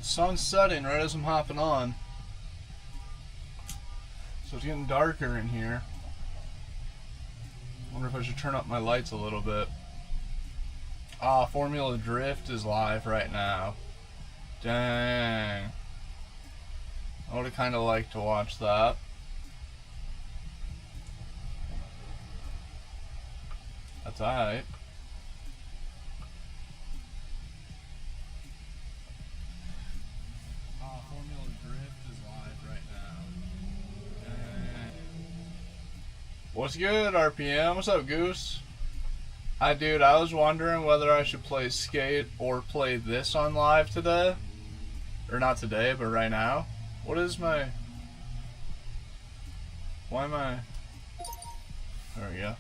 Sun's setting right as I'm hopping on. So it's getting darker in here. Wonder if I should turn up my lights a little bit. Ah, Formula Drift is live right now. Dang. I would have kind of liked to watch that. That's alright. Formula Drift is live right now. What's good, RPM? What's up, Goose? Dude, I was wondering whether I should play Skate or play this on live today. Or not today, but right now. What is my... Why am I... There we go.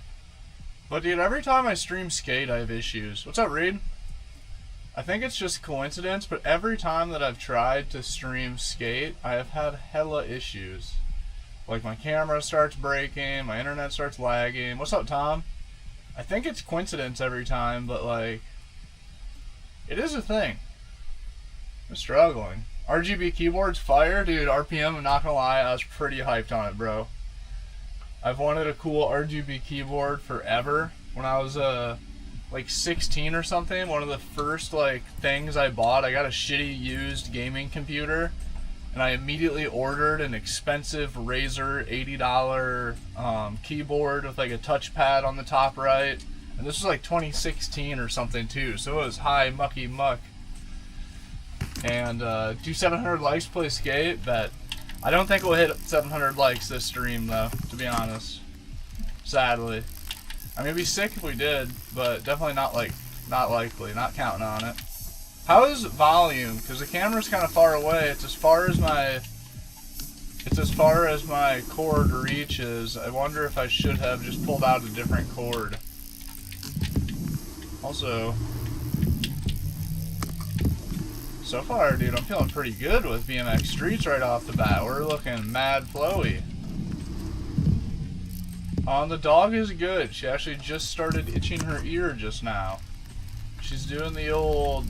But dude, every time I stream Skate, I have issues. What's up, Reed? I think it's just coincidence, but every time that I've tried to stream Skate, I have had hella issues. Like my camera starts breaking, my internet starts lagging. What's up, Tom? I think it's coincidence every time, but like, it is a thing. I'm struggling. RGB keyboard's fire? Dude, RPM, I'm not gonna lie, I was pretty hyped on it, bro. I've wanted a cool RGB keyboard forever. When I was like 16 or something, one of the first like things I bought, I got a shitty used gaming computer, and I immediately ordered an expensive Razer $80 keyboard with like a touchpad on the top right. And this was like 2016 or something too, so it was high mucky muck. And do 700 likes, play Skate, bet. I don't think we'll hit 700 likes this stream though, to be honest. Sadly. I mean, it'd be sick if we did, but definitely not likely, not counting on it. How is volume? Because the camera's kind of far away. It's as far as my cord reaches. I wonder if I should have just pulled out a different cord. Also, so far, dude, I'm feeling pretty good with BMX Streets right off the bat. We're looking mad flowy. The dog is good. She actually just started itching her ear just now. She's doing the old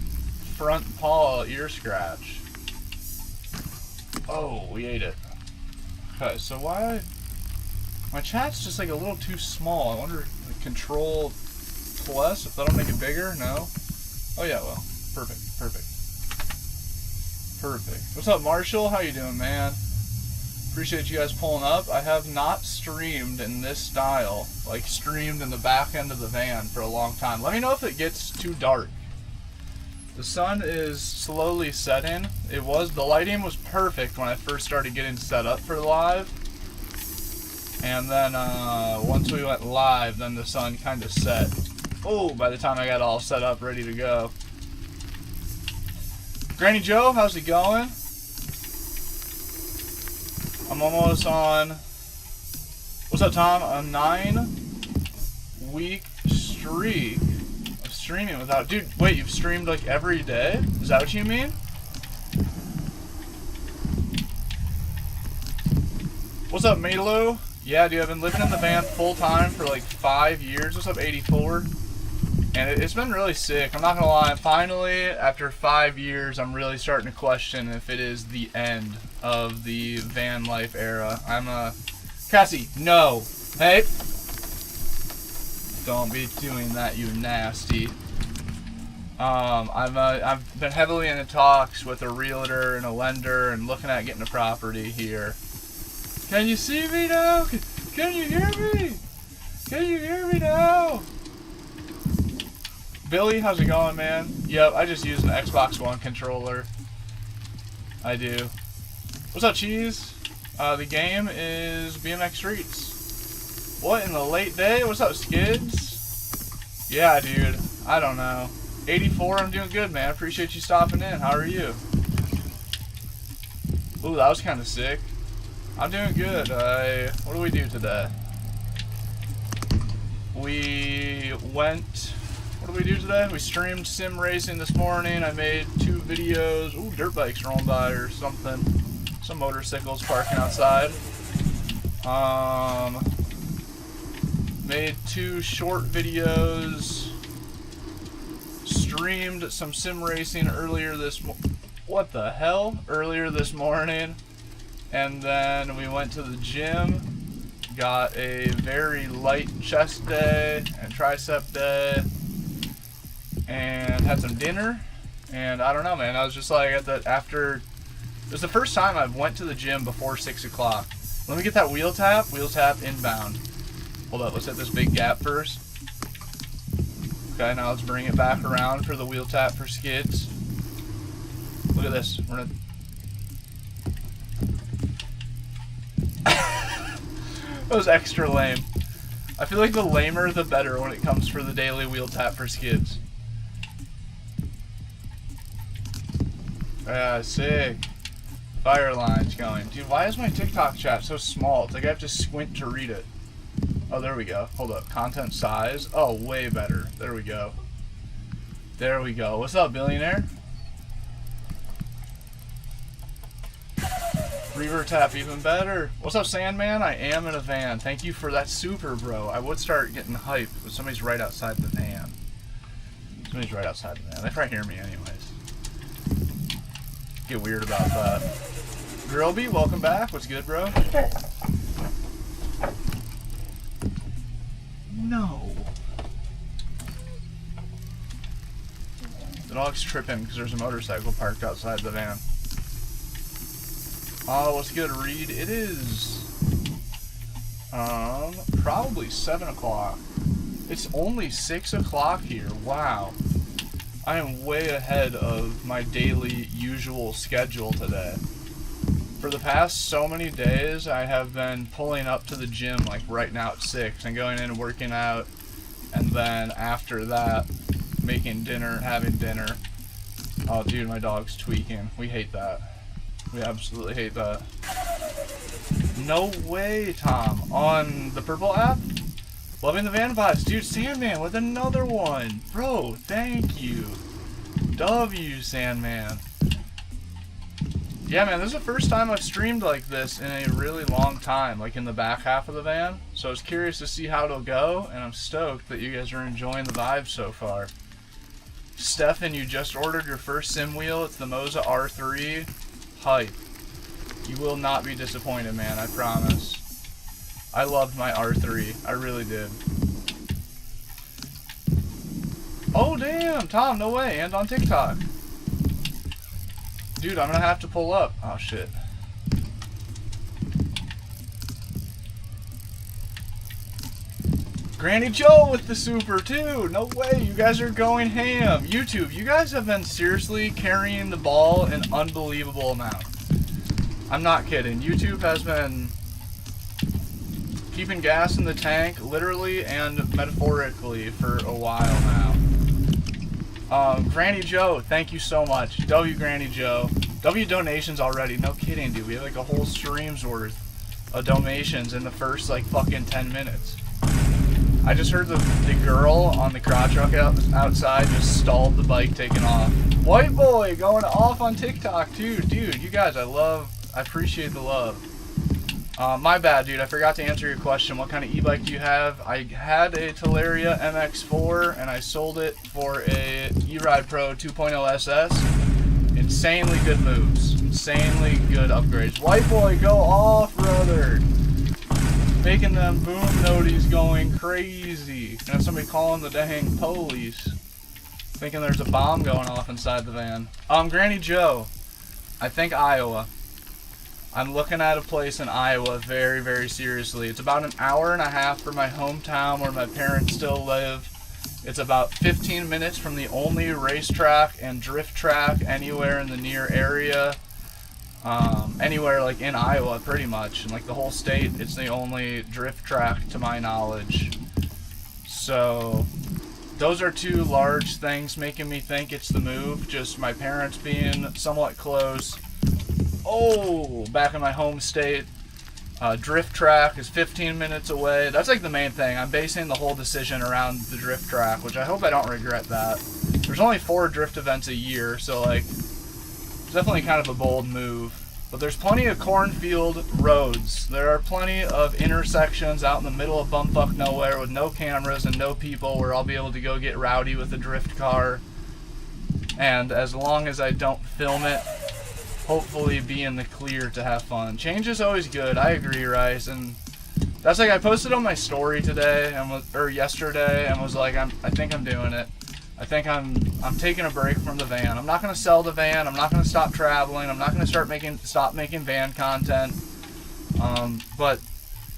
front paw ear scratch. Oh, we ate it. Okay, so why... My chat's just like a little too small. I wonder, like, Control plus, if that'll make it bigger? No? Oh yeah, well, perfect. What's up, Marshall? How you doing, man? Appreciate you guys pulling up. I have not streamed in this style, like streamed in the back end of the van for a long time. Let me know if it gets too dark. The sun is slowly setting. The lighting was perfect when I first started getting set up for live. And then once we went live, then the sun kind of set. Oh, by the time I got all set up, ready to go. Granny Joe, how's it going? I'm almost on, what's up, Tom? A 9-week streak of streaming without, dude, wait, you've streamed like every day? Is that what you mean? What's up, Milo? Yeah, dude, I've been living in the van full time for like 5 years. What's up, 84? And it's been really sick. I'm not gonna lie. Finally, after 5 years, I'm really starting to question if it is the end of the van life era. Cassie, no. Hey. Don't be doing that, you nasty. I've been heavily into talks with a realtor and a lender and looking at getting a property here. Can you see me now? Can you hear me? Can you hear me now? Billy, how's it going, man? Yep, I just use an Xbox One controller. I do. What's up, Cheese? The game is BMX Streets. What, in the late day? What's up, Skids? Yeah, dude. I don't know. 84, I'm doing good, man. Appreciate you stopping in. How are you? Ooh, that was kind of sick. I'm doing good. What do we do today? What did we do today? We streamed sim racing this morning. I made 2 videos. Ooh, dirt bikes rolling by or something. Some motorcycles parking outside. Made 2 short videos. Streamed some sim racing earlier this what the hell, earlier this morning. And then we went to the gym, got a very light chest day and tricep day, and had some dinner. And I don't know, man, I was just like, after, it was the first time I've went to the gym before 6 o'clock. Let me get that wheel tap inbound. Hold up, let's hit this big gap first. Okay, now let's bring it back around for the wheel tap for skids. Look at this. We're gonna... That was extra lame. I feel like the lamer the better when it comes for the daily wheel tap for skids. Sick. Fire lines going. Dude, why is my TikTok chat so small? It's like I have to squint to read it. Oh, there we go. Hold up. Content size. Oh, way better. There we go. There we go. What's up, billionaire? Reaver tap even better. What's up, Sandman? I am in a van. Thank you for that super, bro. I would start getting hyped, but somebody's right outside the van. Somebody's right outside the van. They probably hear me anyways. Get weird about that. Grillby, welcome back. What's good, bro? No. The dog's tripping because there's a motorcycle parked outside the van. Oh, what's good, Reed? It is probably 7 o'clock. It's only 6 o'clock here. Wow. I am way ahead of my daily usual schedule today. For the past so many days, I have been pulling up to the gym like right now at 6 and going in and working out, and then after that, making dinner, having dinner. Oh, dude, my dog's tweaking. We hate that. We absolutely hate that. No way, Tom. On the purple app? Loving the van vibes. Dude, Sandman with another one. Bro, thank you. W, Sandman. Yeah, man, this is the first time I've streamed like this in a really long time, like in the back half of the van. So I was curious to see how it'll go, and I'm stoked that you guys are enjoying the vibes so far. Stefan, you just ordered your first sim wheel. It's the Moza R3. Hype. You will not be disappointed, man, I promise. I loved my R3. I really did. Oh, damn, Tom, no way. And on TikTok. Dude, I'm gonna have to pull up. Oh, shit. Granny Joe with the super, too. No way. You guys are going ham. YouTube, you guys have been seriously carrying the ball an unbelievable amount. I'm not kidding. YouTube has been keeping gas in the tank, literally and metaphorically, for a while now. Granny Joe, thank you so much. W Granny Joe. W donations already. No kidding, dude. We have like a whole stream's worth of donations in the first like fucking 10 minutes. I just heard the girl on the crotch truck outside just stalled the bike taking off. White boy going off on TikTok too. Dude, you guys, I appreciate the love. My bad, dude. I forgot to answer your question. What kind of e-bike do you have? I had a Teleria MX4 and I sold it for a E-Ride Pro 2.0 SS. Insanely good moves. Insanely good upgrades. White boy, go off, brother. Making them boom noties going crazy. And have somebody calling the dang police. Thinking there's a bomb going off inside the van. Granny Joe. I think Iowa. I'm looking at a place in Iowa very, very seriously. It's about an hour and a half from my hometown where my parents still live. It's about 15 minutes from the only racetrack and drift track anywhere in the near area. Anywhere like in Iowa pretty much. And like the whole state, it's the only drift track to my knowledge. So those are two large things making me think it's the move. Just my parents being somewhat close. Oh, back in my home state. Drift track is 15 minutes away. That's like the main thing. I'm basing the whole decision around the drift track, which I hope I don't regret that. There's only 4 drift events a year, so like, it's definitely kind of a bold move. But there's plenty of cornfield roads. There are plenty of intersections out in the middle of bumfuck nowhere with no cameras and no people where I'll be able to go get rowdy with a drift car. And as long as I don't film it hopefully be in the clear to have fun. Change is always good. I agree, Rice. And that's like I posted on my story today or yesterday and was like, I think I'm doing it. I think I'm taking a break from the van. I'm not gonna sell the van. I'm not gonna stop traveling. I'm not gonna stop making van content. But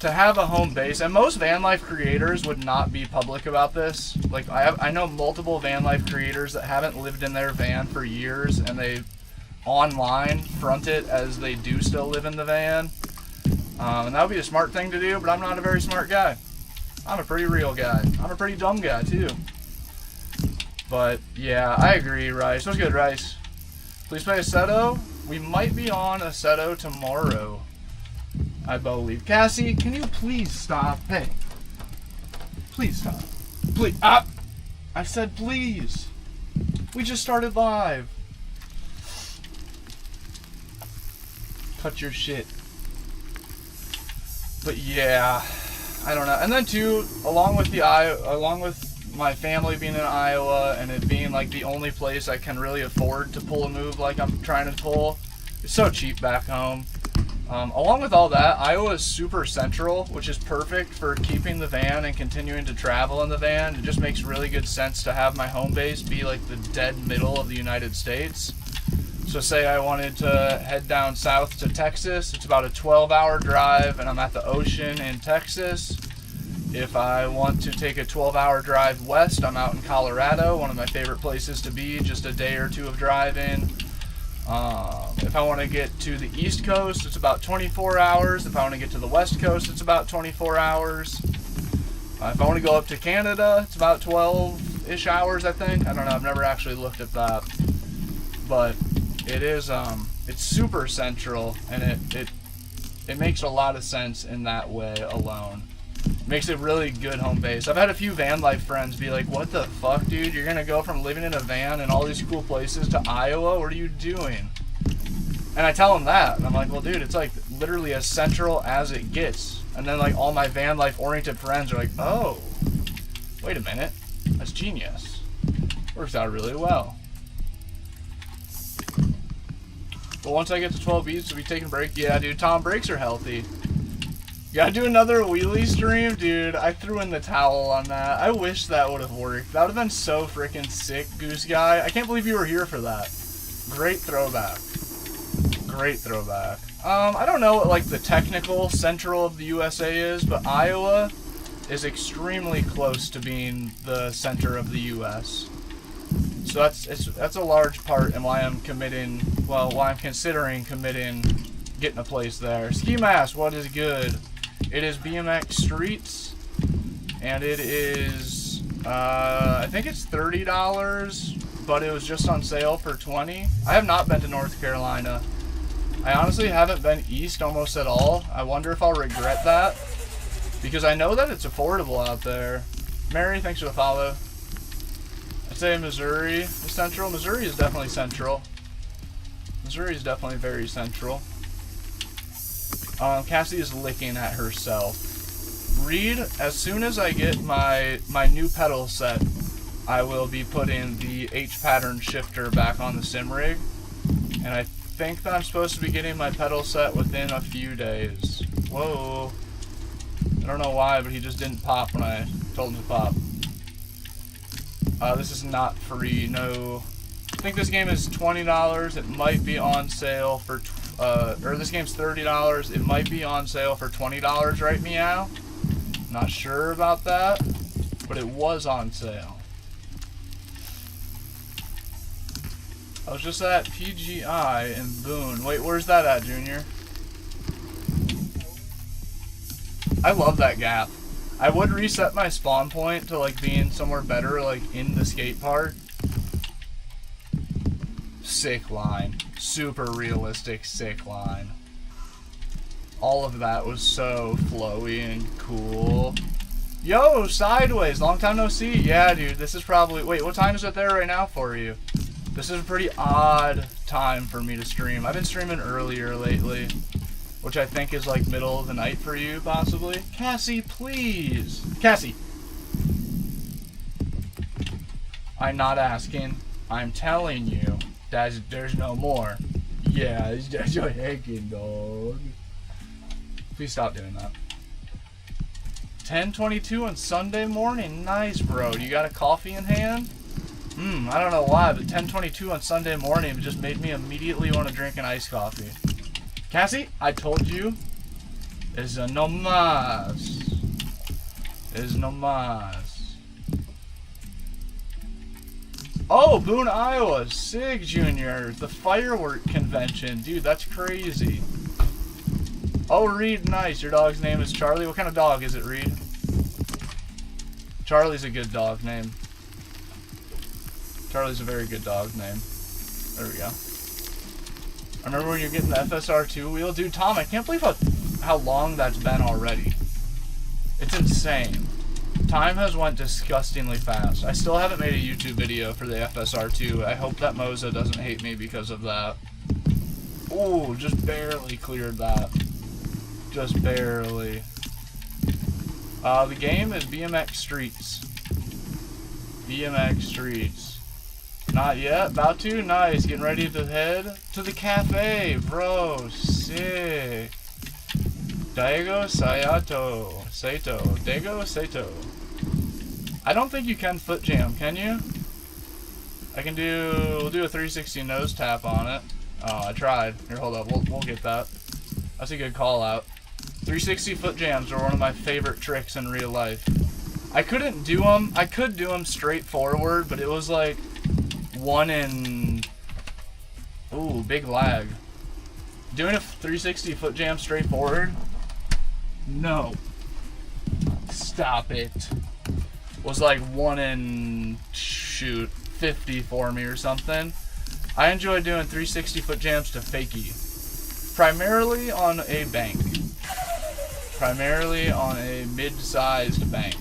to have a home base, and most van life creators would not be public about this. Like I know multiple van life creators that haven't lived in their van for years, and they online front it as they do still live in the van. And that would be a smart thing to do, but I'm not a very smart guy. I'm a pretty real guy. I'm a pretty dumb guy too. But yeah, I agree, Rice. What's good, Rice? Please play Assetto. We might be on Assetto tomorrow, I believe. Cassie, can you please stop? Hey, please stop. Please. I said please. We just started live. Cut your shit. But yeah, I don't know. And then too, along with my family being in Iowa and it being like the only place I can really afford to pull a move like I'm trying to pull, it's so cheap back home. Along with all that, Iowa is super central, which is perfect for keeping the van and continuing to travel in the van. It just makes really good sense to have my home base be like the dead middle of the United States. So say I wanted to head down south to Texas, it's about a 12-hour drive and I'm at the ocean in Texas. If I want to take a 12-hour drive west, I'm out in Colorado, one of my favorite places to be, just a day or two of driving. If I want to get to the East Coast, it's about 24 hours. If I want to get to the West Coast, it's about 24 hours. If I want to go up to Canada, it's about 12-ish hours, I think. I don't know, I've never actually looked at that. But it is, it's super central, and it makes a lot of sense in that way alone. Makes it really good home base. I've had a few van life friends be like, what the fuck, dude? You're gonna go from living in a van in all these cool places to Iowa? What are you doing? And I tell them that, and I'm like, well, dude, it's like literally as central as it gets. And then like all my van life oriented friends are like, oh, wait a minute, that's genius. Works out really well. But once I get to 12 beats, we'll be taking a break. Yeah, dude, Tom, breaks are healthy. Gotta do another wheelie stream? Dude, I threw in the towel on that. I wish that would have worked. That would have been so freaking sick, Goose Guy. I can't believe you were here for that. Great throwback. Great throwback. I don't know what like the technical central of the USA is, but Iowa is extremely close to being the center of the US. So that's a large part in why I'm considering getting a place there. Ski Mask, what is good? It is BMX Streets, and it is, I think it's $30, but it was just on sale for $20. I have not been to North Carolina. I honestly haven't been east almost at all. I wonder if I'll regret that, because I know that it's affordable out there. Mary, thanks for the follow. I'd say Missouri is central. Missouri is definitely central. Missouri is definitely very central. Cassie is licking at herself. Reed, as soon as I get my new pedal set, I will be putting the H-pattern shifter back on the sim rig. And I think that I'm supposed to be getting my pedal set within a few days. Whoa. I don't know why, but he just didn't pop when I told him to pop. This is not free, no. I think this game is $20. It might be on sale for, or this game's $30. It might be on sale for $20, right, Meow? Not sure about that, but it was on sale. I was just at PGI in Boone. Wait, where's that at, Junior? I love that gap. I would reset my spawn point to like being somewhere better, like in the skate park. Sick line. Super realistic, sick line. All of that was so flowy and cool. Yo, Sideways, long time no see. Yeah, dude, this is probably... Wait, what time is it there right now for you? This is a pretty odd time for me to stream. I've been streaming earlier lately, which I think is like middle of the night for you, possibly. Cassie, please. Cassie. I'm not asking. I'm telling you that there's no more. Yeah, it's just your hacking, dog. Please stop doing that. 10:22 on Sunday morning. Nice, bro. You got a coffee in hand? I don't know why, but 10:22 on Sunday morning just made me immediately want to drink an iced coffee. Cassie, I told you. Es no más. Es no más. Oh, Boone, Iowa. Sick, Junior. The firework convention. Dude, that's crazy. Oh, Reed, nice. Your dog's name is Charlie. What kind of dog is it, Reed? Charlie's a good dog name. Charlie's a very good dog name. There we go. I remember when you're getting the FSR2 wheel. Dude, Tom, I can't believe how long that's been already. It's insane. Time has went disgustingly fast. I still haven't made a YouTube video for the FSR2. I hope that Moza doesn't hate me because of that. Ooh, just barely cleared that. Just barely. The game is BMX Streets. BMX Streets. Not yet. About to. Nice. Getting ready to head to the cafe, bro. Sick. Daigo Saito. Daigo Saito. I don't think you can foot jam, can you? We'll do a 360 nose tap on it. Oh, I tried. Here, hold up. We'll get that. That's a good call out. 360 foot jams are one of my favorite tricks in real life. I couldn't do them. I could do them straight forward, but it was like one in... Ooh, big lag. Doing a 360 foot jam straight forward? No. Stop it. Was like one in, shoot, 50 for me or something. I enjoy doing 360 foot jams to fakie. Primarily on a bank. Primarily on a mid-sized bank.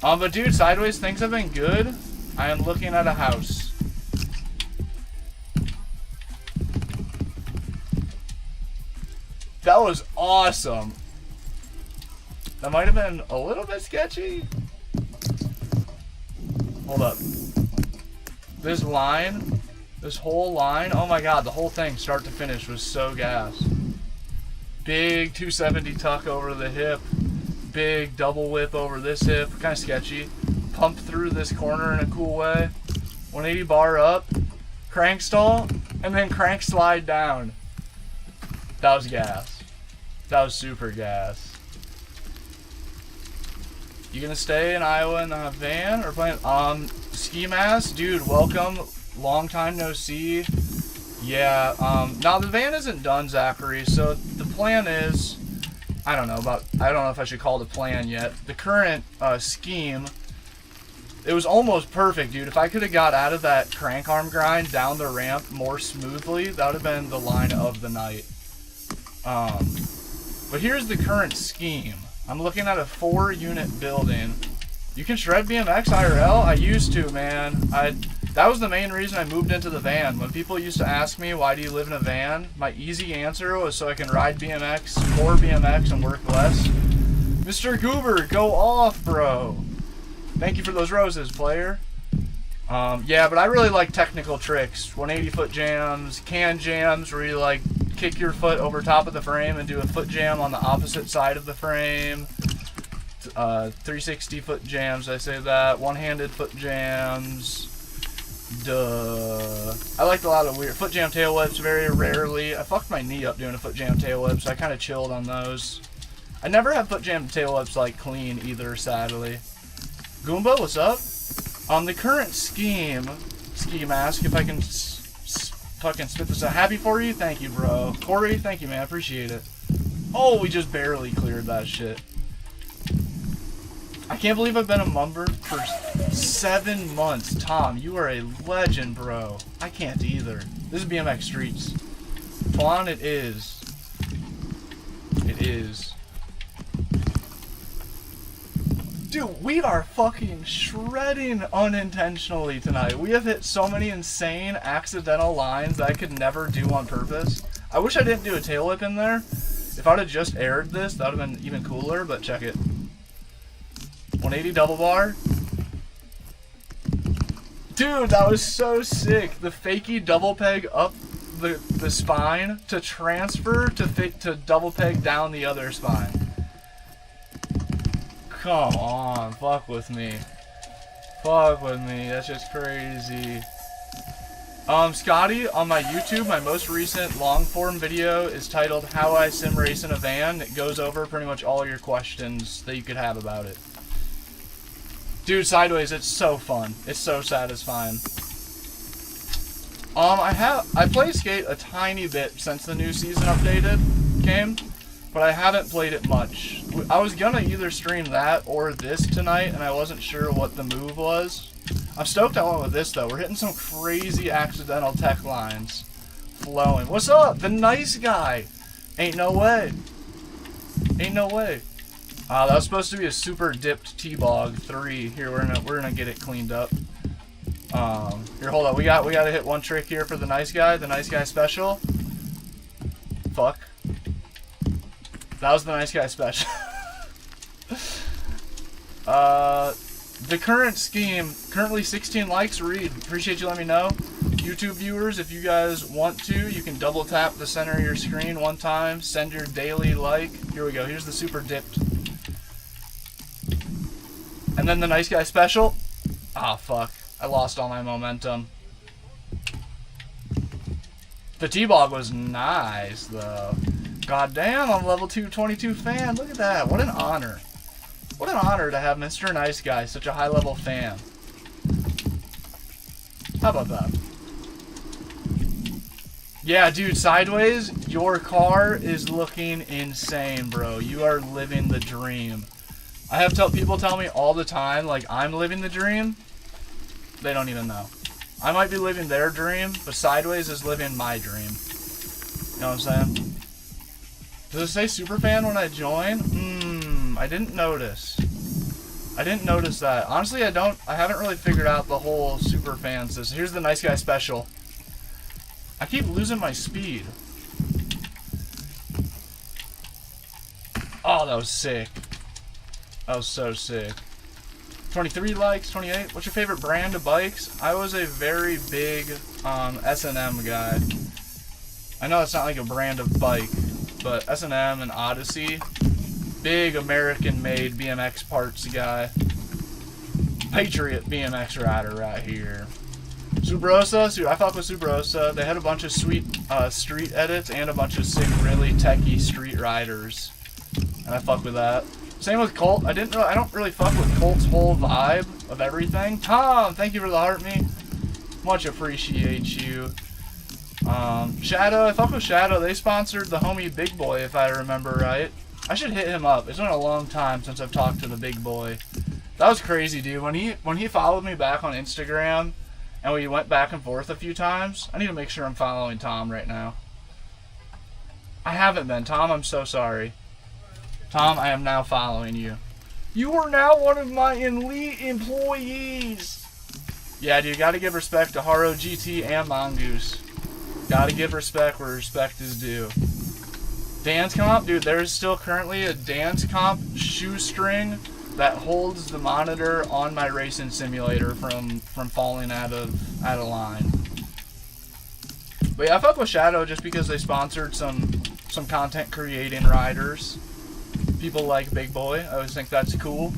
But dude, sideways, things have been good. I am looking at a house. That was awesome. That might have been a little bit sketchy. Hold up. This line, this whole line, oh my god, the whole thing, start to finish, was so gas. Big 270 tuck over the hip. Big double whip over this hip. Kind of sketchy. Pump through this corner in a cool way. 180 bar up. Crank stall. And then crank slide down. That was gas. That was super gas. You gonna stay in Iowa in the van or playing? Ski mask, dude. Welcome. Long time no see. Yeah. Now the van isn't done, Zachary. So the plan is, I don't know if I should call it a plan yet. The current scheme, it was almost perfect, dude. If I could have got out of that crank arm grind down the ramp more smoothly, that would have been the line of the night. But here's the current scheme. I'm looking at a 4-unit building. You can shred BMX IRL? I used to, man. That was the main reason I moved into the van. When people used to ask me, why do you live in a van? My easy answer was so I can ride BMX, more BMX, and work less. Mr. Goober, go off, bro. Thank you for those roses, player. Yeah, but I really like technical tricks. 180 foot jams, can jams, where you like kick your foot over top of the frame and do a foot jam on the opposite side of the frame. 360 foot jams, I say that. One-handed foot jams. Duh. I liked a lot of weird foot jam tail whips very rarely. I fucked my knee up doing a foot jam tail whip, so I kind of chilled on those. I never have foot jam tail whips like clean either, sadly. Goomba, what's up? The current ski mask, if I can fucking spit this out. Happy for you? Thank you, bro. Corey, thank you, man. Appreciate it. Oh, we just barely cleared that shit. I can't believe I've been a mumber for 7 months. Tom, you are a legend, bro. I can't either. This is BMX Streets. Twan, it is. It is. Dude, we are fucking shredding unintentionally tonight. We have hit so many insane accidental lines that I could never do on purpose. I wish I didn't do a tail whip in there. If I'd have just aired this, that would have been even cooler, but check it. 180 double bar. Dude, that was so sick. The fakie double peg up the spine to transfer to double peg down the other spine. Come on, fuck with me. Fuck with me, that's just crazy. Scotty, on my YouTube, my most recent long-form video is titled How I Sim Race in a Van. It goes over pretty much all your questions that you could have about it. Dude, Sideways, it's so fun. It's so satisfying. I played Skate a tiny bit since the new season updated came, but I haven't played it much. I was gonna either stream that or this tonight, and I wasn't sure what the move was. I'm stoked I went with this, though. We're hitting some crazy accidental tech lines. Flowing. What's up? The nice guy. Ain't no way. Ain't no way. That was supposed to be a super dipped T-Bog 3. Here, we're gonna get it cleaned up. Here, hold on. We gotta hit one trick here for the nice guy. The nice guy special. Fuck. That was the nice guy special. The current scheme, currently 16 likes, Reed. Appreciate you letting me know. YouTube viewers, if you guys want to, you can double tap the center of your screen one time, send your daily like. Here we go, here's the super dipped. And then the nice guy special. Ah, fuck. I lost all my momentum. The T-Bog was nice, though. God damn, I'm level 222 fan. Look at that. What an honor. What an honor to have Mr. Nice Guy, such a high-level fan. How about that? Yeah, dude, Sideways, your car is looking insane, bro. You are living the dream. I have people tell me all the time, like, I'm living the dream. They don't even know. I might be living their dream, but Sideways is living my dream. You know what I'm saying? Does it say Superfan when I join? I didn't notice. I didn't notice that. Honestly, I haven't really figured out the whole Superfan system. Here's the nice guy special. I keep losing my speed. Oh, that was sick. That was so sick. 23 likes, 28. What's your favorite brand of bikes? I was a very big S&M guy. I know it's not like a brand of bike, but S&M and Odyssey. Big American-made BMX parts guy. Patriot BMX rider right here. Subrosa, I fuck with Subrosa. They had a bunch of sweet street edits and a bunch of sick, really techie street riders, and I fuck with that. Same with Colt. I don't really fuck with Colt's whole vibe of everything. Tom, thank you for the heart me. Much appreciate you. Shadow, I fuck with Shadow. They sponsored the homie Big Boy, if I remember right. I should hit him up. It's been a long time since I've talked to the Big Boy. That was crazy, dude. When he followed me back on Instagram and we went back and forth a few times, I need to make sure I'm following Tom right now. I haven't been. Tom, I'm so sorry. Tom, I am now following you. You are now one of my elite employees. Yeah, dude, gotta give respect to Haro GT and Mongoose. Gotta give respect where respect is due. Dance comp, dude, there's still currently a dance comp shoestring that holds the monitor on my racing simulator from falling out of line. But yeah, I fuck with Shadow just because they sponsored some content creating riders. People like Big Boy. I always think that's cool.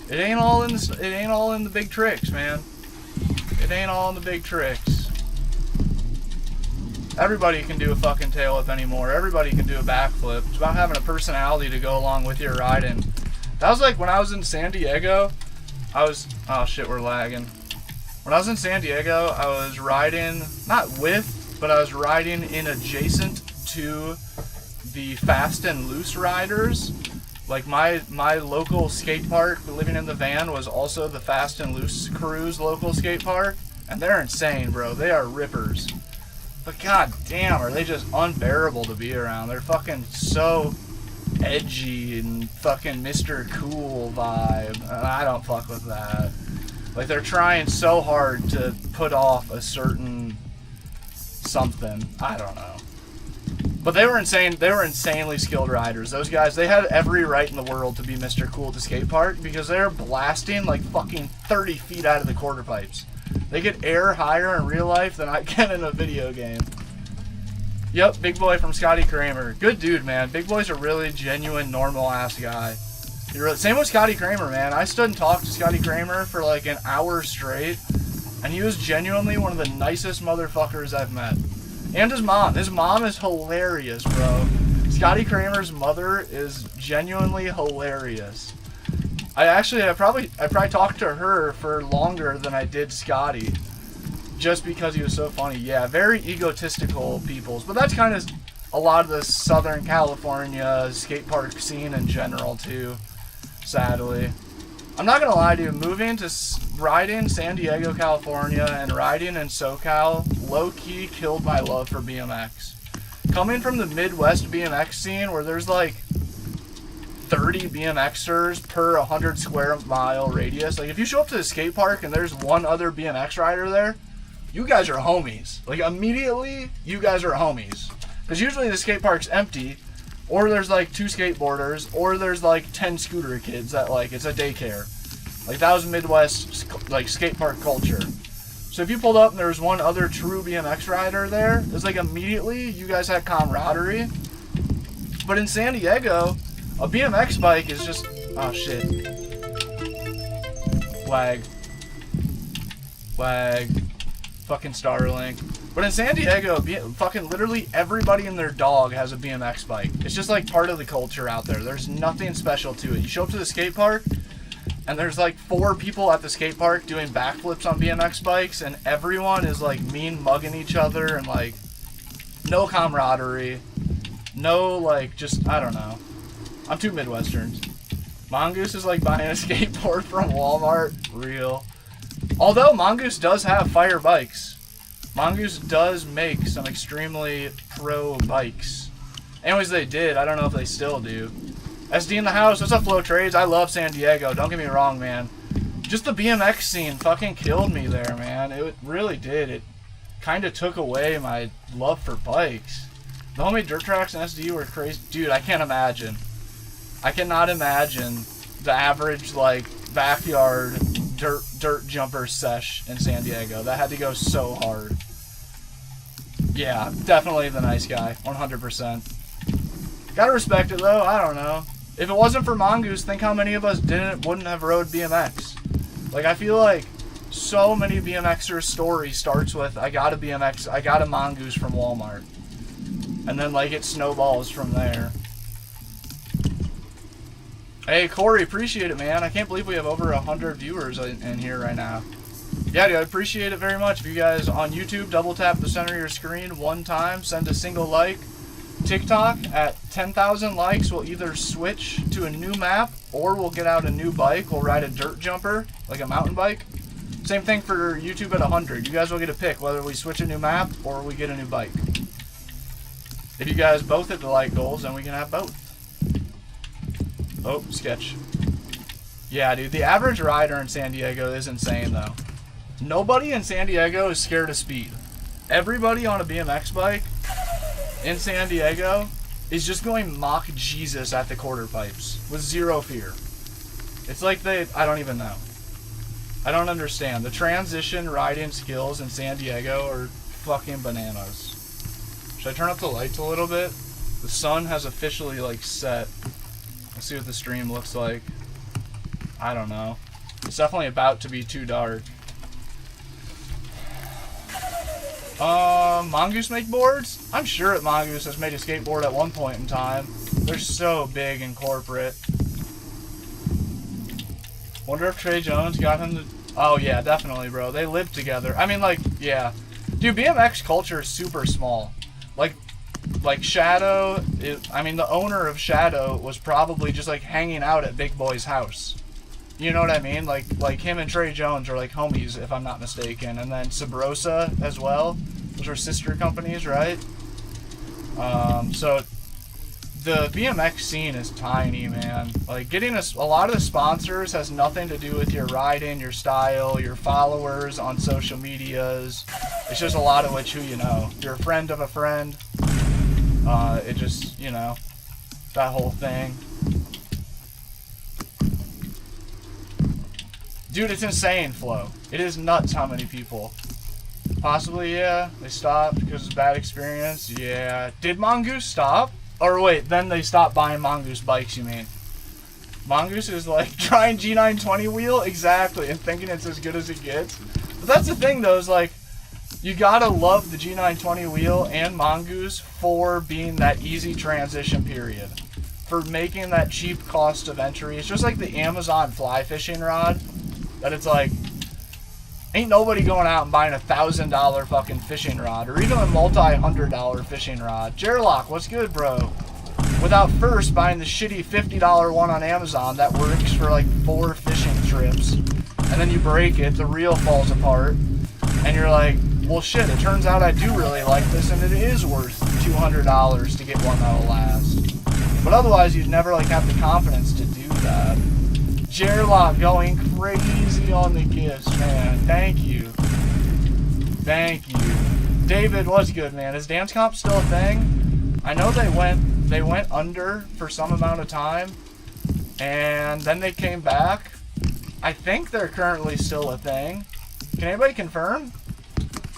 It ain't all in the big tricks, man. It ain't all in the big tricks. Everybody can do a fucking tail whip anymore. Everybody can do a backflip. It's about having a personality to go along with your riding. That was like when I was in San Diego. Oh shit, we're lagging. When I was in San Diego, I was riding, not with, but I was riding in adjacent to the fast and loose riders. Like my local skate park, living in the van, was also the fast and loose crew's local skate park. And they're insane, bro. They are rippers. But god damn, are they just unbearable to be around. They're fucking so edgy and fucking Mr. Cool vibe. I don't fuck with that. Like, they're trying so hard to put off a certain something. I don't know. But they were insane. They were insanely skilled riders. Those guys, they had every right in the world to be Mr. Cool at the skate park because they're blasting like fucking 30 feet out of the quarter pipes. They get air higher in real life than I can in a video game. Yep, Big Boy from Scotty Kramer. Good dude, man. Big Boy's a really genuine, normal-ass guy. Same with Scotty Kramer, man. I stood and talked to Scotty Kramer for like an hour straight, and he was genuinely one of the nicest motherfuckers I've met. And his mom. His mom is hilarious, bro. Scotty Kramer's mother is genuinely hilarious. I probably talked to her for longer than I did Scotty, just because he was so funny. Yeah, very egotistical peoples, but that's kind of a lot of the Southern California skate park scene in general too, sadly. I'm not gonna lie to you, moving to riding San Diego, California and riding in SoCal low-key killed my love for BMX. Coming from the Midwest BMX scene where there's like 30 BMXers per 100 square mile radius. Like if you show up to the skate park and there's one other BMX rider there, you guys are homies. Like immediately, you guys are homies. Because usually the skate park's empty, or there's like 2 skateboarders, or there's like 10 scooter kids that like, it's a daycare. Like that was Midwest like skate park culture. So if you pulled up and there was one other true BMX rider there, it's like immediately you guys had camaraderie. But in San Diego, a BMX bike is just, oh shit. Lag. Fucking Starlink. But in San Diego, fucking literally everybody and their dog has a BMX bike. It's just like part of the culture out there. There's nothing special to it. You show up to the skate park, and there's like 4 people at the skate park doing backflips on BMX bikes, and everyone is like mean mugging each other, and like no camaraderie. No, like, just, I don't know. I'm too Midwestern. Mongoose is like buying a skateboard from Walmart. Real. Although Mongoose does have fire bikes. Mongoose does make some extremely pro bikes. Anyways, they did. I don't know if they still do. SD in the house. What's up, Flow Trades? I love San Diego. Don't get me wrong, man. Just the BMX scene fucking killed me there, man. It really did. It kind of took away my love for bikes. The homemade dirt tracks and SD were crazy. Dude, I can't imagine. I cannot imagine the average, like, backyard dirt jumper sesh in San Diego. That had to go so hard. Yeah, definitely the nice guy. 100%. Gotta respect it, though. I don't know. If it wasn't for Mongoose, think how many of us wouldn't have rode BMX. Like, I feel like so many BMXers' story starts with, I got a BMX, I got a Mongoose from Walmart. And then, like, it snowballs from there. Hey, Corey, appreciate it, man. I can't believe we have over 100 viewers in here right now. Yeah, dude, I appreciate it very much. If you guys on YouTube, double tap the center of your screen one time, send a single like. TikTok, at 10,000 likes, we'll either switch to a new map, or we'll get out a new bike. We'll ride a dirt jumper, like a mountain bike. Same thing for YouTube at 100. You guys will get to pick whether we switch a new map, or we get a new bike. If you guys both hit the like goals, then we can have both. Oh, sketch. Yeah, dude, the average rider in San Diego is insane, though. Nobody in San Diego is scared of speed. Everybody on a BMX bike in San Diego is just going mock Jesus at the quarter pipes with zero fear. It's like I don't even know. I don't understand. The transition riding skills in San Diego are fucking bananas. Should I turn up the lights a little bit? The sun has officially, like, set. Let's see what the stream looks like. I don't know. It's definitely about to be too dark. Mongoose make boards? I'm sure that Mongoose has made a skateboard at one point in time. They're so big and corporate. Wonder if Trey Jones got him to... Oh, yeah, definitely, bro. They live together. I mean, like, yeah. Dude, BMX culture is super small. Like Shadow, I mean, the owner of Shadow was probably just, like, hanging out at Big Boy's house. You know what I mean? Like him and Trey Jones are, like, homies, if I'm not mistaken. And then Sabrosa as well. Those are sister companies, right? So the BMX scene is tiny, man. Like, getting a lot of the sponsors has nothing to do with your riding, your style, your followers on social medias. It's just a lot of which who you know. You're a friend of a friend. It just, you know, that whole thing. Dude, it's insane, Flo. It is nuts how many people. Possibly, yeah. They stopped because of bad experience. Yeah. Did Mongoose stop? Or wait, then they stopped buying Mongoose bikes, you mean? Mongoose is like trying G920 wheel? Exactly. And thinking it's as good as it gets. But that's the thing though, is like, you gotta love the G920 wheel and Mongoose for being that easy transition period. For making that cheap cost of entry. It's just like the Amazon fly fishing rod. That it's like, ain't nobody going out and buying $1,000 fucking fishing rod. Or even a multi-$100 fishing rod. Jerlock, what's good, bro? Without first buying the shitty $50 one on Amazon that works for like 4 fishing trips. And then you break it, the reel falls apart. And you're like, well shit, it turns out I do really like this and it is worth $200 to get one that'll last. But otherwise you'd never like have the confidence to do that. Jerlock going crazy on the gifts, man. Thank you. Thank you. David, what's good, man? Is dance comp still a thing? I know they went under for some amount of time and then they came back. I think they're currently still a thing. Can anybody confirm?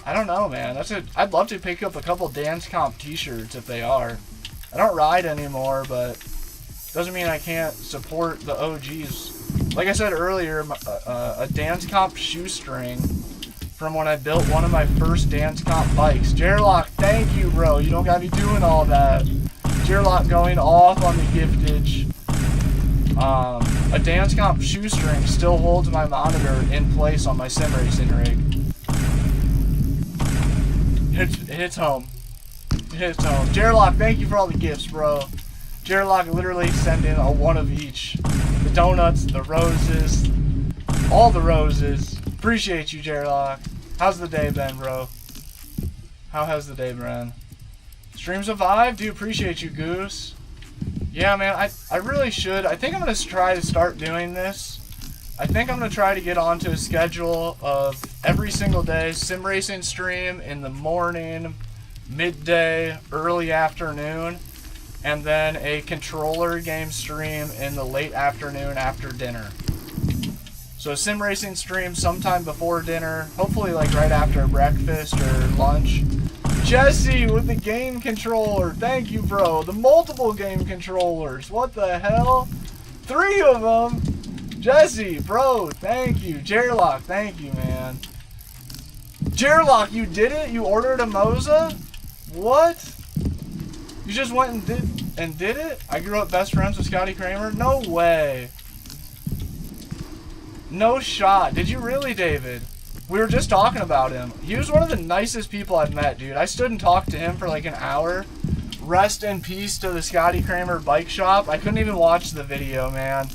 I don't know, man. I'd love to pick up a couple dance comp t-shirts if they are. I don't ride anymore, but doesn't mean I can't support the OGs. Like I said earlier, a dance comp shoestring from when I built one of my first dance comp bikes. Jerlock, thank you, bro. You don't gotta be doing all that. Jerlock going off on the giftage. A dance comp shoestring still holds my monitor in place on my sim racing rig. It hits home. It hits home. Jerlock, thank you for all the gifts, bro. Jerlock literally sent in a one of each. The donuts, the roses, all the roses. Appreciate you, Jerlock. How's the day been, bro? How has the day been? Streams a vibe? Dude, appreciate you, Goose. Yeah, man, I really should. I think I'm going to try to start doing this. I think I'm going to try to get onto a schedule of every single day sim racing stream in the morning, midday, early afternoon, and then a controller game stream in the late afternoon after dinner. So a sim racing stream sometime before dinner, hopefully like right after breakfast or lunch. Jesse with the game controller, thank you, bro. The multiple game controllers, what the hell? 3 of them. Jesse, bro, thank you. Jerlock, thank you, man. Jerlock, you did it? You ordered a Moza? What? You just went and did it? I grew up best friends with Scotty Kramer? No way. No shot. Did you really, David? We were just talking about him. He was one of the nicest people I've met, dude. I stood and talked to him for like an hour. Rest in peace to the Scotty Kramer bike shop. I couldn't even watch the video, man.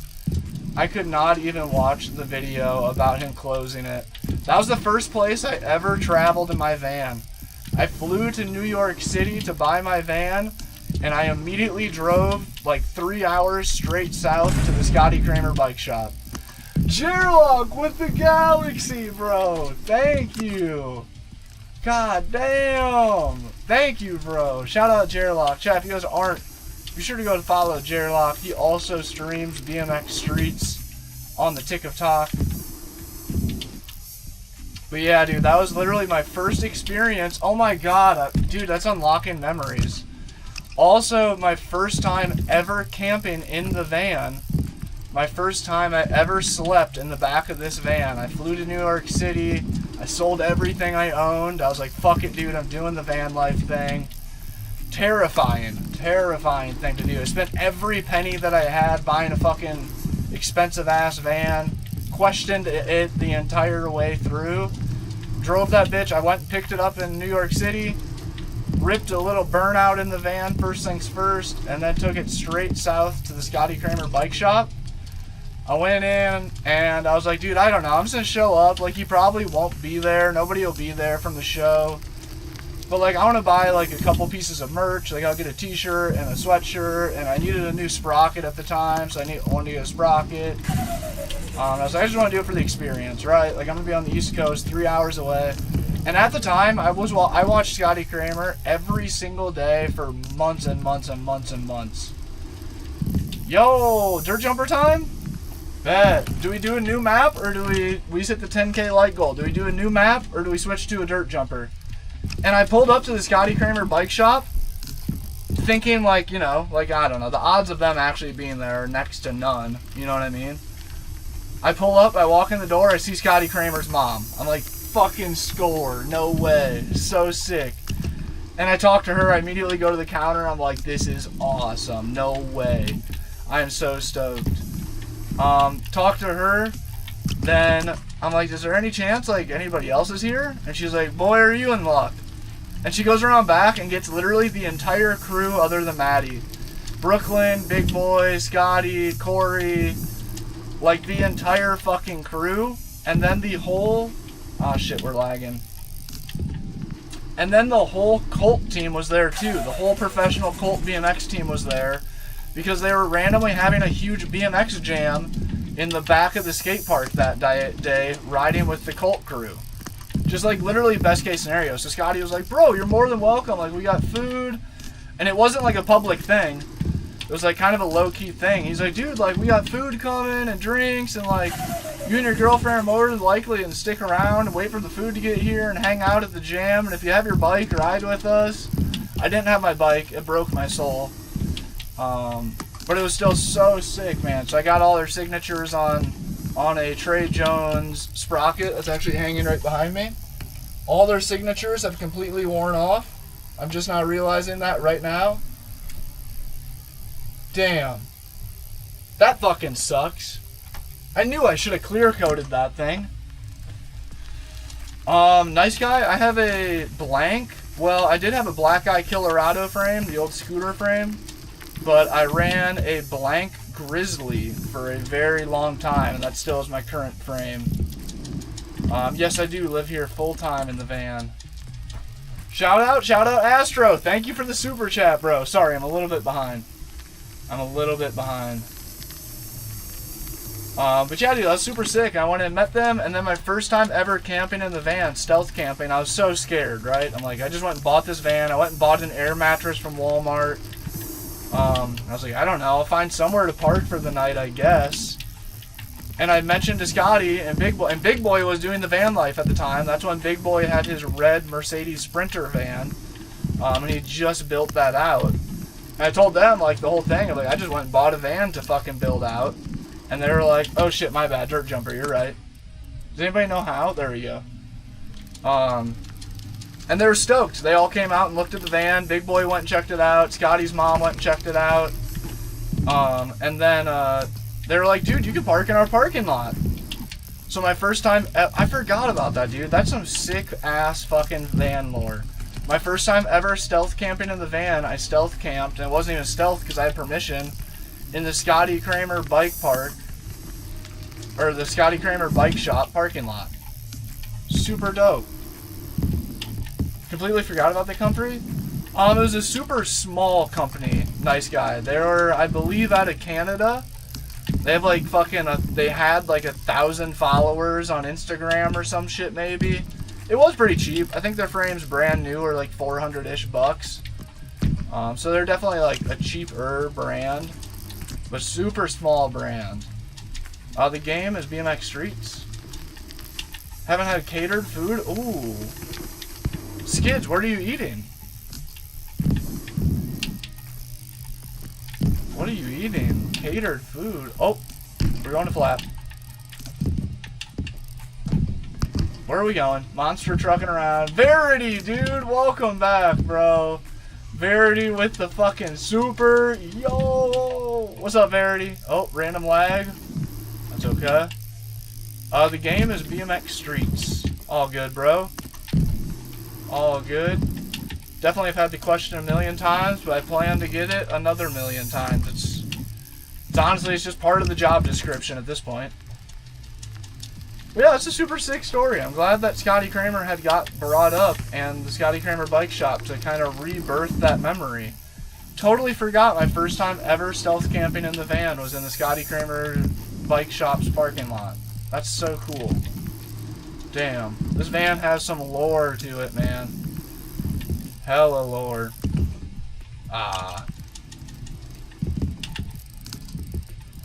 I could not even watch the video about him closing it. That was the first place I ever traveled in my van. I flew to New York City to buy my van, and I immediately drove like 3 hours straight south to the Scotty Kramer bike shop. Jerlock with the galaxy, bro. Thank you. God damn. Thank you, bro. Shout out Jerlock. Chat, if you guys aren't, be sure to go and follow Jerlock. He also streams BMX Streets on the Tick of Talk. But yeah, dude, that was literally my first experience. Oh my god, dude, that's unlocking memories. Also, my first time ever camping in the van. My first time I ever slept in the back of this van. I flew to New York City. I sold everything I owned. I was like, fuck it, dude, I'm doing the van life thing. Terrifying. Terrifying thing to do. I spent every penny that I had buying a fucking expensive-ass van. Questioned it the entire way through. Drove that bitch. I went and picked it up in New York City. Ripped a little burnout in the van, first things first, and then took it straight south to the Scotty Kramer bike shop. I went in, and I was like, dude, I don't know. I'm just going to show up. Like, he probably won't be there. Nobody will be there from the show. But, like, I want to buy, like, a couple pieces of merch. Like, I'll get a t-shirt and a sweatshirt, and I needed a new sprocket at the time, so I wanted to get a sprocket. I was like, I just want to do it for the experience, right? Like, I'm going to be on the East Coast, 3 hours away. And at the time, I watched Scotty Kramer every single day for months and months and months and months. Yo, dirt jumper time? Bet. Do we do a new map or do we hit the 10K like goal? Do we do a new map or do we switch to a dirt jumper? And I pulled up to the Scotty Kramer bike shop thinking like, you know, like I don't know, the odds of them actually being there are next to none. You know what I mean? I pull up, I walk in the door, I see Scotty Kramer's mom. I'm like, fucking score, no way, so sick. And I talk to her, I immediately go to the counter, I'm like, this is awesome, no way. I am so stoked. Talk to her, then I'm like, is there any chance like anybody else is here? And she's like, boy, are you in luck. And she goes around back and gets literally the entire crew other than Maddie. Brooklyn, Big Boy, Scotty, Corey, like the entire fucking crew. And then the whole, oh shit, we're lagging. And then the whole Colt team was there too. The whole professional Colt BMX team was there because they were randomly having a huge BMX jam in the back of the skate park that day, riding with the Colt crew. Just like literally best case scenario. So Scotty was like, bro, you're more than welcome. Like, we got food. And it wasn't like a public thing. It was like kind of a low-key thing. He's like, dude, like, we got food coming and drinks, and like, you and your girlfriend are more than likely to stick around and wait for the food to get here and hang out at the jam. And if you have your bike, ride with us. I didn't have my bike. It broke my soul. But it was still so sick, man. So I got all their signatures on a Trey Jones sprocket that's actually hanging right behind me. All their signatures have completely worn off. I'm just not realizing that right now. Damn. That fucking sucks. I knew I should have clear coated that thing. Nice guy. I have a blank. Well, I did have a black eye Colorado frame, the old scooter frame. But I ran a blank Grizzly for a very long time, and that still is my current frame. Yes, I do live here full time in the van. Shout out Astro. Thank you for the super chat, bro. Sorry, I'm a little bit behind. But yeah, dude, that's super sick. I went and met them, and then my first time ever camping in the van, stealth camping, I was so scared, right? I'm like, I just went and bought this van. I went and bought an air mattress from Walmart. I was like, I don't know, I'll find somewhere to park for the night, I guess. And I mentioned to Scotty and Big Boy was doing the van life at the time. That's when Big Boy had his red Mercedes Sprinter van, and he just built that out. And I told them like the whole thing. I'm like, I just went and bought a van to fucking build out, and they were like, oh shit, my bad, dirt jumper, you're right. Does anybody know how? There we go. And they were stoked. They all came out and looked at the van. Big Boy went and checked it out. Scotty's mom went and checked it out. And then they were like, dude, you can park in our parking lot. So my first time, I forgot about that, dude. That's some sick ass fucking van lore. My first time ever stealth camping in the van, I stealth camped, and it wasn't even stealth because I had permission, in the Scotty Kramer bike park, or the Scotty Kramer bike shop parking lot. Super dope. Completely forgot about the company. It was a super small company. Nice guy. They were, I believe, out of Canada. They have like fucking, they had like 1,000 followers on Instagram or some shit maybe. It was pretty cheap. I think their frame's brand new or like 400-ish bucks. So they're definitely like a cheaper brand, but super small brand. The game is BMX Streets. Haven't had catered food? Ooh. Skids, what are you eating? What are you eating? Catered food. Oh, we're going to flap. Where are we going? Monster trucking around. Verity, dude, welcome back, bro. Verity with the fucking super. Yo, what's up, Verity? Oh, random lag. That's okay. The game is BMX Streets. All good, bro. All good. Definitely have had the question a million times, but I plan to get it another million times. It's honestly, it's just part of the job description at this point. But yeah, it's a super sick story. I'm glad that Scotty Kramer had got brought up and the Scotty Kramer bike shop to kind of rebirth that memory. Totally forgot my first time ever stealth camping in the van was in the Scotty Kramer bike shop's parking lot. That's so cool. Damn. This van has some lore to it, man. Hella lore.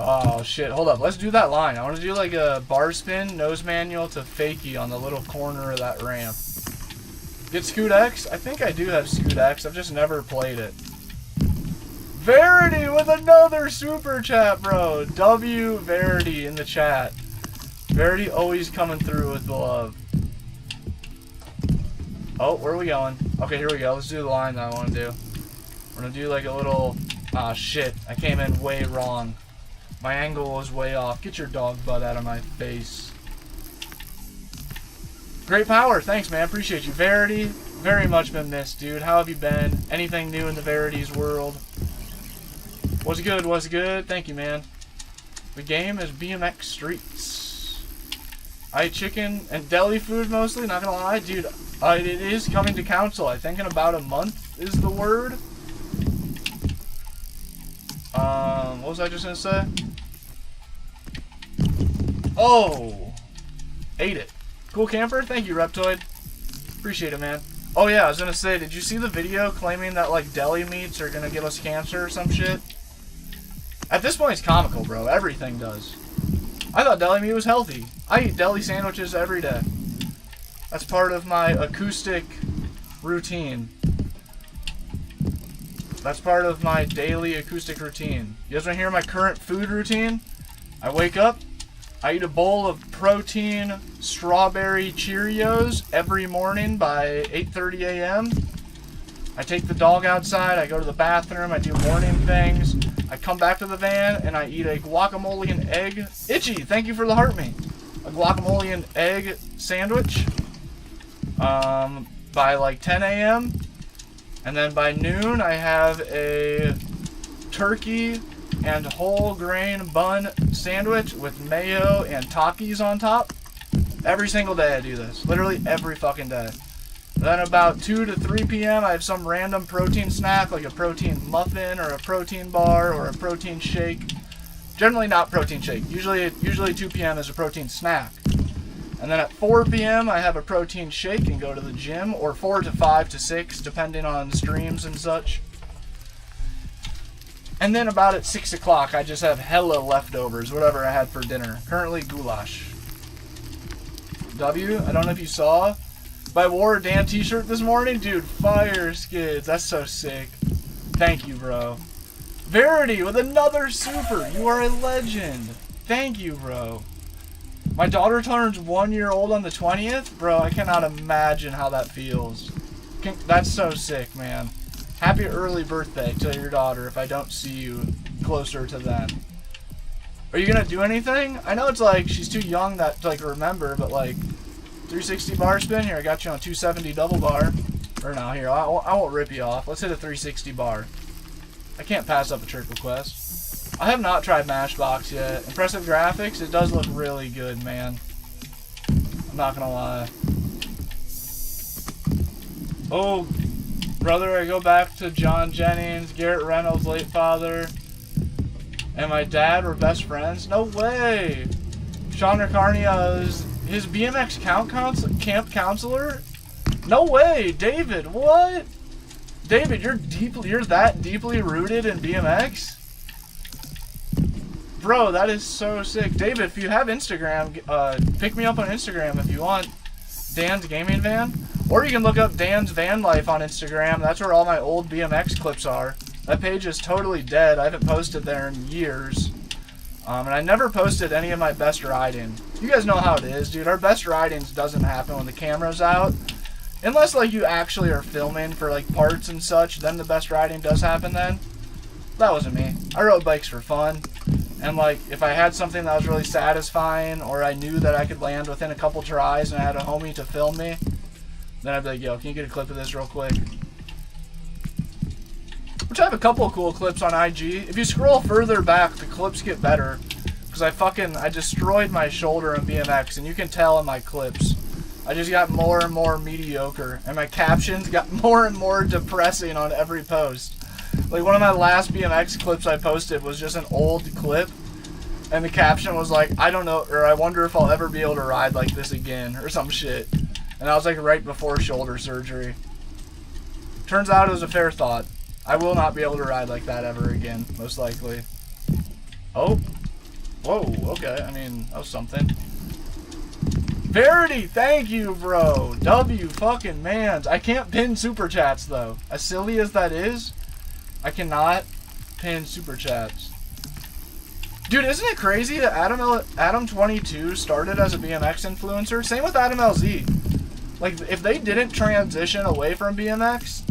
Oh shit, hold up, let's do that line. I want to do like a bar spin, nose manual to fakie on the little corner of that ramp. Get Scoot X? I think I do have Scoot X, I've just never played it. Verity with another super chat, bro. W Verity in the chat. Verity always coming through with the love. Oh, where are we going? Okay, here we go. Let's do the line that I want to do. We're going to do like a little... Ah, shit. I came in way wrong. My angle was way off. Get your dog butt out of my face. Great power. Thanks, man. Appreciate you. Verity, very much been missed, dude. How have you been? Anything new in the Verity's world? What's good? What's good? Thank you, man. The game is BMX Streets. I eat chicken and deli food mostly, not gonna lie. Dude, it is coming to council. I think in about a month is the word. What was I just gonna say? Oh! Ate it. Cool camper? Thank you, Reptoid. Appreciate it, man. Oh yeah, I was gonna say, did you see the video claiming that like deli meats are gonna give us cancer or some shit? At this point it's comical, bro. Everything does. I thought deli meat was healthy. I eat deli sandwiches every day. That's part of my acoustic routine. That's part of my daily acoustic routine. You guys want to hear my current food routine? I wake up, I eat a bowl of protein strawberry Cheerios every morning by 8:30 a.m. I take the dog outside, I go to the bathroom, I do morning things. I come back to the van and I eat a guacamole and egg. Itchy, thank you for the heart me. A guacamole and egg sandwich by like 10 a.m. And then by noon, I have a turkey and whole grain bun sandwich with mayo and Takis on top. Every single day I do this. Literally every fucking day. Then about 2 to 3 p.m. I have some random protein snack like a protein muffin or a protein bar or a protein shake. Generally not protein shake. Usually 2 p.m. is a protein snack. And then at 4 p.m. I have a protein shake and go to the gym, or 4 to 5 to 6, depending on streams and such. And then about at 6 o'clock, I just have hella leftovers, whatever I had for dinner. Currently, goulash. W, I don't know if you saw, but I wore a Dan t-shirt this morning. Dude, fire skids. That's so sick. Thank you, bro. Verity with another super. You are a legend. Thank you, bro. My daughter turns 1 year old on the 20th. Bro, I cannot imagine how that feels. That's so sick, man. Happy early birthday to your daughter if I don't see you closer to then. Are you gonna do anything? I know it's like she's too young to like remember, but like 360 bar spin? Here, I got you on 270 double bar. Or no, here, I won't rip you off. Let's hit a 360 bar. I can't pass up a trick request. I have not tried Mashbox yet. Impressive graphics, it does look really good, man. I'm not gonna lie. Oh, brother, I go back to John Jennings, Garrett Reynolds' late father, and my dad were best friends. No way! Sean Ricarnia is his BMX camp counselor? No way, David, what? David, you're that deeply rooted in BMX? Bro, that is so sick. David, if you have Instagram, pick me up on Instagram if you want. Dan's Gaming Van. Or you can look up Dan's Van Life on Instagram. That's where all my old BMX clips are. That page is totally dead. I haven't posted there in years. And I never posted any of my best riding. You guys know how it is, dude. Our best ridings doesn't happen when the camera's out. Unless, like, you actually are filming for, like, parts and such, then the best riding does happen then. That wasn't me. I rode bikes for fun. And, like, if I had something that was really satisfying, or I knew that I could land within a couple tries and I had a homie to film me, then I'd be like, yo, can you get a clip of this real quick? Which I have a couple of cool clips on IG. If you scroll further back, the clips get better. Because I destroyed my shoulder in BMX, and you can tell in my clips. I just got more and more mediocre, and my captions got more and more depressing on every post. Like, one of my last BMX clips I posted was just an old clip, and the caption was like, I don't know, or I wonder if I'll ever be able to ride like this again, or some shit. And I was like right before shoulder surgery. Turns out it was a fair thought. I will not be able to ride like that ever again, most likely. Oh, Whoa, okay. I mean, that was something. Verity, thank you, bro. W fucking mans. I can't pin super chats, though. As silly as that is, I cannot pin super chats. Dude, isn't it crazy that Adam22 started as a BMX influencer? Same with Adam LZ. Like, if they didn't transition away from BMX,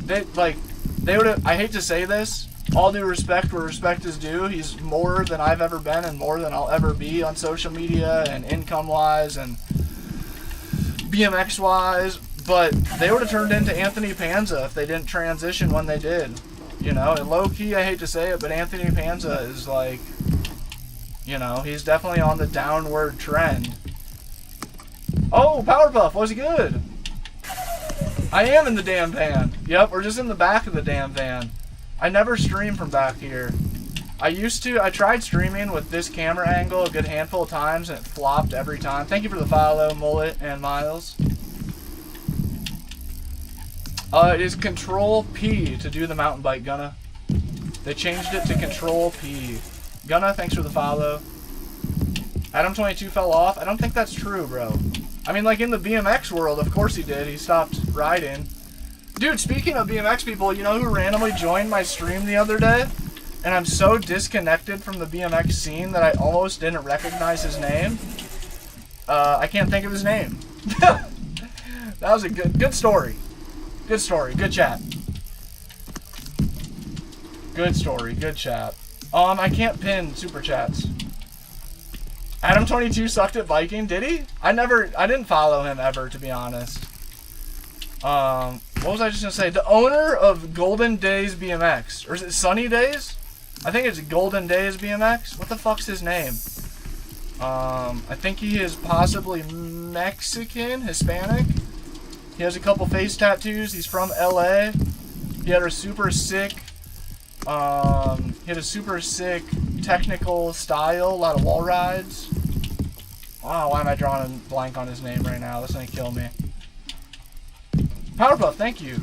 they would have, I hate to say this, all due respect where respect is due. He's more than I've ever been and more than I'll ever be on social media and income-wise and BMX-wise. But they would have turned into Anthony Panza if they didn't transition when they did. You know, and low-key, I hate to say it, but Anthony Panza is like, you know, he's definitely on the downward trend. Oh, Powerpuff, was he good? I am in the damn van. Yep, we're just in the back of the damn van. I never stream from back here. I tried streaming with this camera angle a good handful of times and it flopped every time. Thank you for the follow, Mullet and Miles. It is Control P to do the mountain bike, Gunna. They changed it to Control P. Gunna, thanks for the follow. Adam22 fell off. I don't think that's true, bro. I mean, like in the BMX world, of course he did. He stopped riding. Dude, speaking of BMX people, you know who randomly joined my stream the other day? And I'm so disconnected from the BMX scene that I almost didn't recognize his name. I can't think of his name. That was a good story. Good story. Good chat. Good story. Good chat. I can't pin super chats. Adam22 sucked at biking, did he? I didn't follow him ever, to be honest. What was I just gonna say? The owner of Golden Days BMX, or is it Sunny Days? I think it's Golden Days BMX. What the fuck's his name? I think he is possibly Mexican, Hispanic. He has a couple face tattoos. He's from LA. He had a super sick, technical style, a lot of wall rides. Wow, why am I drawing a blank on his name right now? That's gonna kill me. Powerpuff, thank you.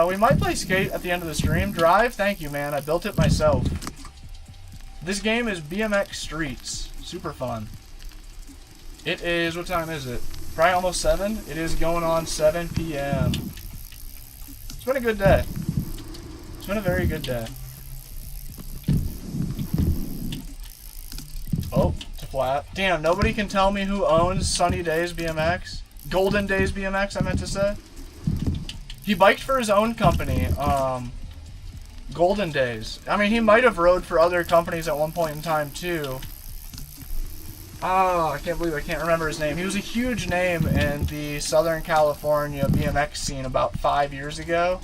We might play skate at the end of the stream. Drive, thank you, man. I built it myself. This game is BMX Streets. Super fun. It is, what time is it? Probably almost 7. It is going on 7 p.m. It's been a good day. It's been a very good day. Oh, it's a flat. Damn, nobody can tell me who owns Sunny Days BMX. Golden Days BMX, I meant to say. He biked for his own company, Golden Days. I mean, he might have rode for other companies at one point in time, too. Oh, I can't believe I can't remember his name. He was a huge name in the Southern California BMX scene about 5 years ago.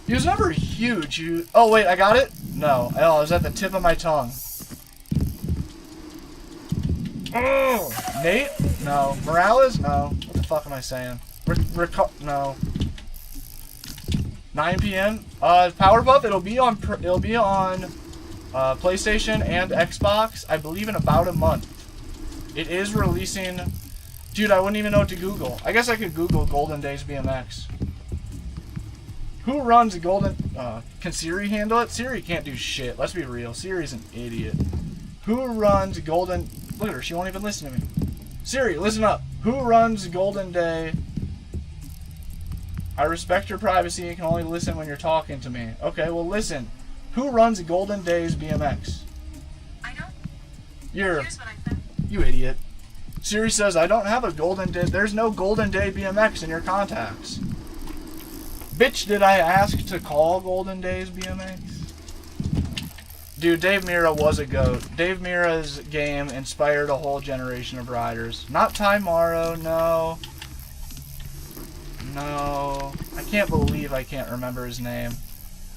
He was never huge. Oh, wait, I got it? No. Oh, it was at the tip of my tongue. Oh, Nate? No. Morales? No. What the fuck am I saying? No. 9 p.m. Powerpuff. It'll be on PlayStation and Xbox, I believe, in about a month. It is releasing. Dude, I wouldn't even know what to Google. I guess I could Google Golden Days BMX. Who runs Golden? Can Siri handle it? Siri can't do shit. Let's be real. Siri's an idiot. Who runs Golden? Look at her. She won't even listen to me. Siri, listen up. Who runs Golden Day? I respect your privacy and can only listen when you're talking to me. Okay, well listen. Who runs Golden Days BMX? I don't. Here's what I said. You idiot. Siri says I don't have a Golden Day. There's no Golden Day BMX in your contacts. Bitch, did I ask to call Golden Days BMX? Dude, Dave Mira was a goat. Dave Mira's game inspired a whole generation of riders. Not Ty Morrow, no. No. I can't believe I can't remember his name.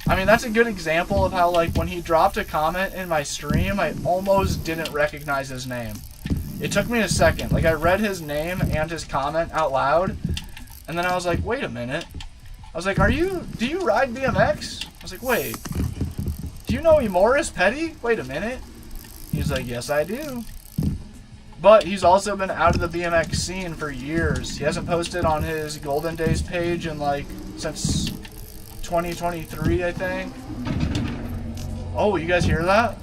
I mean, that's a good example of how, like, when he dropped a comment in my stream, I almost didn't recognize his name. It took me a second. Like, I read his name and his comment out loud, and then I was like, wait a minute. I was like, do you ride BMX? I was like, wait. Do you know Emoris Petty? Wait a minute. He's like, yes, I do. But he's also been out of the BMX scene for years. He hasn't posted on his Golden Days page in, like, since 2023, I think. Oh, you guys hear that?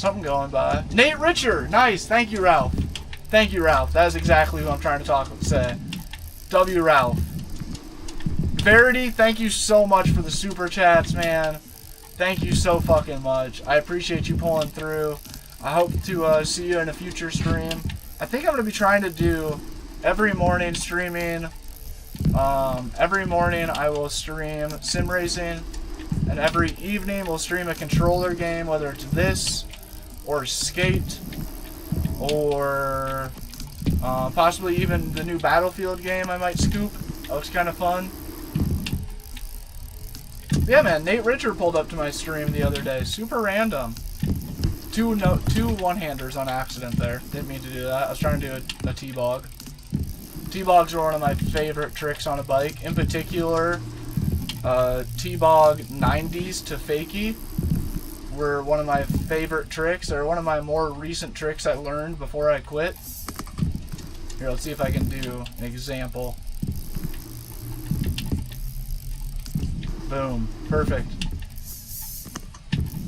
Something going by. Nate Richer! Nice! Thank you, Ralph. Thank you, Ralph. That is exactly who I'm trying to say. W. Ralph. Verity, thank you so much for the super chats, man. Thank you so fucking much. I appreciate you pulling through. I hope to see you in a future stream. I think I'm going to be trying to do every morning streaming. Every morning I will stream sim racing, and every evening we'll stream a controller game, whether it's this or Skate or possibly even the new Battlefield game I might scoop. That looks kind of fun. Yeah, man, Nate Richer pulled up to my stream the other day. Super random. Two one-handers on accident there. Didn't mean to do that. I was trying to do a T-bog. T-bogs are one of my favorite tricks on a bike. In particular, T-bog 90s to fakie were one of my favorite tricks. They're one of my more recent tricks I learned before I quit. Here, let's see if I can do an example. Boom. Perfect.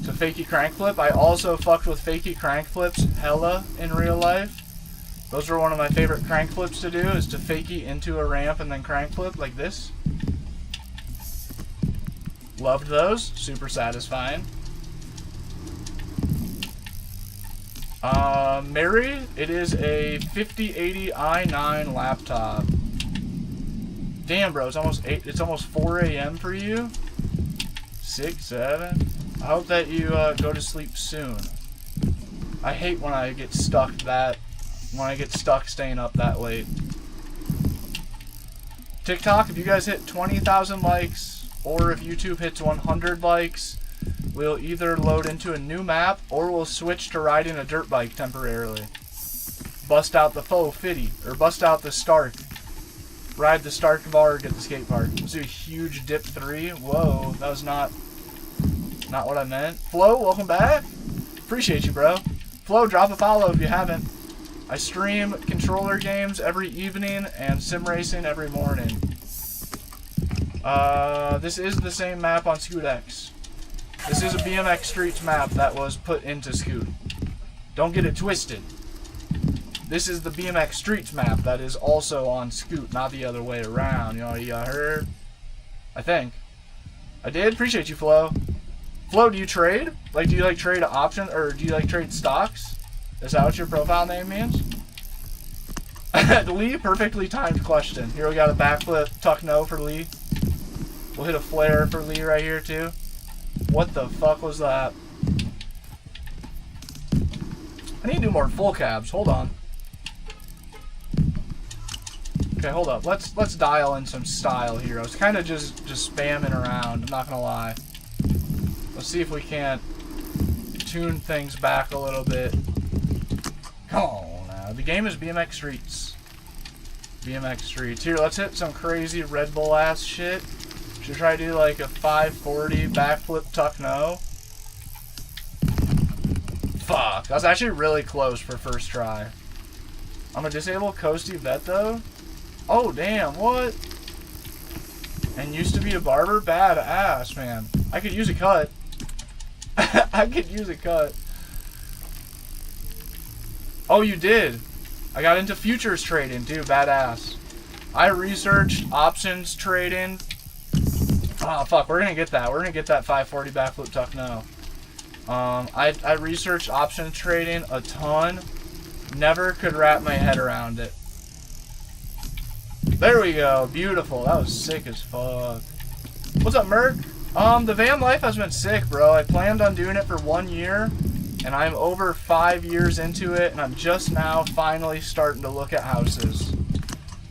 To fakie crank flip. I also fucked with fakie crank flips hella in real life. Those are one of my favorite crank flips to do, is to fakie into a ramp and then crank flip like this. Loved those. Super satisfying. Mary, it is a 5080 i9 laptop. Damn, bro, it's almost 4 a.m. for you. 6, 7. I hope that you go to sleep soon. I hate when I get stuck staying up that late. TikTok, if you guys hit 20,000 likes, or if YouTube hits 100 likes, we'll either load into a new map, or we'll switch to riding a dirt bike temporarily. Bust out the faux fitty, or bust out the Stark. Ride the Stark Varg at the skate park. Let's do a huge dip 3. Whoa, that was not what I meant. Flo, welcome back. Appreciate you, bro. Flo, drop a follow if you haven't. I stream controller games every evening and sim racing every morning. This is the same map on ScootX. This is a BMX Streets map that was put into Scoot. Don't get it twisted. This is the BMX Streets map that is also on Scoot, not the other way around. You know, you heard? I think. I did? Appreciate you, Flo. Flo, do you trade? Like, do you like trade options, or do you like trade stocks? Is that what your profile name means? Lee, perfectly timed question. Here we got a backflip tuck no for Lee. We'll hit a flare for Lee right here too. What the fuck was that? I need to do more full cabs. Hold on. Okay, hold up. Let's dial in some style here. I was kind of just spamming around. I'm not gonna lie. Let's see if we can't tune things back a little bit. Come on now. The game is BMX Streets. BMX Streets. Here, let's hit some crazy Red Bull ass shit. Should try to do like a 540 backflip tuck no. Fuck. I was actually really close for first try. I'm gonna disable Coasty Vet though. Oh damn, what? And used to be a barber? Badass, man. I could use a cut. I could use a cut. Oh, you did? I got into futures trading too, badass. I researched options trading. Oh fuck, we're gonna get that. We're gonna get that 540 backflip tuck no. I researched options trading a ton. Never could wrap my head around it. There we go. Beautiful. That was sick as fuck. What's up, Merc? The van life has been sick, bro. I planned on doing it for 1 year, and I'm over 5 years into it, and I'm just now finally starting to look at houses.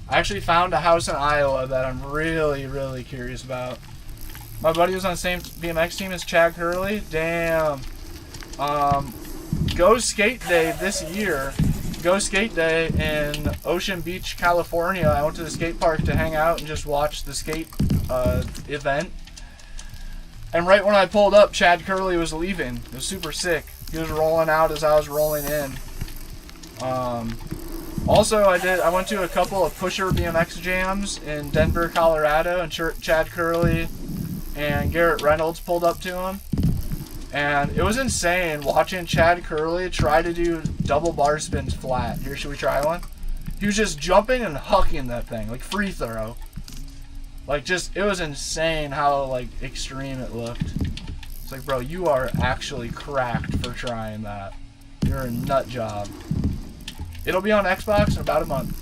I actually found a house in Iowa that I'm really, really curious about. My buddy was on the same BMX team as Chad Curley. Damn. Go Skate Day this year. Go Skate Day in Ocean Beach, California. I went to the skate park to hang out and just watch the skate event. And right when I pulled up, Chad Curley was leaving. It was super sick. He was rolling out as I was rolling in. Also, I went to a couple of Pusher BMX jams in Denver, Colorado, and Chad Curley and Garrett Reynolds pulled up to him. And it was insane watching Chad Curley try to do double bar spins flat. Here, should we try one? He was just jumping and hucking that thing, like free throw. Like, just, it was insane how, like, extreme it looked. It's like, bro, you are actually cracked for trying that. You're a nut job. It'll be on Xbox in about a month.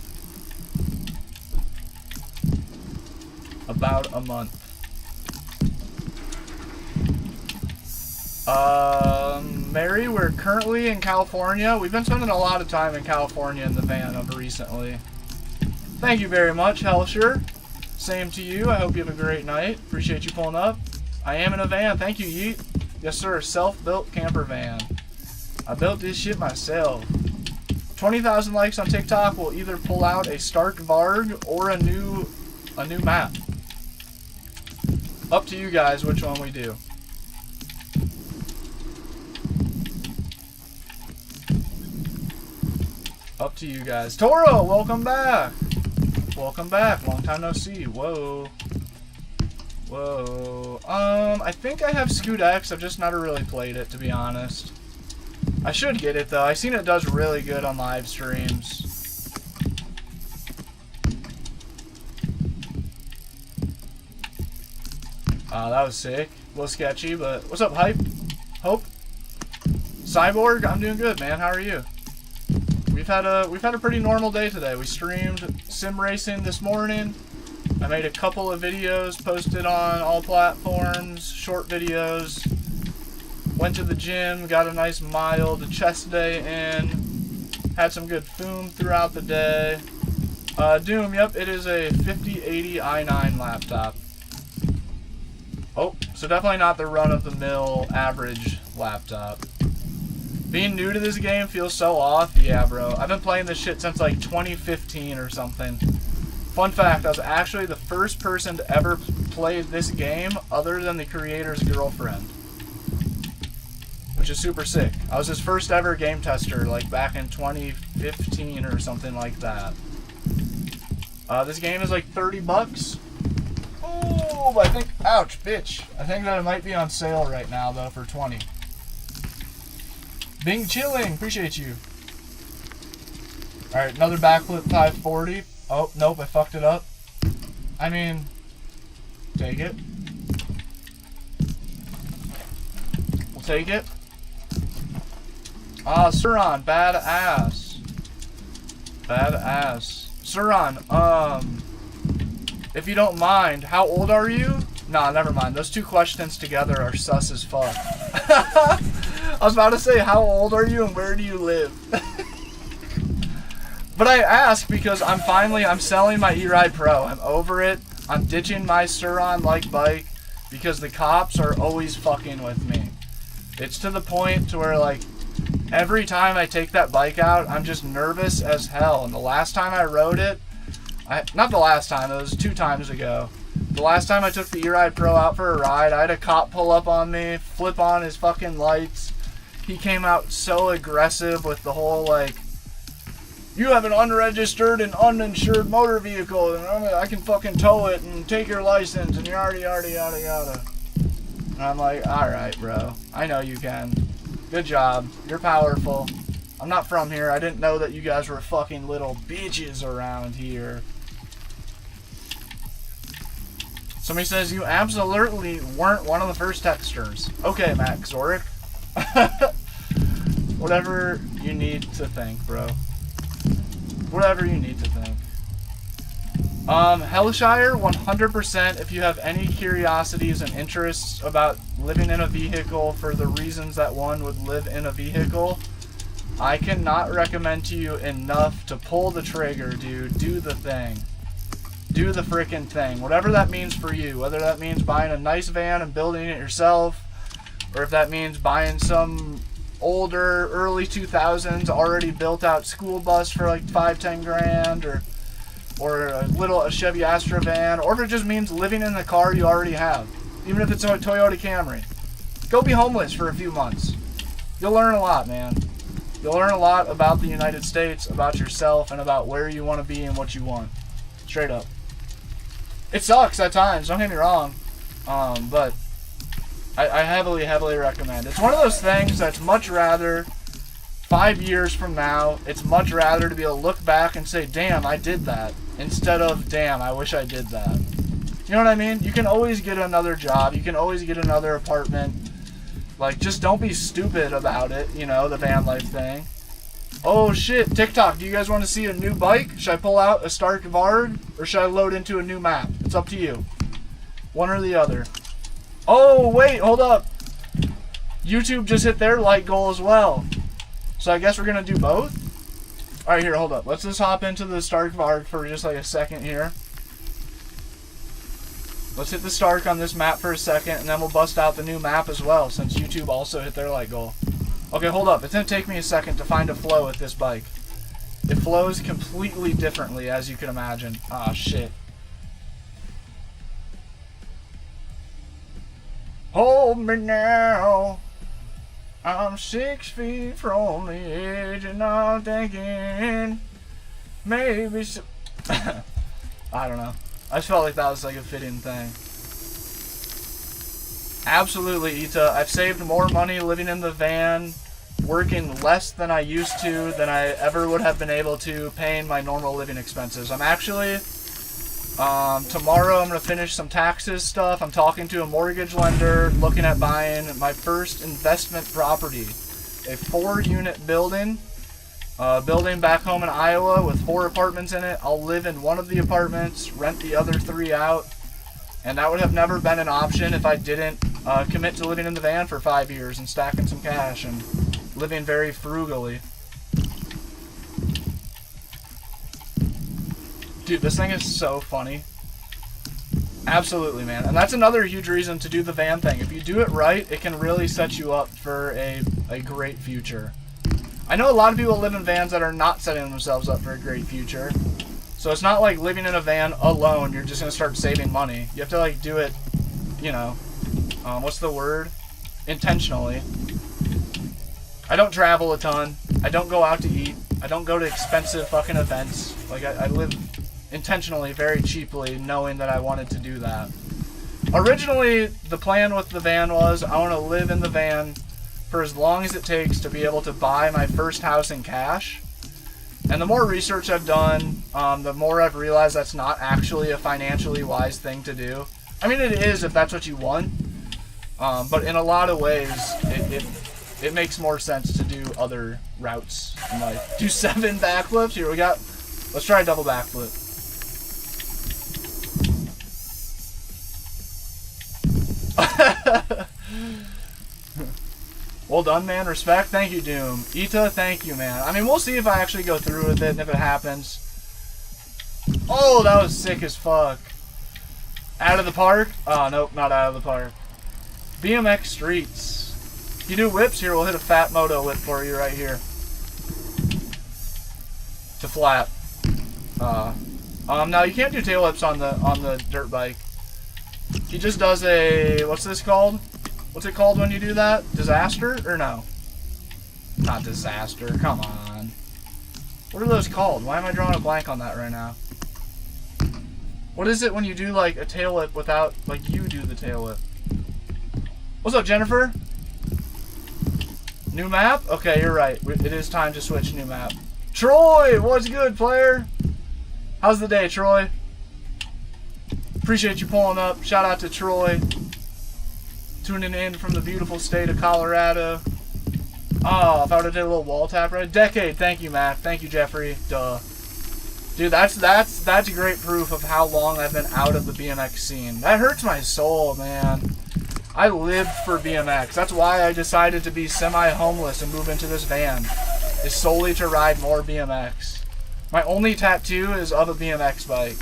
About a month. Mary, we're currently in California. We've been spending a lot of time in California in the van of recently. Thank you very much, Helsher. Same to you. I hope you have a great night. Appreciate you pulling up. I am in a van. Thank you, Yeet. Yes, sir. Self-built camper van. I built this shit myself. 20,000 likes on TikTok will either pull out a Stark Varg or a new map. Up to you guys which one we do. Up to you guys. Toro, welcome back. Welcome back. Long time no see. Whoa. Whoa. I think I have Scoot X. I've just never really played it, to be honest. I should get it, though. I've seen it does really good on live streams. That was sick. A little sketchy, but what's up, Hype? Hope? Cyborg? I'm doing good, man. How are you? We've had a pretty normal day today. We streamed sim racing this morning. I made a couple of videos, posted on all platforms, short videos. Went to the gym, got a nice mild chest day in. Had some good foom throughout the day. Doom, yep, it is a 5080 i9 laptop. Oh, so definitely not the run-of-the-mill average laptop. Being new to this game feels so off. Yeah, bro. I've been playing this shit since like 2015 or something. Fun fact, I was actually the first person to ever play this game other than the creator's girlfriend. Which is super sick. I was his first ever game tester, like back in 2015 or something like that. This game is like 30 bucks. Oh, I think, ouch, bitch. I think that it might be on sale right now, though, for 20. Bing Chilling, appreciate you. Alright, another backflip 540. Oh, nope, I fucked it up. I mean, take it. We'll take it. Suron, badass. Badass. Suron, if you don't mind, how old are you? Nah, never mind. Those two questions together are sus as fuck. I was about to say, how old are you and where do you live? But I ask because I'm selling my E-Ride Pro. I'm over it. I'm ditching my Suron-like bike because the cops are always fucking with me. It's to the point to where, like, every time I take that bike out, I'm just nervous as hell. And the last time I rode it, not the last time, it was 2 times ago. The last time I took the E-Ride Pro out for a ride, I had a cop pull up on me, flip on his fucking lights. He came out so aggressive with the whole, like, you have an unregistered and uninsured motor vehicle, and I can fucking tow it and take your license, and yada, yada, yada, yada. And I'm like, alright, bro. I know you can. Good job. You're powerful. I'm not from here. I didn't know that you guys were fucking little bitches around here. Somebody says, you absolutely weren't one of the first texters. Okay, Max Zoric. Whatever you need to think, bro. Whatever you need to think. Hellshire, 100% if you have any curiosities and interests about living in a vehicle for the reasons that one would live in a vehicle, I cannot recommend to you enough to pull the trigger, dude. Do the thing. Do the frickin' thing. Whatever that means for you. Whether that means buying a nice van and building it yourself, or if that means buying some older, early 2000s, already built out school bus for like 5-10 grand, or a Chevy Astra van, or if it just means living in the car you already have, even if it's a Toyota Camry. Go be homeless for a few months. You'll learn a lot, man. You'll learn a lot about the United States, about yourself, and about where you want to be and what you want. Straight up. It sucks at times, don't get me wrong, but I heavily, heavily recommend. It's one of those things that's much rather, 5 years from now, it's much rather to be able to look back and say, damn, I did that, instead of, damn, I wish I did that. You know what I mean? You can always get another job. You can always get another apartment. Like, just don't be stupid about it, you know, the van life thing. Oh, shit. TikTok, do you guys want to see a new bike? Should I pull out a Stark Vard, or should I load into a new map? It's up to you. One or the other. Oh, wait, hold up. YouTube just hit their like goal as well. So I guess we're going to do both? Alright, here, hold up. Let's just hop into the Stark Vard for just like a second here. Let's hit the Stark on this map for a second, and then we'll bust out the new map as well, since YouTube also hit their like goal. Okay, hold up. It's going to take me a second to find a flow with this bike. It flows completely differently, as you can imagine. Ah, shit. Hold me now. I'm 6 feet from the edge, and I'm thinking maybe so I don't know. I just felt like that was like a fitting thing. Absolutely, Ita. I've saved more money living in the van, working less than I used to, than I ever would have been able to paying my normal living expenses. I'm actually, tomorrow I'm going to finish some taxes stuff. I'm talking to a mortgage lender, looking at buying my first investment property. A 4-unit building. Building back home in Iowa with 4 apartments in it. I'll live in one of the apartments, rent the other 3 out. And that would have never been an option if I didn't commit to living in the van for 5 years and stacking some cash and living very frugally. Dude, this thing is so funny. Absolutely, man. And that's another huge reason to do the van thing. If you do it right, it can really set you up for a great future. I know a lot of people live in vans that are not setting themselves up for a great future. So it's not like living in a van alone, you're just going to start saving money. You have to like do it, you know, what's the word? Intentionally. I don't travel a ton. I don't go out to eat. I don't go to expensive fucking events. Like I live intentionally, very cheaply, knowing that I wanted to do that. Originally, the plan with the van was I want to live in the van for as long as it takes to be able to buy my first house in cash. And the more research I've done, the more I've realized that's not actually a financially wise thing to do. I mean, it is if that's what you want. But in a lot of ways, it makes more sense to do other routes in life. Do 7 backflips? Here we got. Let's try a double backflip. Well done, man. Respect. Thank you, Doom. Ita, thank you, man. I mean, we'll see if I actually go through with it and if it happens. Oh, that was sick as fuck. Out of the park? Oh, nope, not out of the park. BMX Streets. If you do whips, here, we'll hit a fat moto whip for you right here. To flat. Now, you can't do tail whips on the dirt bike. He just does a... What's this called? What's it called when you do that? Disaster? Or no? Not disaster. Come on. What are those called? Why am I drawing a blank on that right now? What is it when you do like a tail whip without, like you do the tail whip? What's up, Jennifer? New map? Okay, you're right. It is time to switch new map. Troy! What's good, player? How's the day, Troy? Appreciate you pulling up. Shout out to Troy. Tuning in from the beautiful state of Colorado. Oh, if I would have did a little wall tap right. Decade, thank you, Matt. Thank you, Jeffrey. Duh. Dude, that's great proof of how long I've been out of the BMX scene. That hurts my soul, man. I lived for BMX. That's why I decided to be semi-homeless and move into this van. Is solely to ride more BMX. My only tattoo is of a BMX bike.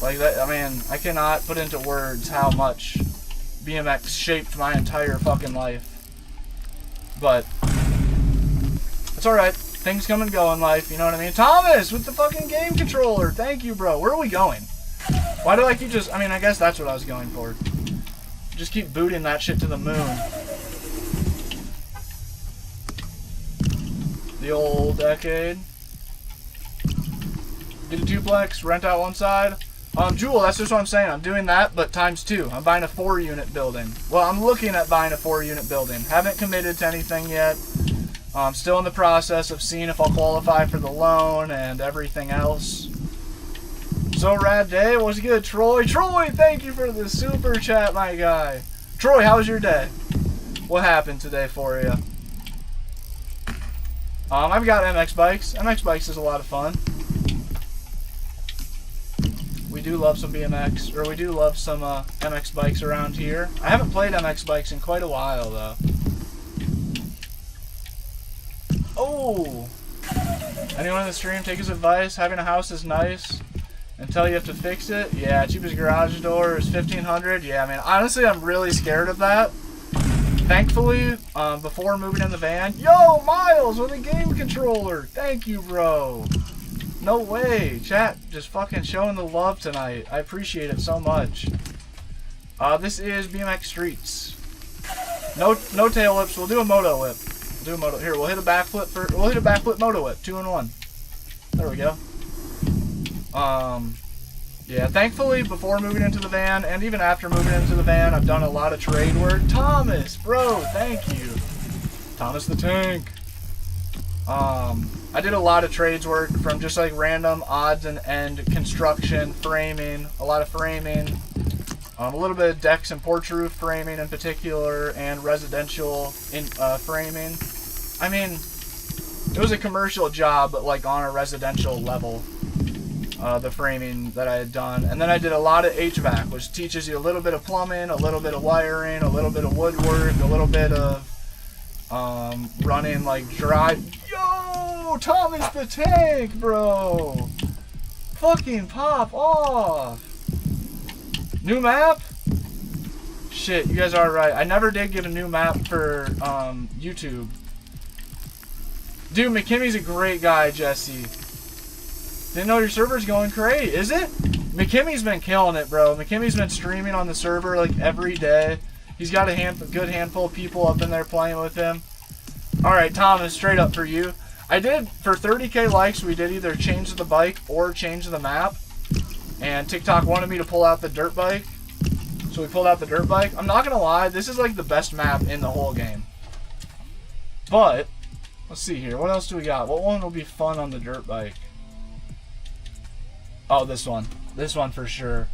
Like that, I mean, I cannot put into words how much BMX shaped my entire fucking life. But it's alright. Things come and go in life, you know what I mean? Thomas with the fucking game controller. Thank you, bro. Where are we going? Why do I keep just... I mean, I guess that's what I was going for. Just keep booting that shit to the moon. The old decade. Get a duplex, rent out one side. Jewel, that's just what I'm saying. I'm doing that, but times 2. I'm buying a 4-unit building. Well, I'm looking at buying a 4-unit building. Haven't committed to anything yet. I'm still in the process of seeing if I'll qualify for the loan and everything else. So rad day. What's good, Troy? Troy, thank you for the super chat, my guy. Troy, how was your day? What happened today for you? I've got MX bikes. MX bikes is a lot of fun. We do love some BMX, or we do love some MX bikes around here. I haven't played MX bikes in quite a while, though. Oh! Anyone in the stream, take his advice. Having a house is nice until you have to fix it. Yeah, cheapest garage door is $1,500. Yeah, man, honestly, I'm really scared of that. Thankfully, before moving in the van, yo, Miles with a game controller. Thank you, bro. No way. Chat just fucking showing the love tonight. I appreciate it so much. This is BMX Streets. No tail whips. We'll do a moto whip. Here, we'll hit a backflip for. We'll hit a backflip moto whip. 2 in 1. There we go. Yeah, thankfully, before moving into the van, and even after moving into the van, I've done a lot of trade work. Thomas, bro, thank you. Thomas the Tank. I did a lot of trades work from just like random odds and end construction, framing, a lot of framing, a little bit of decks and porch roof framing in particular, and residential framing. I mean, it was a commercial job, but like on a residential level. The framing that I had done, and then I did a lot of HVAC, which teaches you a little bit of plumbing, a little bit of wiring, a little bit of woodwork, a little bit of running like dry. Yo, Thomas the Tank, bro, fucking pop off. New map? Shit, you guys are right. I never did get a new map for YouTube. Dude, McKimmy's a great guy, Jesse. Didn't know your server's going crazy. Is it? McKimmy's been killing it, bro. McKimmy's been streaming on the server like every day. He's got a good handful of people up in there playing with him. Alright, Thomas, straight up for you. I did, for 30k likes, we did either change the bike or change the map. And TikTok wanted me to pull out the dirt bike. So we pulled out the dirt bike. I'm not gonna lie, this is like the best map in the whole game. But, let's see here. What else do we got? What one will be fun on the dirt bike? Oh, this one. This one for sure.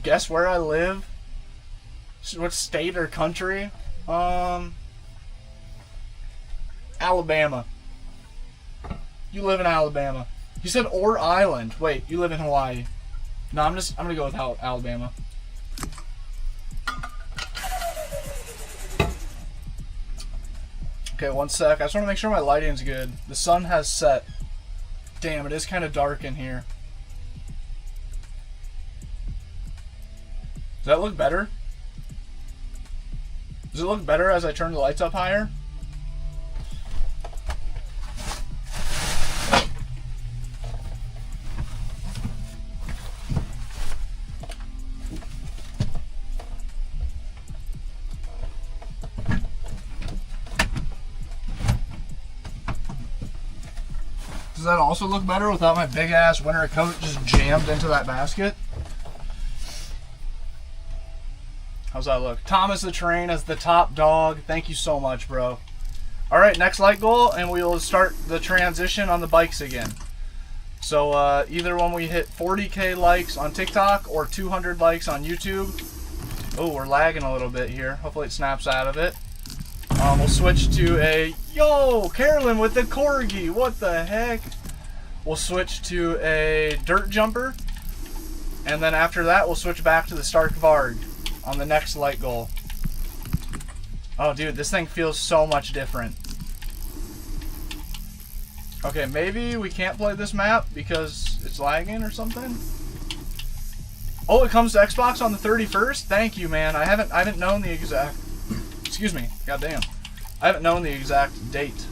Guess where I live? What state or country? Alabama. You live in Alabama. You said or island. Wait, you live in Hawaii. No, I'm gonna go with Alabama. Okay, one sec. I just want to make sure my lighting's good. The sun has set. Damn, it is kind of dark in here. Does that look better? Does it look better as I turn the lights up higher? Does that also look better without my big ass winter coat just jammed into that basket? How's that look? Thomas the Train as the top dog. Thank you so much, bro. Alright, next like goal, and we will start the transition on the bikes again. So either when we hit 40k likes on TikTok or 200 likes on YouTube. Oh, we're lagging a little bit here. Hopefully it snaps out of it. We'll switch to a... Yo, Carolyn with the Corgi. What the heck? We'll switch to a dirt jumper. And then after that, we'll switch back to the Stark Varg on the next light goal. Oh, dude, this thing feels so much different. Okay, maybe we can't play this map because it's lagging or something. Oh, it comes to Xbox on the 31st? Thank you, man. I haven't known the exact... Excuse me. Goddamn. I haven't known the exact date.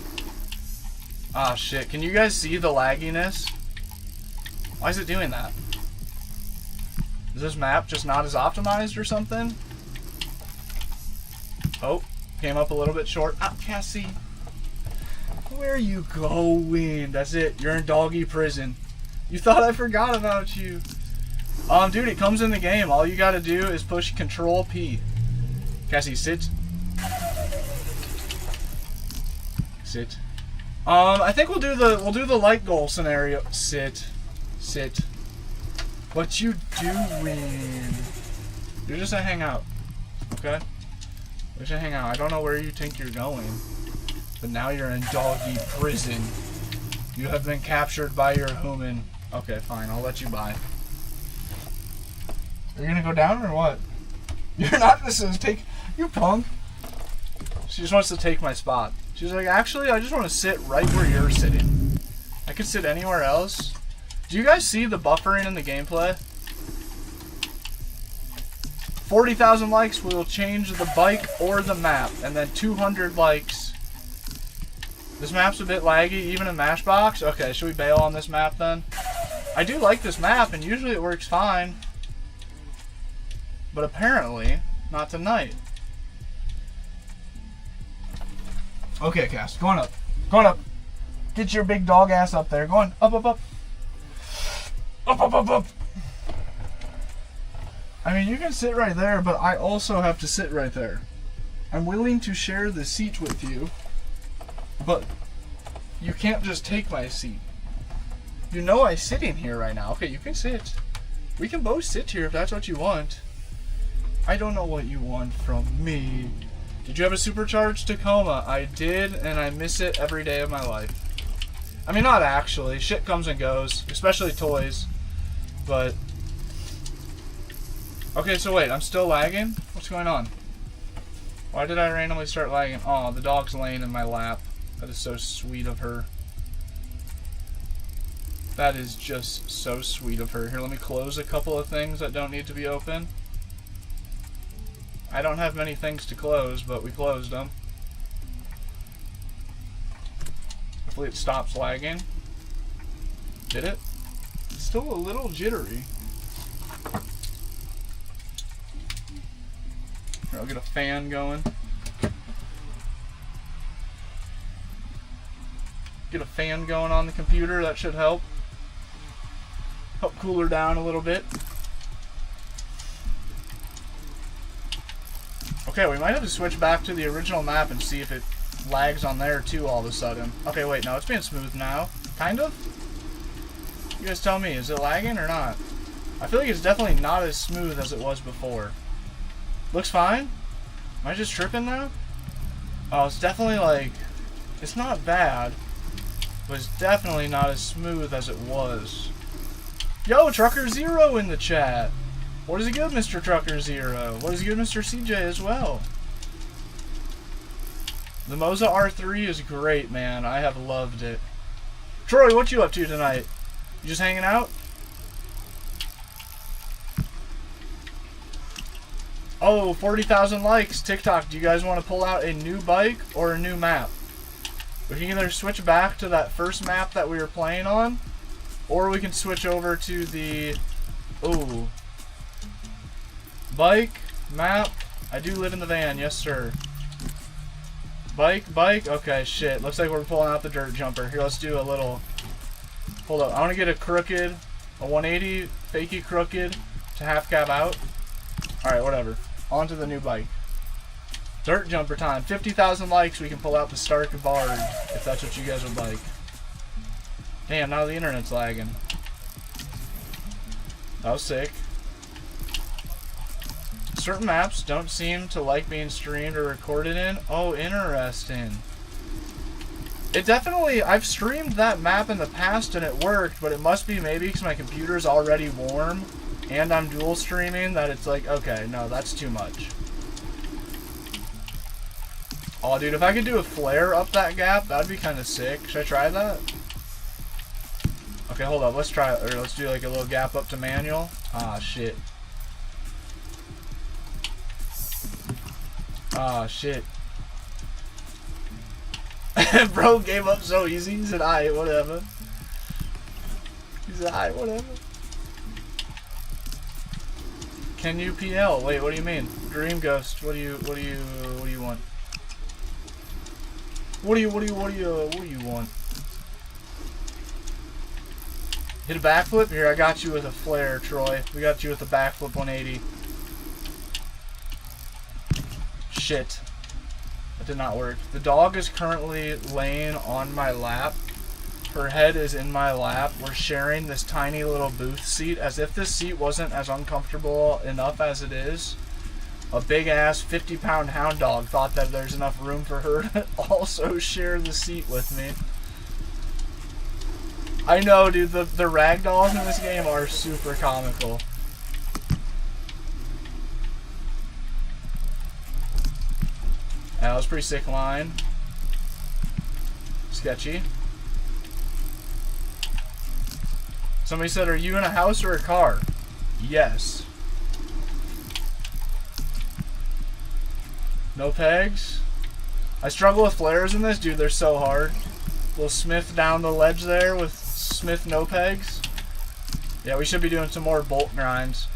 Ah, shit. Can you guys see the lagginess? Why is it doing that? Is this map just not as optimized or something? Oh, came up a little bit short. Ah, Cassie. Where are you going? That's it. You're in doggy prison. You thought I forgot about you. Dude, it comes in the game. All you gotta do is push Control P. Cassie, sit. Sit. I think we'll do the light goal scenario. Sit. Sit. What you doing? You're just a hangout. Okay? You're just a hangout. I don't know where you think you're going. But now you're in doggy prison. You have been captured by your human. Okay, fine. I'll let you by. Are you gonna go down or what? You're not gonna take... You punk. She just wants to take my spot. She's like, actually, I just want to sit right where you're sitting. I could sit anywhere else. Do you guys see the buffering in the gameplay? 40,000 likes will change the bike or the map. And then 200 likes. This map's a bit laggy, even in Mashbox. Okay, should we bail on this map then? I do like this map, and usually it works fine. But apparently, not tonight. Okay, Cass, going up. Going up. Get your big dog ass up there. Going up, up, up. Up, up, up, up. I mean, you can sit right there, but I also have to sit right there. I'm willing to share the seat with you, but you can't just take my seat. You know I sit in here right now. Okay, you can sit. We can both sit here if that's what you want. I don't know what you want from me. Did you have a supercharged Tacoma? I did, and I miss it every day of my life. I mean, not actually. Shit comes and goes, especially toys. But... Okay, so wait, I'm still lagging? What's going on? Why did I randomly start lagging? Oh, the dog's laying in my lap. That is so sweet of her. That is just so sweet of her. Here, let me close a couple of things that don't need to be open. I don't have many things to close, but we closed them. Hopefully it stops lagging. Did it? It's still a little jittery. Here, I'll get a fan going. Get a fan going on the computer, that should help. Help cool her down a little bit. Okay, we might have to switch back to the original map and see if it lags on there too all of a sudden. Okay, wait, no, it's being smooth now. Kind of? You guys tell me, is it lagging or not? I feel like it's definitely not as smooth as it was before. Looks fine? Am I just tripping now? Oh, it's definitely like... It's not bad, but it's definitely not as smooth as it was. Yo, Trucker Zero in the chat! What is it good, Mr. Trucker Zero? What is it good, Mr. CJ as well? The Moza R3 is great, man. I have loved it. Troy, what you up to tonight? You just hanging out? Oh, 40,000 likes. TikTok, do you guys want to pull out a new bike or a new map? We can either switch back to that first map that we were playing on, or we can switch over to the... Ooh. Bike, map. I do live in the van, yes sir. Bike. Okay, shit. Looks like we're pulling out the dirt jumper. Here, let's do a little... Hold up. I want to get a crooked, a 180, fakey crooked to half cab out. Alright, whatever. On to the new bike. Dirt jumper time. 50,000 likes, we can pull out the Stark Bard, if that's what you guys would like. Damn, now the internet's lagging. That was sick. Certain maps don't seem to like being streamed or recorded in. Oh, interesting. It definitely... I've streamed that map in the past and it worked, but it must be maybe because my computer's already warm and I'm dual streaming that it's like, okay, no, that's too much. Oh, dude, if I could do a flare up that gap, that'd be kind of sick. Should I try that? Okay, hold up. Let's try it. Or let's do like a little gap up to manual. Ah, shit. Ah, shit. Bro gave up so easy. He said, "Aight, whatever." He said, "Aight, whatever." Can you PL? Wait, what do you mean? Dream Ghost. What do you want? What do you want? Hit a backflip? Here, I got you with a flare, Troy. We got you with a backflip 180. Shit. That did not work. The dog is currently laying on my lap. Her head is in my lap. We're sharing this tiny little booth seat. As if this seat wasn't as uncomfortable enough as it is. A big-ass 50-pound hound dog thought that there's enough room for her to also share the seat with me. I know, dude. The ragdolls in this game are super comical. That was a pretty sick line. Sketchy. Somebody said, are you in a house or a car? Yes. No pegs? I struggle with flares in this. Dude, they're so hard. Little Smith down the ledge there with Smith no pegs. Yeah, we should be doing some more bolt grinds.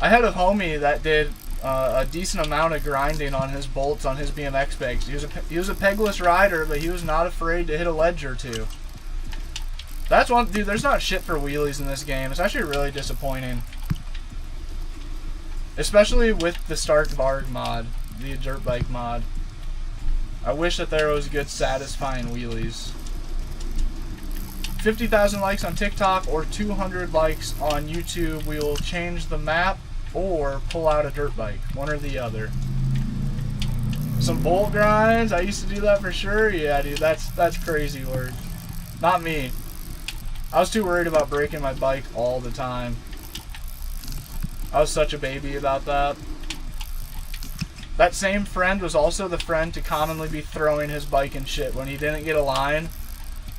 I had a homie that did a decent amount of grinding on his bolts on his BMX pegs. He was a pegless rider, but he was not afraid to hit a ledge or two. That's one, dude. There's not shit for wheelies in this game. It's actually really disappointing, especially with the Stark Varg mod, the dirt bike mod. I wish that there was good, satisfying wheelies. 50,000 likes on TikTok or 200 likes on YouTube. We will change the map or pull out a dirt bike. One or the other. Some bolt grinds. I used to do that for sure. Yeah, dude, that's crazy work. Not me. I was too worried about breaking my bike all the time. I was such a baby about that. That same friend was also the friend to commonly be throwing his bike and shit when he didn't get a line.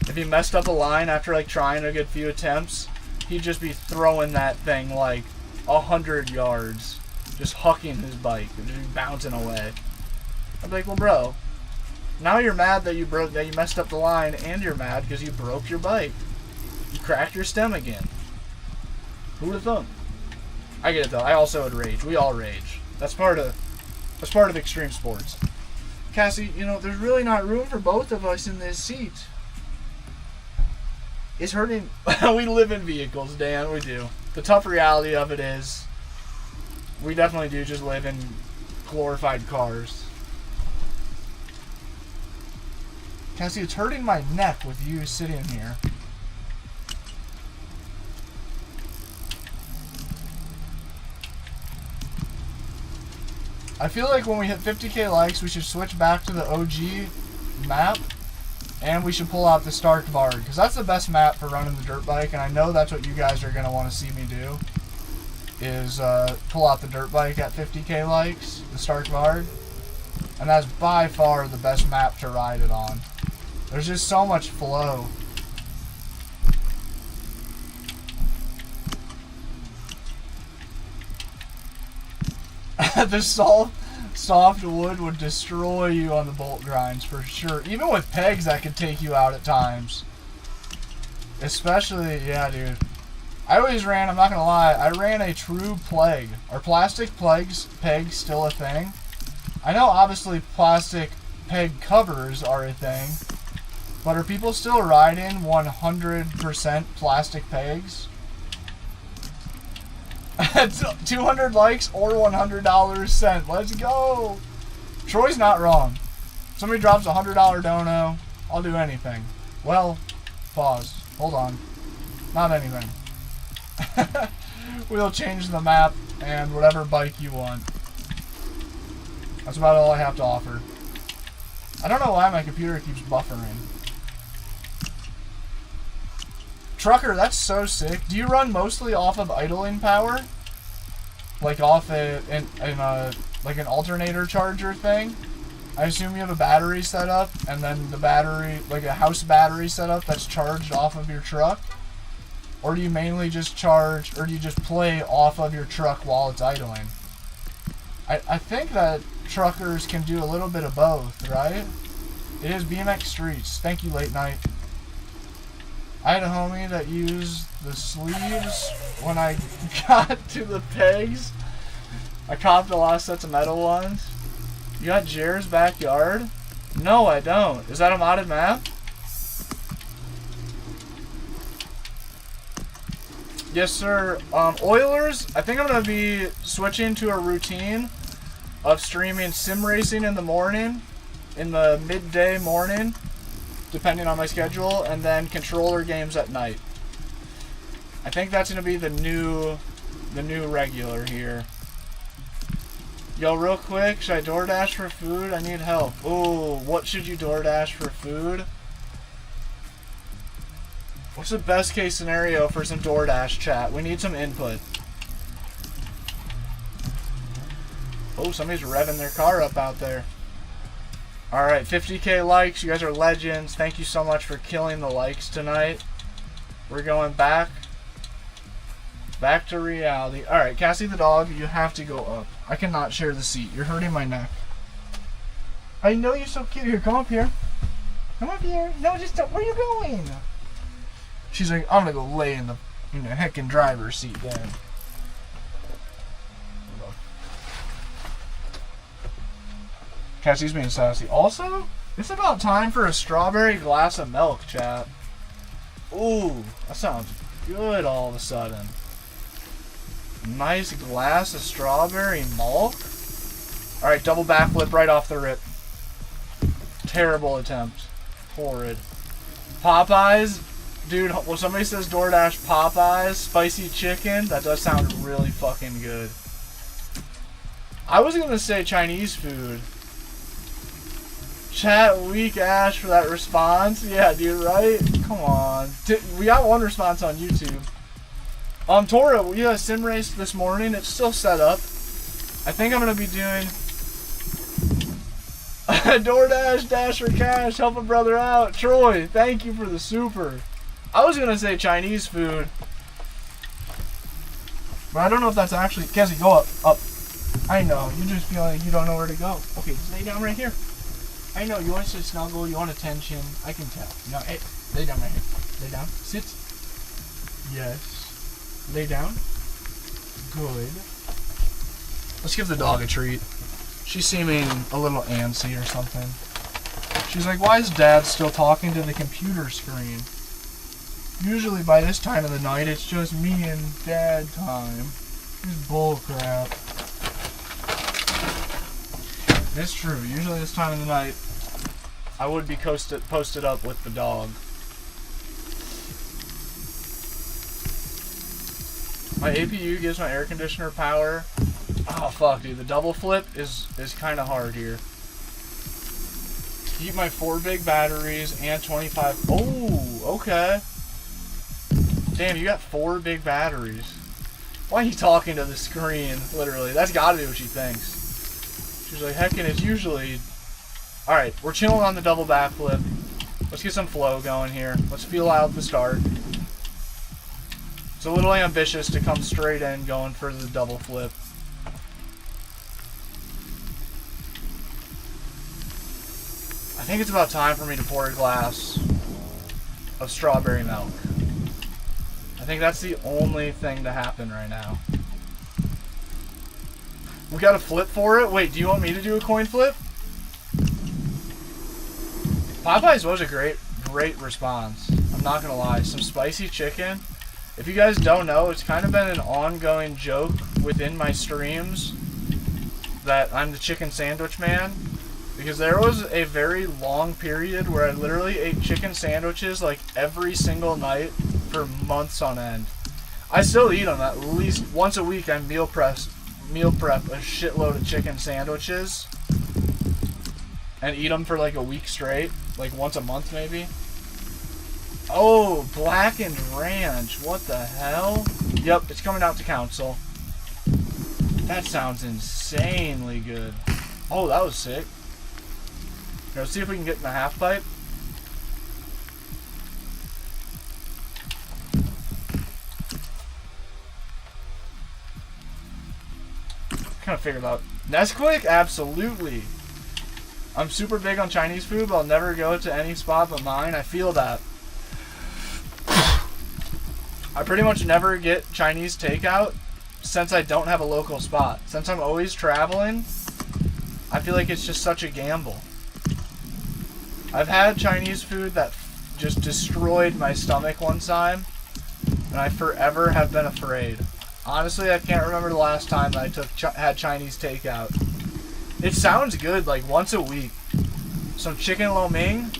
If he messed up a line after like trying a good few attempts, he'd just be throwing that thing like 100 yards, just hucking his bike, and just be bouncing away. I'd be like, well, bro, now you're mad that you messed up the line, and you're mad because you broke your bike. You cracked your stem again. Who would have thought? I get it though. I also would rage. We all rage. That's part of extreme sports. Cassie, you know, there's really not room for both of us in this seat. It's hurting. We live in vehicles, Dan. We do. The tough reality of it is, we definitely do just live in glorified cars. Cassie, it's hurting my neck with you sitting here. I feel like when we hit 50k likes, we should switch back to the OG map, and we should pull out the Stark Varg, because that's the best map for running the dirt bike, and I know that's what you guys are going to want to see me do, is pull out the dirt bike at 50k likes, the Stark Varg, and that's by far the best map to ride it on. There's just so much flow. The soft wood would destroy you on the bolt grinds for sure. Even with pegs, that could take you out at times. Especially, yeah, dude. I always ran, I'm not gonna lie, I ran a true plague. Are plastic pegs still a thing? I know obviously plastic peg covers are a thing, but are people still riding 100% plastic pegs? 200 likes or $100 sent. Let's go. Troy's not wrong. Somebody drops a $100 dono, I'll do anything. Well, pause. Hold on. Not anything. We'll change the map and whatever bike you want. That's about all I have to offer. I don't know why my computer keeps buffering. Trucker, that's so sick. Do you run mostly off of idling power? Like off like an alternator charger thing? I assume you have a battery set up, and then the battery, like a house battery set up that's charged off of your truck? Or do you mainly just charge, or do you just play off of your truck while it's idling? I think that truckers can do a little bit of both, right? It is BMX Streets. Thank you, Late Night. I had a homie that used the sleeves when I got to the pegs. I copped a lot of sets of metal ones. You got Jer's backyard? No, I don't. Is that a modded map? Yes, sir. Oilers, I think I'm going to be switching to a routine of streaming sim racing in the morning, in the midday morning, depending on my schedule, and then controller games at night. I think that's going to be the new regular here. Yo, real quick, should I DoorDash for food? I need help. Oh, what should you DoorDash for food? What's the best case scenario for some DoorDash chat? We need some input. Oh, somebody's revving their car up out there. Alright, 50k likes. You guys are legends. Thank you so much for killing the likes tonight. We're going back to reality. Alright, Cassie the dog, you have to go up. I cannot share the seat. You're hurting my neck. I know you're so cute. Here, come up here. Come up here. No, just don't. Where are you going? She's like, I'm gonna go lay in the heckin' driver's seat then. Cassie's being sassy. Also, it's about time for a strawberry glass of milk, chat. Ooh, that sounds good all of a sudden. Nice glass of strawberry milk. Alright, double backflip right off the rip. Terrible attempt. Horrid. Popeyes. Dude, when somebody says DoorDash Popeyes, spicy chicken, that does sound really fucking good. I was gonna say Chinese food. Chat, weak Ash for that response. Yeah, dude, right? Come on. We got one response on YouTube. Tora, we had a sim race this morning. It's still set up. I think I'm gonna be doing DoorDash, Dash for Cash, help a brother out. Troy, thank you for the super. I was gonna say Chinese food, but I don't know if that's actually. Cassie, go up, up. I know, you just feel like you don't know where to go. Okay, just lay down right here. I know, you want to snuggle, you want attention. I can tell. No, hey, lay down right here. Lay down. Sit. Yes. Lay down. Good. Let's give the dog a treat. She's seeming a little antsy or something. She's like, why is Dad still talking to the computer screen? Usually by this time of the night, it's just me and Dad time. It's bullcrap. It's true. Usually this time of the night, I would be posted up with the dog. My APU gives my air conditioner power. Oh fuck, dude. The double flip is kind of hard here. Keep my 4 big batteries and 25. Oh, okay. Damn, you got 4 big batteries. Why are you talking to the screen? Literally, that's gotta be what she thinks. She's like, heckin', it's usually... Alright, we're chilling on the double backflip. Let's get some flow going here. Let's feel out the start. It's a little ambitious to come straight in going for the double flip. I think it's about time for me to pour a glass of strawberry milk. I think that's the only thing to happen right now. We got a flip for it? Wait, do you want me to do a coin flip? Popeyes was a great response. I'm not gonna lie. Some spicy chicken. If you guys don't know, it's kind of been an ongoing joke within my streams that I'm the chicken sandwich man. Because there was a very long period where I literally ate chicken sandwiches like every single night for months on end. I still eat them. At least once a week I meal prep a shitload of chicken sandwiches and eat them for like a week straight, like once a month maybe. Oh, blackened ranch. What the hell? Yep, it's coming out to council. That sounds insanely good. Oh, that was sick. Here, let's see if we can get in the half pipe. Kind of figured out. Nesquik? Absolutely. I'm super big on Chinese food, but I'll never go to any spot but mine. I feel that. I pretty much never get Chinese takeout since I don't have a local spot. Since I'm always traveling, I feel like it's just such a gamble. I've had Chinese food that just destroyed my stomach one time. and I forever have been afraid. Honestly, I can't remember the last time I had Chinese takeout. It sounds good, like once a week. Some chicken lo mein,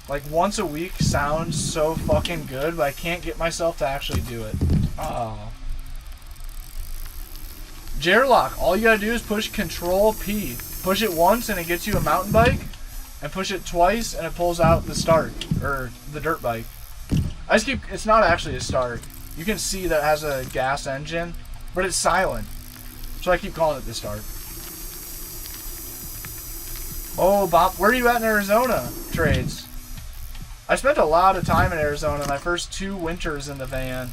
like once a week sounds so fucking good, but I can't get myself to actually do it. Oh. Jairlock, all you gotta do is push Control P. Push it once and it gets you a mountain bike, and push it twice and it pulls out the start, or the dirt bike. I just keep, it's not actually a start. You can see that it has a gas engine, but it's silent. So I keep calling it the start. Oh, Bob, where are you at in Arizona? Trades. I spent a lot of time in Arizona, my first 2 winters in the van.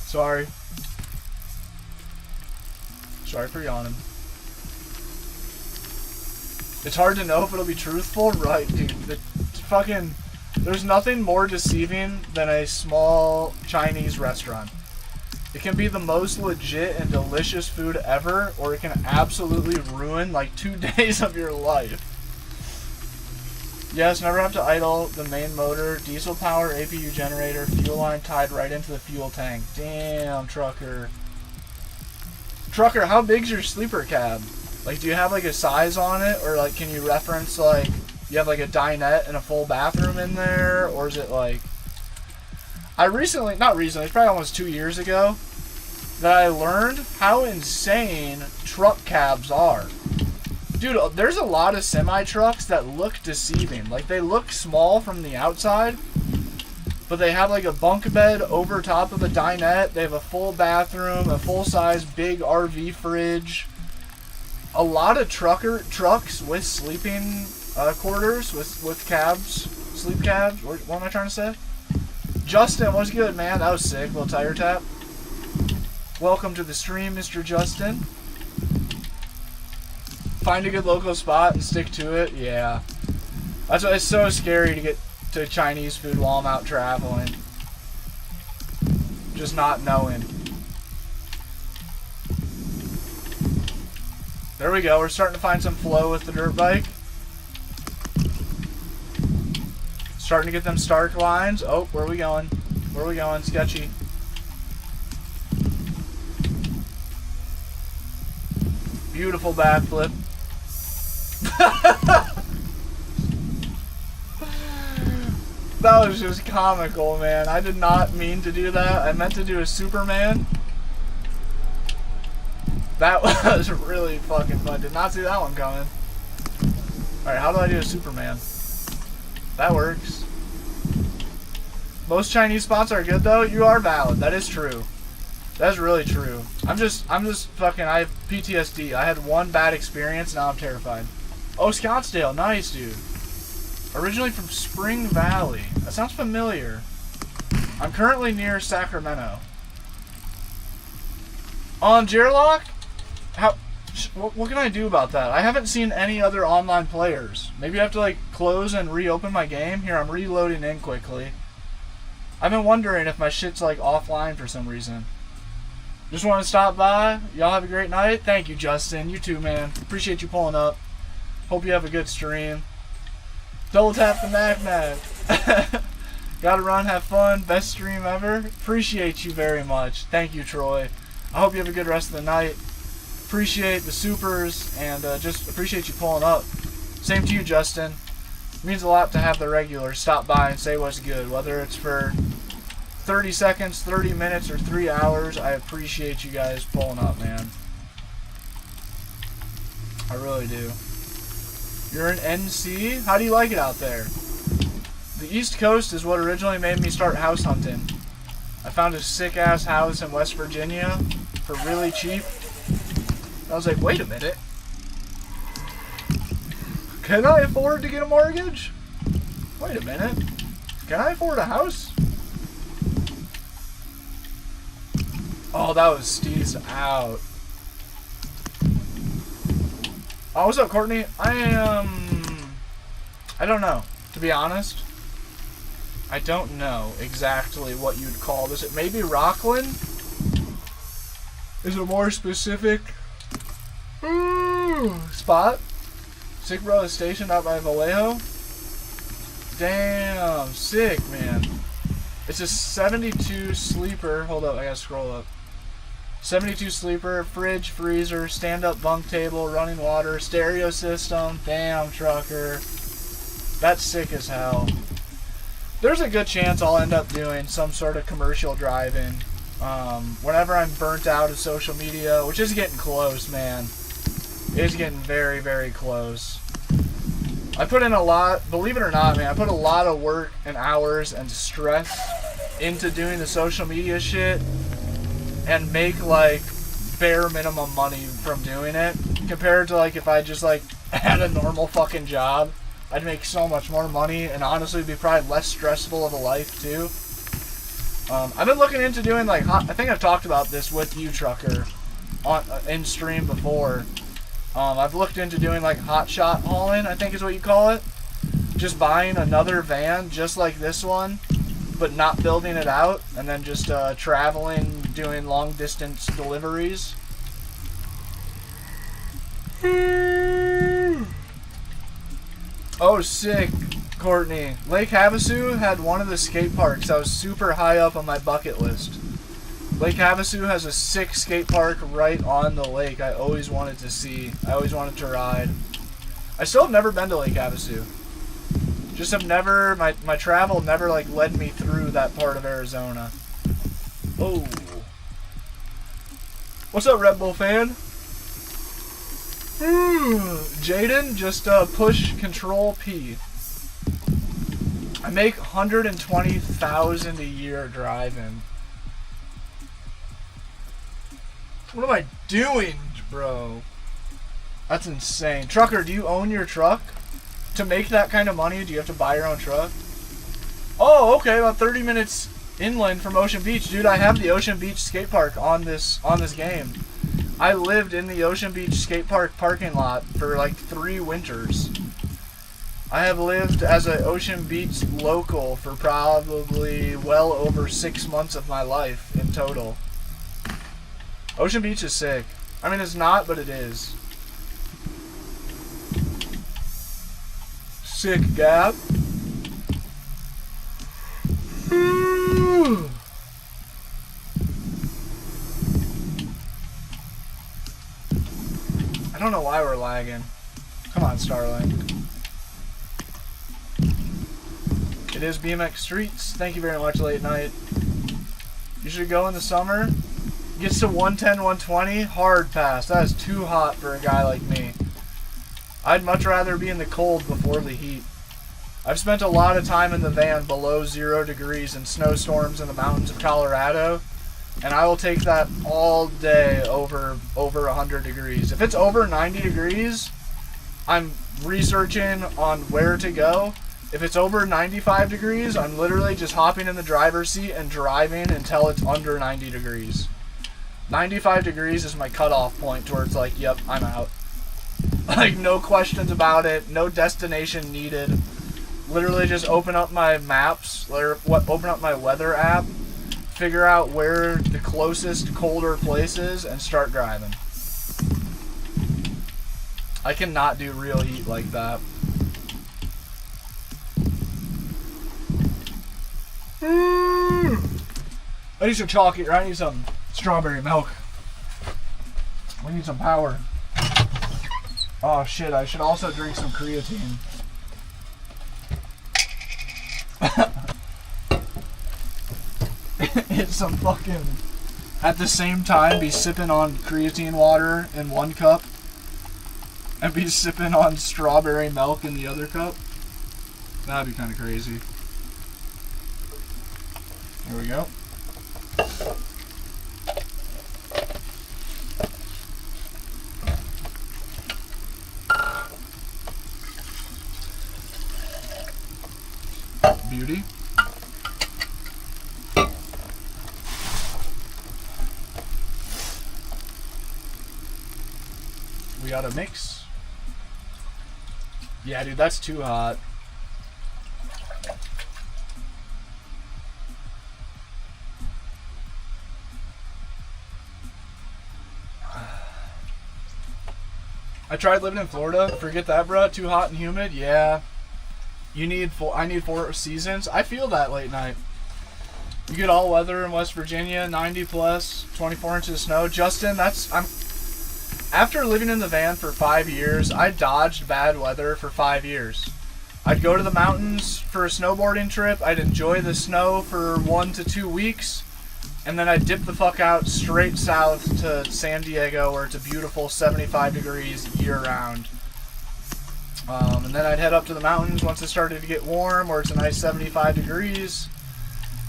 Sorry. Sorry for yawning. It's hard to know if it'll be truthful, right, dude? There's nothing more deceiving than a small Chinese restaurant. It can be the most legit and delicious food ever, or it can absolutely ruin like 2 days of your life. Yes, never have to idle the main motor, diesel power, APU generator, fuel line tied right into the fuel tank. Damn, trucker. Trucker, how big's your sleeper cab? Like, do you have like a size on it, or like can you reference like you have like a dinette and a full bathroom in there, or is it like? Not recently, it's probably almost 2 years ago, that I learned how insane truck cabs are. Dude, there's a lot of semi-trucks that look deceiving. Like, they look small from the outside, but they have like a bunk bed over top of a dinette. They have a full bathroom, a full-size big RV fridge. A lot of trucks with sleeping quarters, with cabs, sleep cabs. What am I trying to say? Justin, what's good, man? That was sick. Little tire tap. Welcome to the stream, Mr. Justin. Find a good local spot and stick to it. Yeah. That's why it's so scary to get to Chinese food while I'm out traveling. Just not knowing. There we go. We're starting to find some flow with the dirt bike. Starting to get them Stark lines. Oh, where are we going? Where are we going? Sketchy. Beautiful backflip. That was just comical, man. I did not mean to do that. I meant to do a Superman. That was really fucking fun. Did not see that one coming. Alright, how do I do a Superman? That works. Most Chinese spots are good though. You are valid. That is true. That's really true. I'm just fucking, I have PTSD. I had one bad experience, now I'm terrified. Oh, Scottsdale. Nice, dude. Originally from Spring Valley. That sounds familiar. I'm currently near Sacramento. On Jairlock? What can I do about that? I haven't seen any other online players. Maybe I have to like close and reopen my game. Here, I'm reloading in quickly. I've been wondering if my shit's like offline for some reason. Just want to stop by. Y'all have a great night. Thank you, Justin. You too, man. Appreciate you pulling up. Hope you have a good stream. Double tap the Mac. Gotta run, have fun. Best stream ever. Appreciate you very much. Thank you, Troy. I hope you have a good rest of the night. Appreciate the supers, and just appreciate you pulling up. Same to you, Justin. It means a lot to have the regulars stop by and say what's good, whether it's for 30 seconds, 30 minutes, or 3 hours. I appreciate you guys pulling up, man. I really do. You're in NC? How do you like it out there? The East Coast is what originally made me start house hunting. I found a sick-ass house in West Virginia for really cheap. I was like, wait a minute. Can I afford to get a mortgage? Wait a minute. Can I afford a house? Oh, that was Steve's out. Oh, what's up, Courtney? I don't know, to be honest. I don't know exactly what you'd call this. It may be Rockland. Is a more specific spot. Sick Bro is stationed out by Vallejo. Damn, sick, man. It's a 72 sleeper. Hold up, I gotta scroll up. 72 sleeper, fridge, freezer, stand-up bunk table, running water, stereo system. Damn, trucker. That's sick as hell. There's a good chance I'll end up doing some sort of commercial driving. Whenever I'm burnt out of social media, which is getting close, man. It's getting very, very close. I put in a lot, believe it or not, man, I put a lot of work and hours and stress into doing the social media shit and make like bare minimum money from doing it compared to like if I just like had a normal fucking job. I'd make so much more money and honestly it'd be probably less stressful of a life too. I've been looking into doing like I think I've talked about this with you, trucker, on in stream before. I've looked into doing like hot shot hauling, I think is what you call it. Just buying another van just like this one, but not building it out, and then just traveling, doing long distance deliveries. Oh, sick, Courtney. Lake Havasu had one of the skate parks that was super high up on my bucket list. Lake Havasu has a sick skate park right on the lake I always wanted to see. I always wanted to ride. I still have never been to Lake Havasu. Just have never, my travel never like led me through that part of Arizona. Oh. What's up, Red Bull fan? Jaden, just push Control P. I make $120,000 a year driving. What am I doing, bro? That's insane. Trucker, do you own your truck? To make that kind of money, do you have to buy your own truck? Oh, okay, about 30 minutes inland from Ocean Beach. Dude, I have the Ocean Beach skate park on this game. I lived in the Ocean Beach skate park parking lot for like 3 winters. I have lived as an Ocean Beach local for probably well over 6 months of my life in total. Ocean Beach is sick. I mean, it's not, but it is. Sick, Gab. I don't know why we're lagging. Come on, Starlink. It is BMX Streets. Thank you very much, Late Night. You should go in the summer. Gets to 110, 120, hard pass. That is too hot for a guy like me. I'd much rather be in the cold before the heat. I've spent a lot of time in the van below 0 degrees in snowstorms in the mountains of Colorado, and I will take that all day over 100 degrees. If it's over 90 degrees, I'm researching on where to go. If it's over 95 degrees, I'm literally just hopping in the driver's seat and driving until it's under 90 degrees. 95 degrees is my cutoff point towards like, yep, I'm out. Like, no questions about it, no destination needed. Literally just open up my maps, or open up my weather app, figure out where the closest colder place is, and start driving. I cannot do real heat like that. I need some chocolate, or I need some strawberry milk. We need some power. Oh shit, I should also drink some creatine. It's some fucking... At the same time, be sipping on creatine water in one cup and be sipping on strawberry milk in the other cup. That'd be kind of crazy. Here we go. Beauty. We got a mix. Yeah, dude, that's too hot. I tried living in Florida. Forget that, bro. Too hot and humid. Yeah. I need 4 seasons. I feel that late night. You get all weather in West Virginia, 90 plus, 24 inches of snow. Justin, after living in the van for 5 years, I dodged bad weather for 5 years. I'd go to the mountains for a snowboarding trip. I'd enjoy the snow for 1 to 2 weeks. And then I'd dip the fuck out straight south to San Diego, where it's a beautiful 75 degrees year round. And then I'd head up to the mountains once it started to get warm, where it's a nice 75 degrees.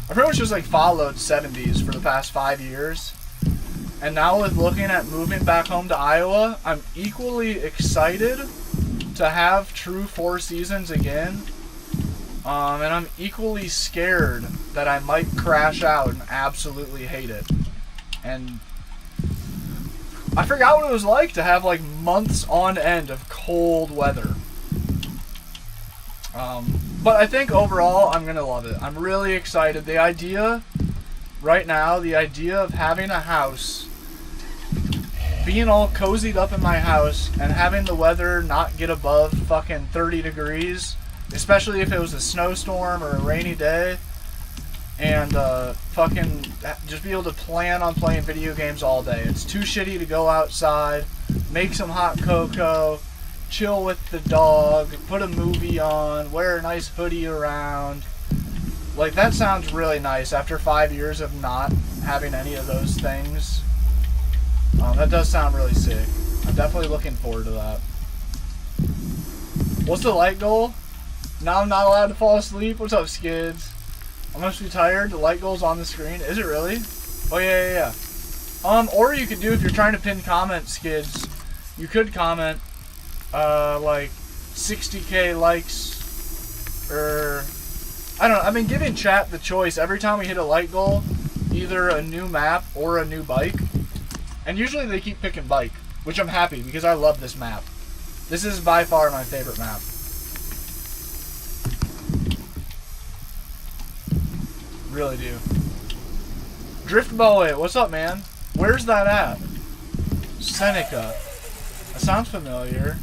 I pretty much just like followed 70s for the past 5 years. And now with looking at moving back home to Iowa, I'm equally excited to have true 4 seasons again. And I'm equally scared that I might crash out and absolutely hate it. And I forgot what it was like to have like months on end of cold weather. But I think overall I'm gonna love it. I'm really excited. The idea right now, the idea of having a house, being all cozied up in my house and having the weather not get above fucking 30 degrees, especially if it was a snowstorm or a rainy day, and fucking just be able to plan on playing video games all day. It's too shitty to go outside, make some hot cocoa, chill with the dog, put a movie on, wear a nice hoodie around. Like, that sounds really nice after 5 years of not having any of those things. That does sound really sick. I'm definitely looking forward to that. What's the light goal? Now I'm not allowed to fall asleep? What's up, Skids? I must be tired. The light goal's on the screen. Is it really? Oh, yeah. Or you could do, if you're trying to pin comment, Skids, you could comment, like, 60k likes, or, I don't know. I've been giving chat the choice every time we hit a light goal, either a new map or a new bike. And usually they keep picking bike, which I'm happy because I love this map. This is by far my favorite map. Really do. Drift Boy, what's up, man? Where's that at? Seneca. That sounds familiar.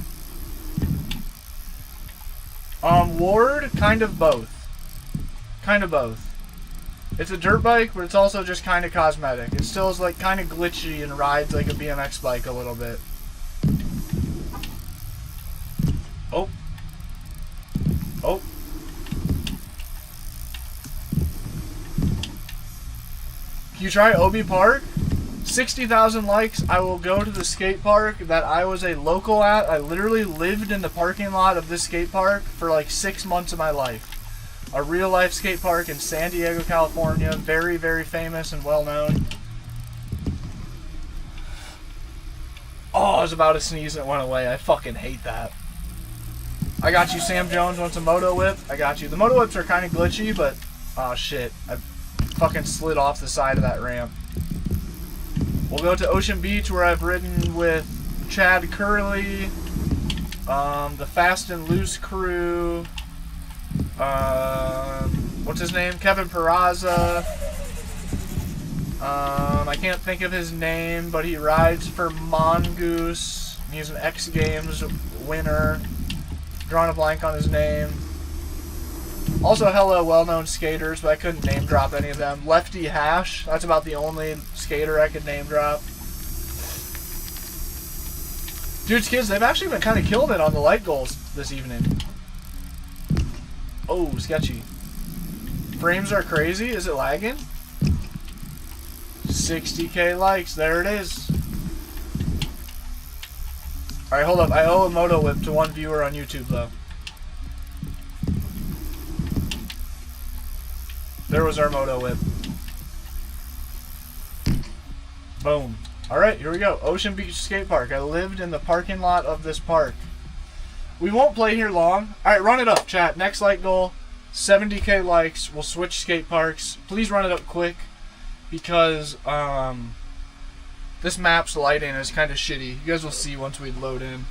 Ward, kind of both. It's a dirt bike, but it's also just kind of cosmetic. It still is like kind of glitchy and rides like a BMX bike a little bit. Oh. Can you try Obi Park? 60,000 likes, I will go to the skate park that I was a local at. I literally lived in the parking lot of this skate park for like 6 months of my life. A real life skate park in San Diego, California. Very, very famous and well known. Oh, I was about to sneeze and it went away. I fucking hate that. I got you, Sam Jones wants a moto whip. I got you. The moto whips are kind of glitchy, but oh shit. I fucking slid off the side of that ramp. We'll go to Ocean Beach, where I've ridden with Chad Curley, the Fast and Loose crew, what's his name? Kevin Peraza. I can't think of his name, but he rides for Mongoose. He's an X Games winner. Drawing a blank on his name. Also, hello, well-known skaters, but I couldn't name drop any of them. Lefty Hash, that's about the only skater I could name drop. Dude's kids, they've actually been kind of killing it on the light goals this evening. Oh, sketchy. Frames are crazy. Is it lagging? 60k likes. There it is. Alright, hold up. I owe a moto whip to one viewer on YouTube, though. There was our moto whip. Boom. Alright, here we go. Ocean Beach Skate Park. I lived in the parking lot of this park. We won't play here long. Alright, run it up, chat. Next light goal, 70k likes. We'll switch skate parks. Please run it up quick, because this map's lighting is kind of shitty. You guys will see once we load in.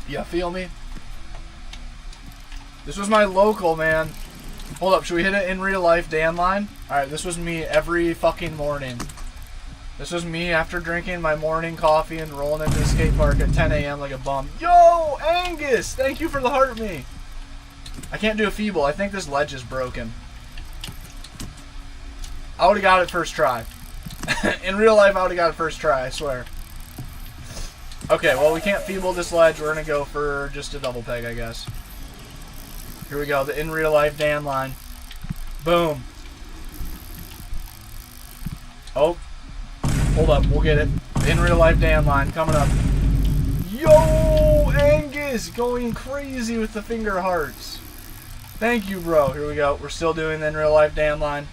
Yeah, feel me? This was my local, man. Hold up, should we hit it in real life, Dan line? Alright, this was me every fucking morning. This was me after drinking my morning coffee and rolling into the skate park at 10 a.m. like a bum. Yo, Angus! Thank you for the heart me. I can't do a feeble. I think this ledge is broken. I would have got it first try. In real life, I would have got it first try, I swear. Okay, well, we can't feeble this ledge. We're going to go for just a double peg, I guess. Here we go, the in real life Dan line. Boom. Oh. Hold up, we'll get it. In real life Dan line coming up. Yo, Angus, going crazy with the finger hearts. Thank you, bro. Here we go. We're still doing the in real life Dan line.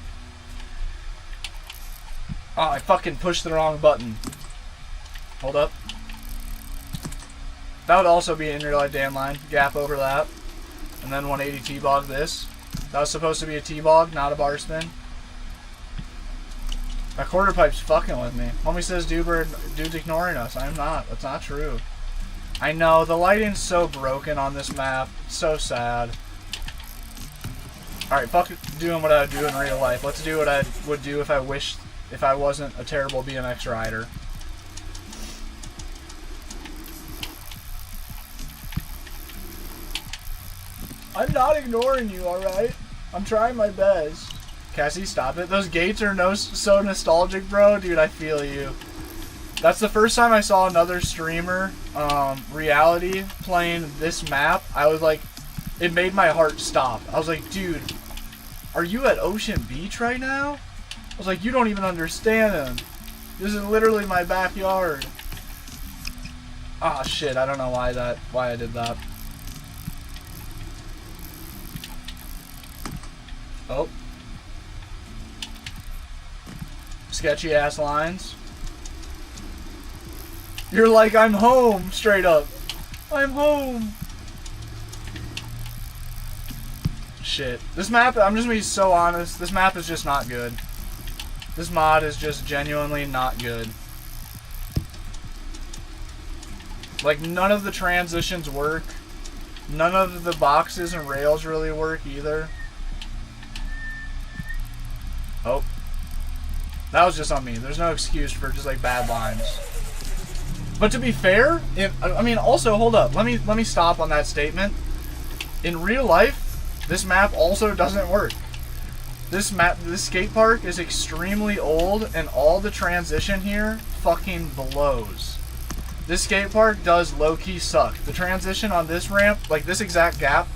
Oh, I fucking pushed the wrong button. Hold up. That would also be in real life Dan line. Gap over that. And then 180 T-bog this. That was supposed to be a T-bog, not a bar spin. My quarter pipe's fucking with me. Homie says dude's ignoring us. I'm not. That's not true. I know, the lighting's so broken on this map. It's so sad. Alright, fuck doing what I would do in real life. Let's do what I would do if I wasn't a terrible BMX rider. I'm not ignoring you, alright? I'm trying my best. Cassie, stop it. Those gates are so nostalgic, bro. Dude, I feel you. That's the first time I saw another streamer, Reality, playing this map. I was like, it made my heart stop. I was like, dude, are you at Ocean Beach right now? I was like, you don't even understand. This is literally my backyard. Ah, shit. I don't know why I did that. Oh. Sketchy ass lines. You're like, I'm home, straight up. I'm home. Shit. This map, I'm just gonna be so honest, this map is just not good. This mod is just genuinely not good. Like, none of the transitions work. None of the boxes and rails really work either. Oh. That was just on me. There's no excuse for just like bad lines. But to be fair, I mean, also hold up. Let me stop on that statement. In real life, this map also doesn't work. This skate park is extremely old, and all the transition here fucking blows. This skate park does low-key suck. The transition on this ramp, like this exact gap,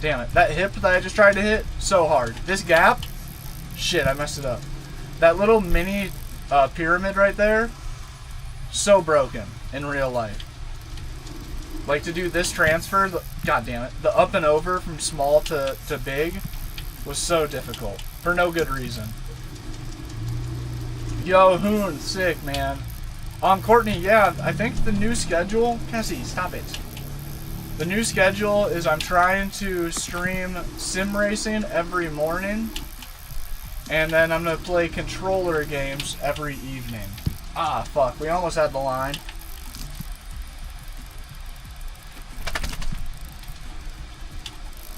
damn it, that hip that I just tried to hit, so hard. This gap, shit, I messed it up. That little mini pyramid right there, so broken in real life. Like, to do this transfer, god damn it, the up and over from small to big was so difficult for no good reason. Yo, Hoon, sick, man. Courtney, yeah, I think the new schedule, Cassie, stop it. The new schedule is I'm trying to stream sim racing every morning. And then I'm going to play controller games every evening. Ah, fuck. We almost had the line.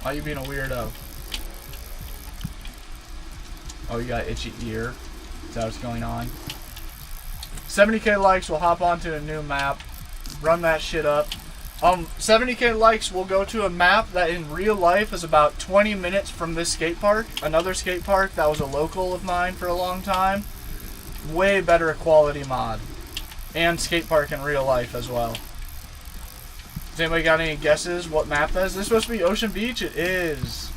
Why are you being a weirdo? Oh, you got itchy ear. Is that what's going on? 70k likes, we'll hop onto a new map. Run that shit up. 70k likes, we'll go to a map that in real life is about 20 minutes from this skate park. Another skate park that was a local of mine for a long time. Way better quality mod. And skate park in real life as well. Has anybody got any guesses what map that is? This is supposed to be Ocean Beach? It is.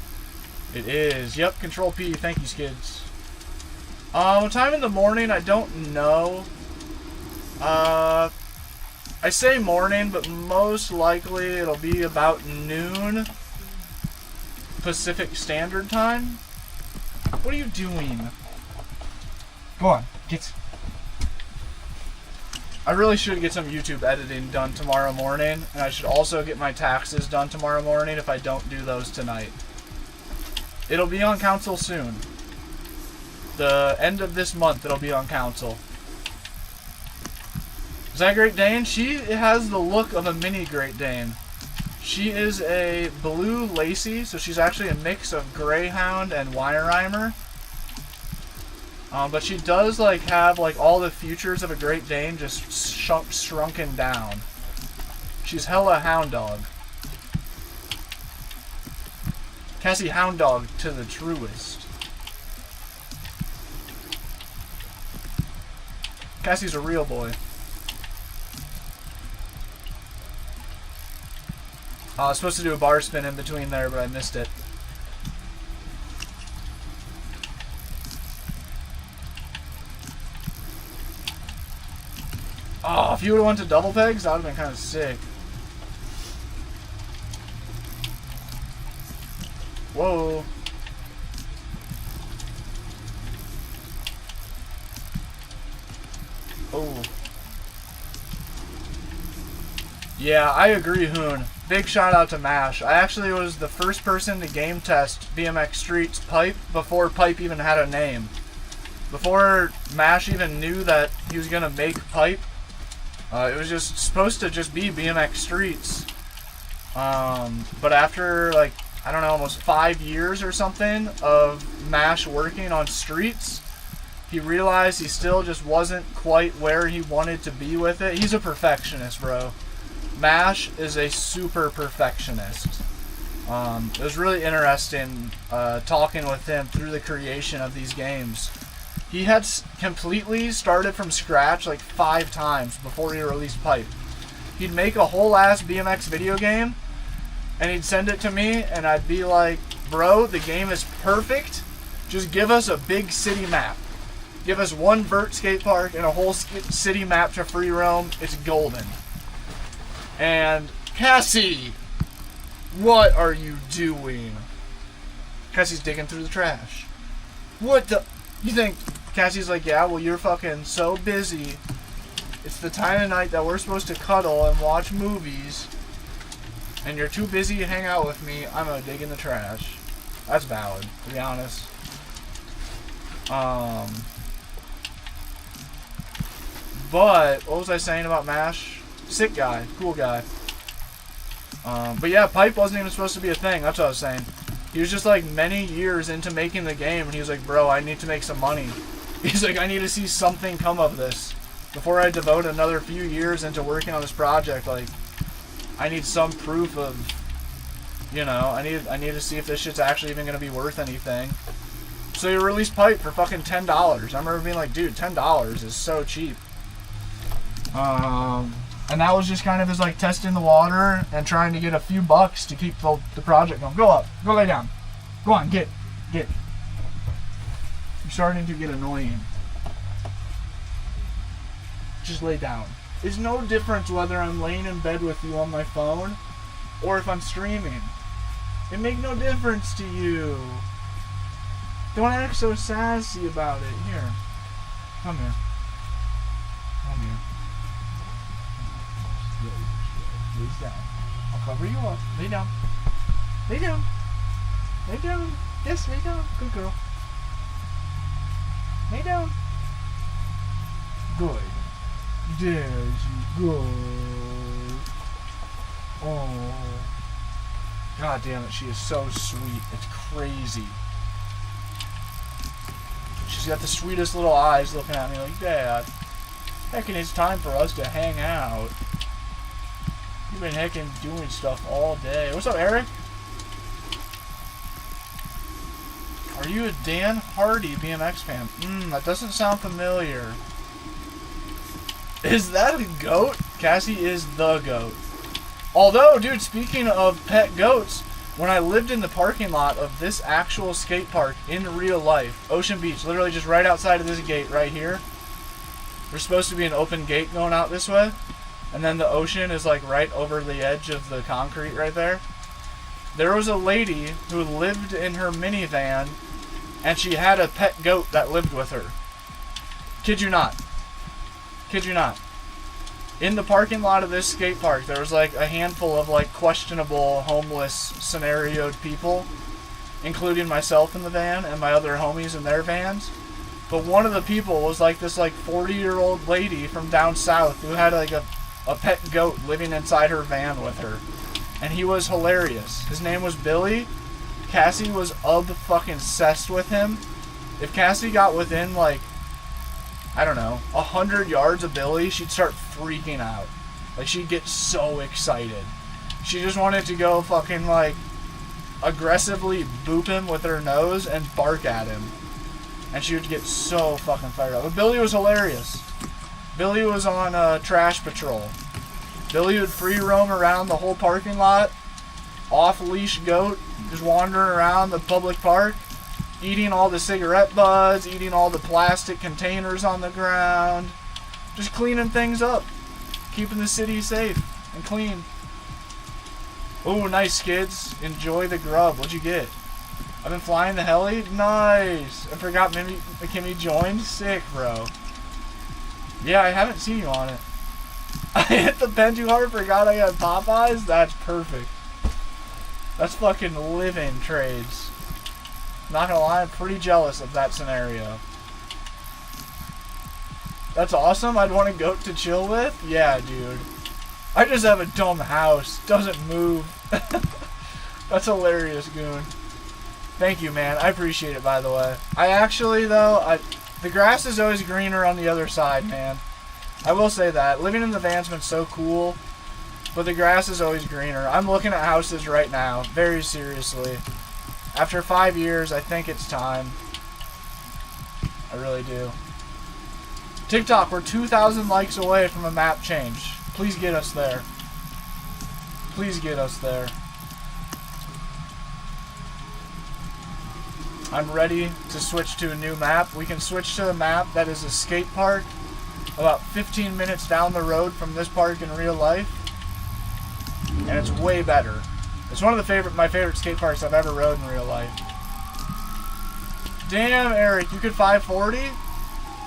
It is. Yep, Control P. Thank you, Skids. What time in the morning? I don't know. I say morning, but most likely it'll be about noon Pacific Standard Time. What are you doing? Go on, get... I really should get some YouTube editing done tomorrow morning, and I should also get my taxes done tomorrow morning if I don't do those tonight. It'll be on council soon. The end of this month, it'll be on council. Is that Great Dane? She has the look of a mini Great Dane. She is a blue Lacey, so she's actually a mix of Greyhound and Weimaraner. But she does like have like all the features of a Great Dane just shrunken down. She's hella hound dog. Cassie hound dog to the truest. Cassie's a real boy. I was supposed to do a bar spin in between there, but I missed it. Oh, if you would have went to double pegs, that would have been kind of sick. Whoa. Oh. Yeah, I agree, Hoon. Big shout out to MASH. I actually was the first person to game test BMX Street's Pipe before Pipe even had a name. Before MASH even knew that he was going to make Pipe, it was just supposed to just be BMX Streets. But after, like, I don't know, almost 5 years or something of MASH working on Streets, he realized he still just wasn't quite where he wanted to be with it. He's a perfectionist, bro. MASH is a super perfectionist. It was really interesting talking with him through the creation of these games. He had completely started from scratch like 5 times before he released Pipe. He'd make a whole ass BMX video game and he'd send it to me and I'd be like, bro, the game is perfect. Just give us a big city map. Give us one vert skate park and a whole city map to free roam. It's golden. And Cassie, what are you doing? Cassie's digging through the trash. What the? You think Cassie's like, yeah, well, you're fucking so busy. It's the time of night that we're supposed to cuddle and watch movies, and you're too busy to hang out with me. I'm gonna dig in the trash. That's valid, to be honest. But what was I saying about MASH? Sick guy, cool guy. But yeah, Pipe wasn't even supposed to be a thing. That's what I was saying. He was just like many years into making the game, and he was like, bro, I need to make some money. He's like, I need to see something come of this. Before I devote another few years into working on this project, like, I need some proof of, you know, I need to see if this shit's actually even going to be worth anything. So he released Pipe for fucking $10. I remember being like, dude, $10 is so cheap. And that was just kind of his like testing the water and trying to get a few bucks to keep the project going. Go up. Go lay down. Go on. Get. You're starting to get annoying. Just lay down. It's no difference whether I'm laying in bed with you on my phone or if I'm streaming. It makes no difference to you. Don't act so sassy about it. Here. Come here. Come here. Lay down. I'll cover you up. Lay down. Lay down. Lay down. Yes, lay down. Good girl. Lay down. Good. There you go. Oh. God damn it, she is so sweet. It's crazy. She's got the sweetest little eyes looking at me like, Dad, heckin' it's time for us to hang out. You've been heckin' doing stuff all day. What's up, Eric? Are you a Dan Hardy BMX fan? That doesn't sound familiar. Is that a goat? Cassie is the goat. Although, dude, speaking of pet goats, when I lived in the parking lot of this actual skate park in real life, Ocean Beach, literally just right outside of this gate right here, there's supposed to be an open gate going out this way. And then the ocean is like right over the edge of the concrete right there. There was a lady who lived in her minivan and she had a pet goat that lived with her. Kid you not. Kid you not. In the parking lot of this skate park, there was like a handful of like questionable homeless scenarioed people, including myself in the van and my other homies in their vans. But one of the people was like this like 40-year-old lady from down south who had like a pet goat living inside her van with her. And he was hilarious. His name was Billy. Cassie was fucking obsessed with him. If Cassie got within, like, I don't know, 100 yards of Billy, she'd start freaking out. Like, she'd get so excited. She just wanted to go fucking, like, aggressively boop him with her nose and bark at him. And she would get so fucking fired up. But Billy was hilarious. Billy was on trash patrol. Billy would free roam around the whole parking lot, off-leash goat, just wandering around the public park, eating all the cigarette butts, eating all the plastic containers on the ground, just cleaning things up, keeping the city safe and clean. Ooh, nice, Skids. Enjoy the grub. What'd you get? I've been flying the heli? Nice. I forgot McKinney joined. Sick, bro. Yeah, I haven't seen you on it. I hit the pen too hard, forgot I had Popeyes? That's perfect. That's fucking living trades. Not gonna lie, I'm pretty jealous of that scenario. That's awesome. I'd want a goat to chill with? Yeah, dude. I just have a dumb house. Doesn't move. That's hilarious, Goon. Thank you, man. I appreciate it, by the way. I actually, though, the grass is always greener on the other side, man. I will say that. Living in the van's been so cool, but the grass is always greener. I'm looking at houses right now, very seriously. After 5 years, I think it's time. I really do. TikTok, we're 2,000 likes away from a map change. Please get us there. Please get us there. I'm ready to switch to a new map. We can switch to a map that is a skate park about 15 minutes down the road from this park in real life. And it's way better. It's one of my favorite skate parks I've ever rode in real life. Damn, Eric, you could 540?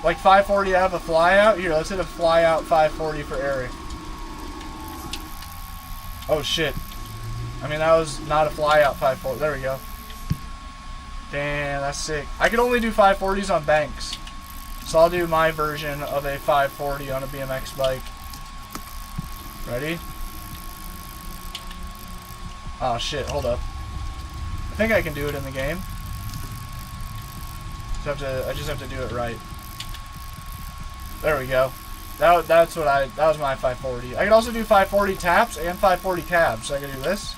Like 540 out of a fly out? Here, let's hit a fly out 540 for Eric. Oh shit. I mean, that was not a fly out 540. There we go. Damn, that's sick. I could only do 540s on banks. So I'll do my version of a 540 on a BMX bike. Ready? Oh shit, hold up. I think I can do it in the game. I just have to do it right. There we go. That was my 540. I could also do 540 taps and 540 cabs. So I can do this.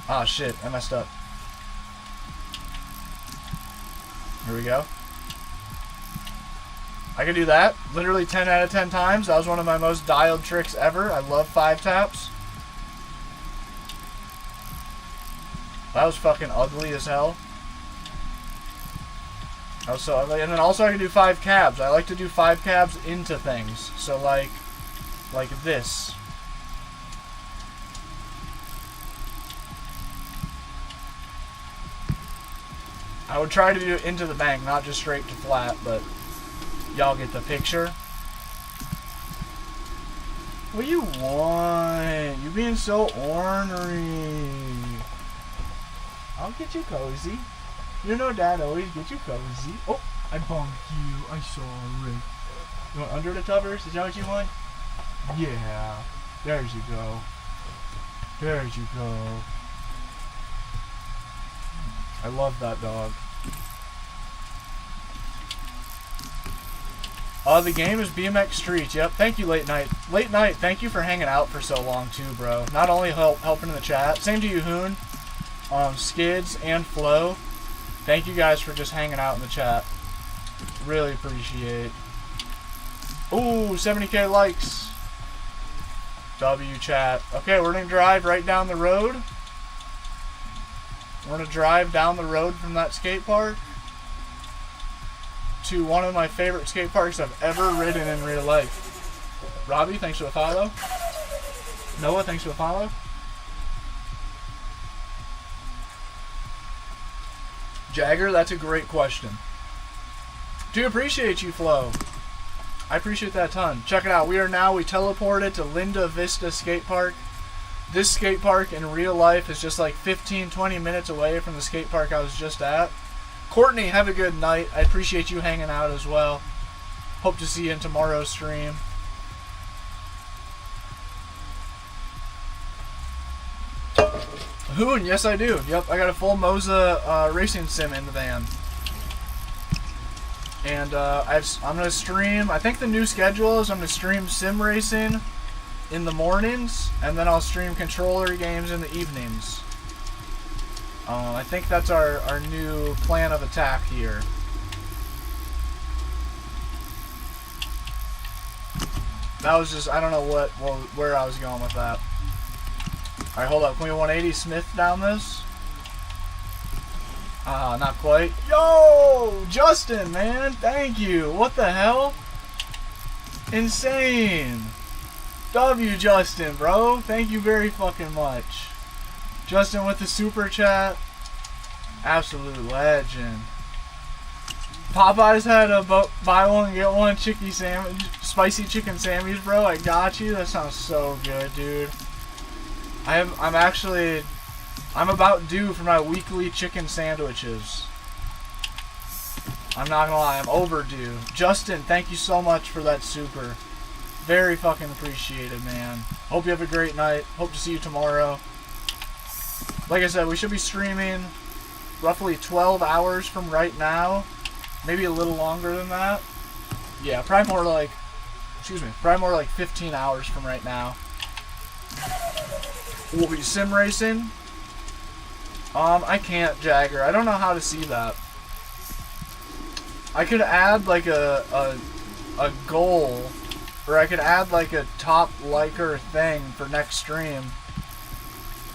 Oh shit, I messed up. Here we go. I can do that literally 10 out of 10 times. That was one of my most dialed tricks ever. I love 5 taps. That was fucking ugly as hell. That was so ugly. And then also I can do 5 cabs. I like to do 5 cabs into things. So like this. I would try to do it into the bank, not just straight to flat, but y'all get the picture. What do you want? You being so ornery. I'll get you cozy. You know Dad always gets you cozy. Oh, I bumped you. I'm sorry. You want under the covers? Is that what you want? Yeah. There you go. There you go. I love that dog. The game is BMX Streets. Yep. Thank you, Late Night. Late Night, thank you for hanging out for so long, too, bro. Not only helping in the chat. Same to you, Hoon. Skids and Flo. Thank you guys for just hanging out in the chat. Really appreciate. Ooh, 70k likes. W chat. Okay, we're going to drive right down the road. We're going to drive down the road from that skate park to one of my favorite skate parks I've ever ridden in real life. Robbie, thanks for the follow. Noah, thanks for the follow. Jagger, that's a great question. Do appreciate you, Flo. I appreciate that a ton. Check it out. We teleported to Linda Vista Skate Park. This skate park in real life is just like 15-20 minutes away from the skate park I was just at. Courtney, have a good night. I appreciate you hanging out as well. Hope to see you in tomorrow's stream. Hoon, yes I do. Yep, I got a full Moza racing sim in the van. And I'm gonna stream. I think the new schedule is I'm gonna stream sim racing in the mornings, and then I'll stream controller games in the evenings. I think that's our new plan of attack here. That was just, I don't know where I was going with that. Alright, hold up. Can we 180 Smith down this? Not quite. Yo! Justin, man! Thank you! What the hell? Insane! W, Justin, bro! Thank you very fucking much. Justin with the super chat. Absolute legend. Popeyes had a buy one get one chicken sandwich, spicy chicken sandwich, bro. I got you. That sounds so good, dude. I'm about due for my weekly chicken sandwiches. I'm not gonna lie, I'm overdue. Justin, thank you so much for that super. Very fucking appreciated, man. Hope you have a great night. Hope to see you tomorrow. Like I said, we should be streaming roughly 12 hours from right now. Maybe a little longer than that. Yeah, probably more like 15 hours from right now. We'll be sim racing. I can't, Jagger. I don't know how to see that. I could add like a goal, or I could add like a top liker thing for next stream.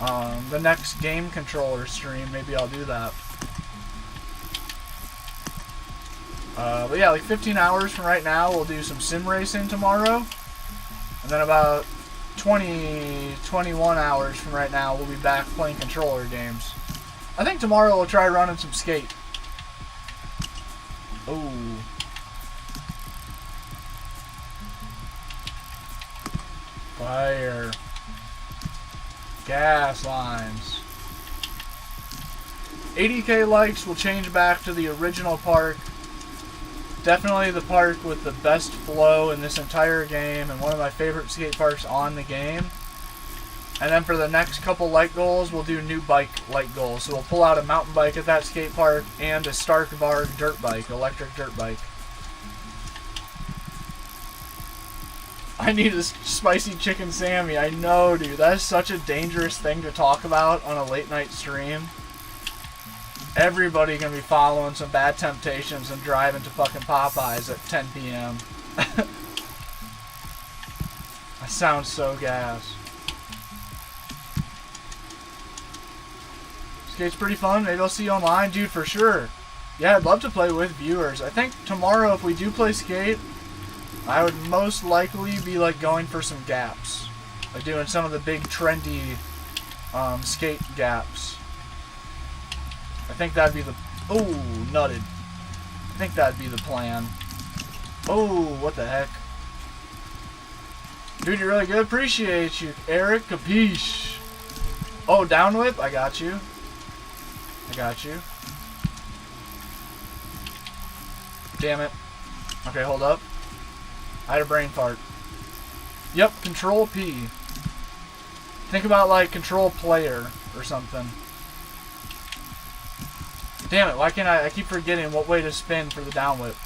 The next game controller stream, maybe I'll do that. But yeah, like 15 hours from right now, we'll do some sim racing tomorrow. And then about 21 hours from right now, we'll be back playing controller games. I think tomorrow we'll try running some skate. Oh. Fire. Gas lines. 80k likes will change back to the original park. Definitely the park with the best flow in this entire game, and one of my favorite skate parks on the game. And then for the next couple like goals, we'll do new bike like goals. So we'll pull out a mountain bike at that skate park and a Stark Bar dirt bike, electric dirt bike. I need a spicy chicken Sammy. I know, dude. That is such a dangerous thing to talk about on a late night stream. Everybody gonna be following some bad temptations and driving to fucking Popeyes at 10 p.m. That sounds so gas. Skate's pretty fun. Maybe I'll see you online, dude, for sure. Yeah, I'd love to play with viewers. I think tomorrow, if we do play skate, I would most likely be like going for some gaps, like doing some of the big trendy skate gaps. I think that'd be the... Oh, nutted. I think that'd be the plan. Oh, what the heck. Dude, you're really good. Appreciate you, Eric. Capiche. Oh, down whip? I got you. I got you. Damn it. Okay, hold up. I had a brain fart. Yep, Control P. Think about like Control Player or something. Damn it, why can't I keep forgetting what way to spin for the down whip.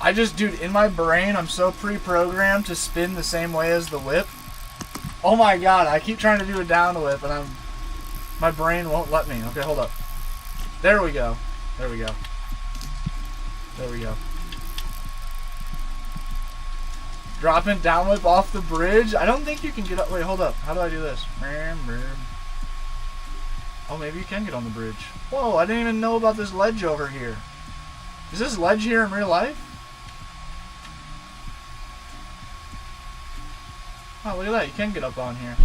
I just, dude, in my brain, I'm so pre-programmed to spin the same way as the whip. Oh my god, I keep trying to do a down whip and my brain won't let me. Okay, hold up. There we go. There we go. There we go. Dropping down whip off the bridge? I don't think you can get up. Wait, hold up. How do I do this? Oh, maybe you can get on the bridge. Whoa, I didn't even know about this ledge over here. Is this ledge here in real life? Oh, look at that. You can get up on here.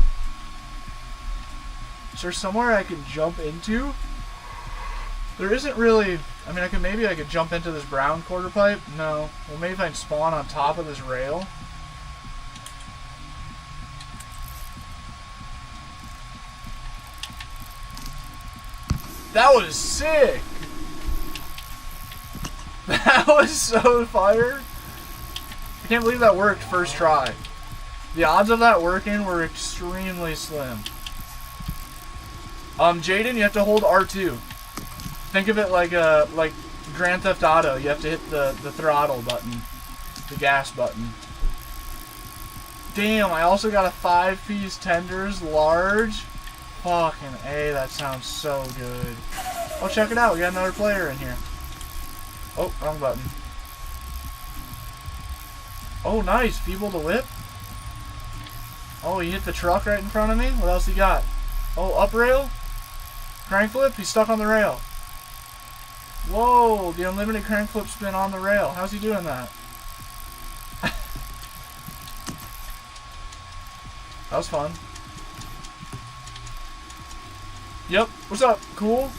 Is there somewhere I can jump into? There isn't really... I mean, maybe I could jump into this brown quarter pipe. No. Well, maybe if I can spawn on top of this rail. That was sick! That was so fire! I can't believe that worked first try. The odds of that working were extremely slim. Jaden, you have to hold R2. Think of it like Grand Theft Auto. You have to hit the throttle button, the gas button. Damn, I also got a 5-piece tenders, large. Fucking A, that sounds so good. Oh, check it out, we got another player in here. Oh, wrong button. Oh, nice, feeble to whip. Oh, he hit the truck right in front of me. What else he got? Oh, up rail? Crank flip? He's stuck on the rail. Whoa, the unlimited crank flip spin on the rail. How's he doing that? That was fun. Yep, what's up? Cool?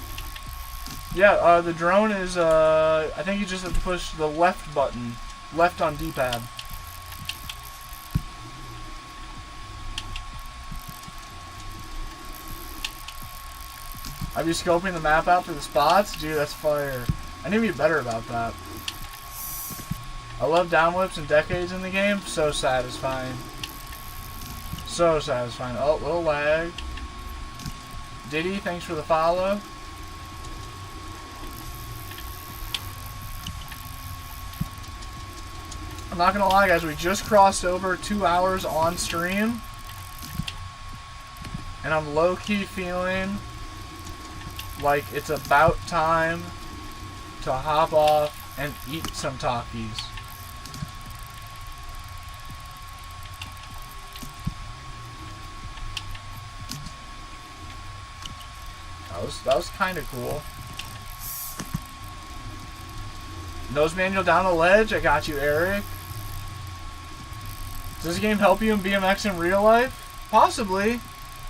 Yeah, the drone is, I think you just have to push the left button. Left on D-pad. Are you scoping the map out for the spots? Dude, that's fire. I need to be better about that. I love down whips and decades in the game. So satisfying. So satisfying. Oh, little lag. Diddy, thanks for the follow. I'm not gonna lie, guys. We just crossed over 2 hours on stream. And I'm low-key feeling like it's about time to hop off and eat some Takis. That was kind of cool. Nose manual down the ledge. I got you, Eric. Does this game help you in BMX in real life? Possibly.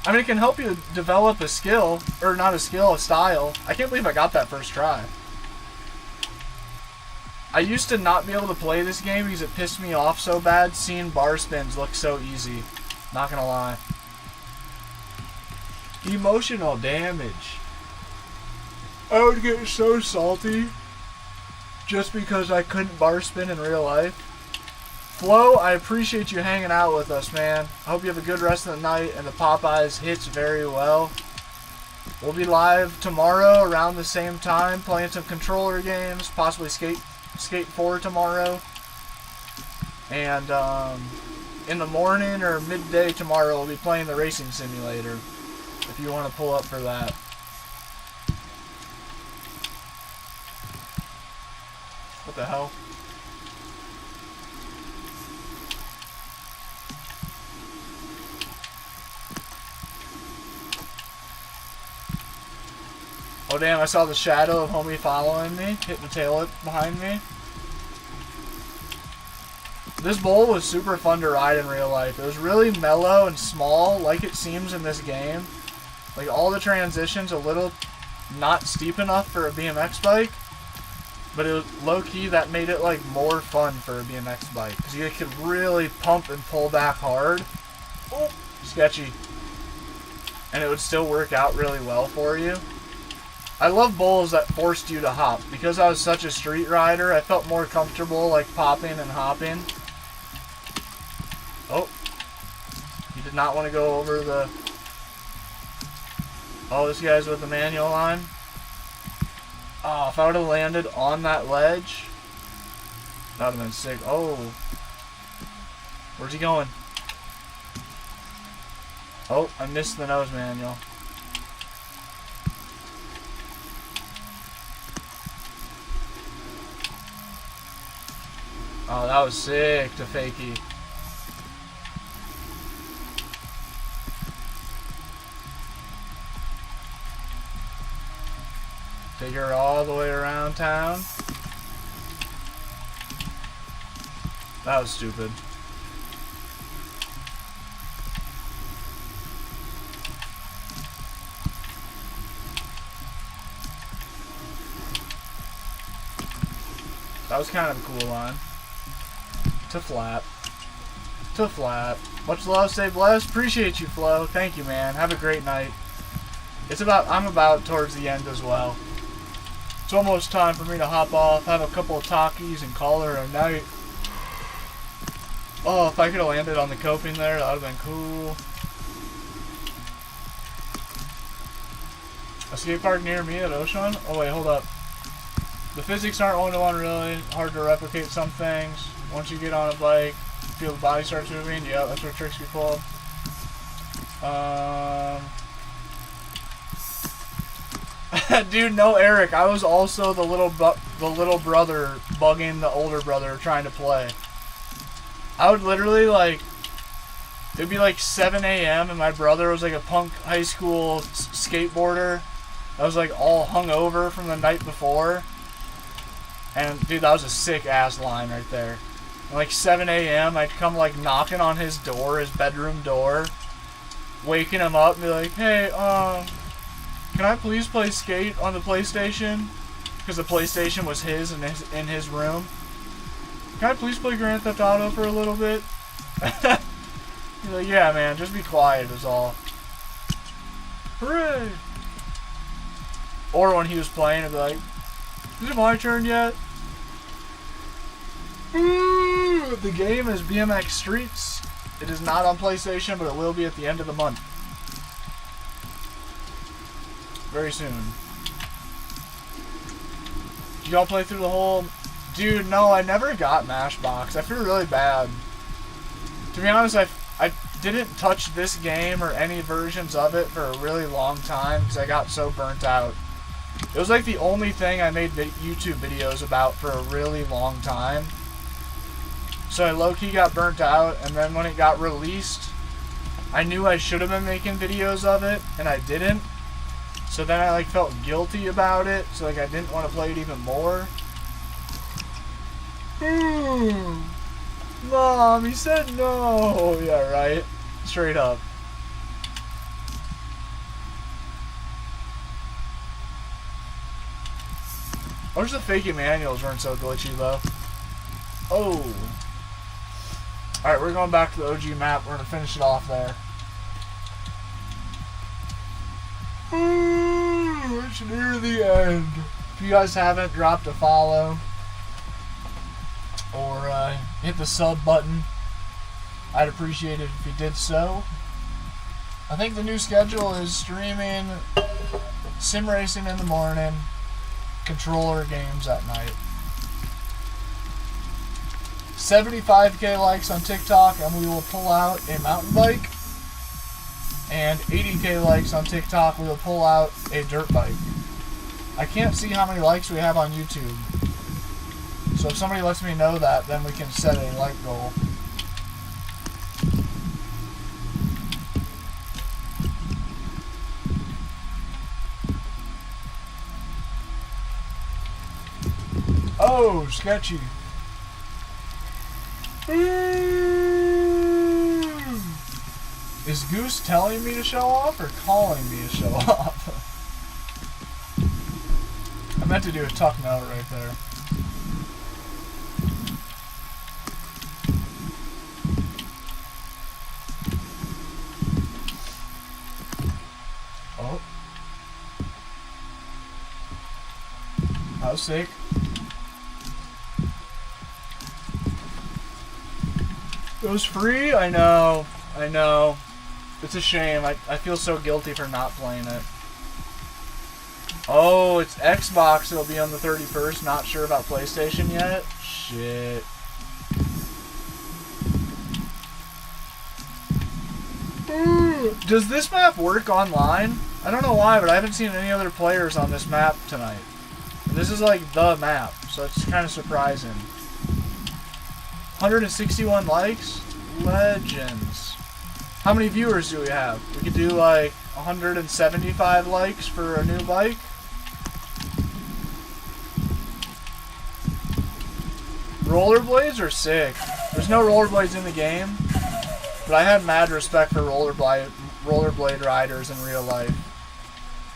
I mean, it can help you develop a skill, or not a skill, a style. I can't believe I got that first try. I used to not be able to play this game because it pissed me off so bad seeing bar spins look so easy. Not gonna lie. Emotional damage. I would get so salty just because I couldn't bar spin in real life. Flo, I appreciate you hanging out with us, man. I hope you have a good rest of the night and the Popeyes hits very well. We'll be live tomorrow around the same time, playing some controller games, possibly Skate 4 tomorrow. And in the morning or midday tomorrow, we'll be playing the racing simulator, if you want to pull up for that. What the hell? Oh damn, I saw the shadow of homie following me, hitting the tail whip behind me. This bowl was super fun to ride in real life. It was really mellow and small, like it seems in this game. Like all the transitions a little not steep enough for a BMX bike. But it was low-key, that made it like more fun for a BMX bike. Because you could really pump and pull back hard. Oh, sketchy. And it would still work out really well for you. I love bowls that forced you to hop. Because I was such a street rider, I felt more comfortable like popping and hopping. Oh. He did not want to go over the... Oh, this guy's with the manual line. Oh, if I would have landed on that ledge, that would have been sick. Oh. Where's he going? Oh, I missed the nose manual. Oh, that was sick to fakie. Take her all the way around town. That was stupid. That was kind of a cool line. To flat. To flat. Much love, stay blessed. Appreciate you, Flo. Thank you, man. Have a great night. I'm about towards the end as well. It's almost time for me to hop off, have a couple of Takis, and call her a night. Oh, if I could have landed on the coping there, that would have been cool. A skate park near me at Ocean? Oh wait, hold up. The physics aren't one-to-one really. Hard to replicate some things. Once you get on a bike, feel the body starts moving. Yeah, that's where tricks get pulled. Dude, no, Eric. I was also the little brother bugging the older brother trying to play. I would literally like, it'd be like 7 a.m. and my brother was like a punk high school skateboarder. I was like all hungover from the night before. And dude, that was a sick ass line right there. And like 7 a.m. I'd come like knocking on his door, his bedroom door, waking him up and be like, hey, can I please play Skate on the PlayStation? Because the PlayStation was his in his room. Can I please play Grand Theft Auto for a little bit? He's like, yeah, man, just be quiet is all. Hooray! Or when he was playing, I'd be like, is it my turn yet? Ooh, the game is BMX Streets. It is not on PlayStation, but it will be at the end of the month. Very soon. Did y'all play through the whole... Dude, no, I never got Mashbox. I feel really bad. To be honest, I didn't touch this game or any versions of it for a really long time because I got so burnt out. It was like the only thing I made YouTube videos about for a really long time. So I low-key got burnt out, and then when it got released, I knew I should have been making videos of it, and I didn't. So then I like felt guilty about it, so like I didn't want to play it even more. Mom, he said no. Yeah, right. Straight up. I wish the fake manuals weren't so glitchy though. Oh. Alright, we're going back to the OG map. We're going to finish it off there. It's near the end. If you guys haven't dropped a follow or hit the sub button, I'd appreciate it if you did so. I think the new schedule is streaming sim racing in the morning, controller games at night. 75k likes on TikTok and we will pull out a mountain bike, and 80k likes on TikTok we will pull out a dirt bike. I can't see how many likes we have on YouTube, so if somebody lets me know that, then we can set a like goal. Oh, sketchy. Is Goose telling me to show off or calling me to show off? I meant to do a tuck note right there. Oh. I was sick. It was free? I know. I know. It's a shame. I feel so guilty for not playing it. Oh, it's Xbox. It'll be on the 31st. Not sure about PlayStation yet. Shit. Does this map work online? I don't know why, but I haven't seen any other players on this map tonight. And this is like the map, so it's kind of surprising. 161 likes? Legends. How many viewers do we have? We could do like 175 likes for a new bike. Rollerblades are sick. There's no rollerblades in the game, but I had mad respect for rollerblade riders in real life.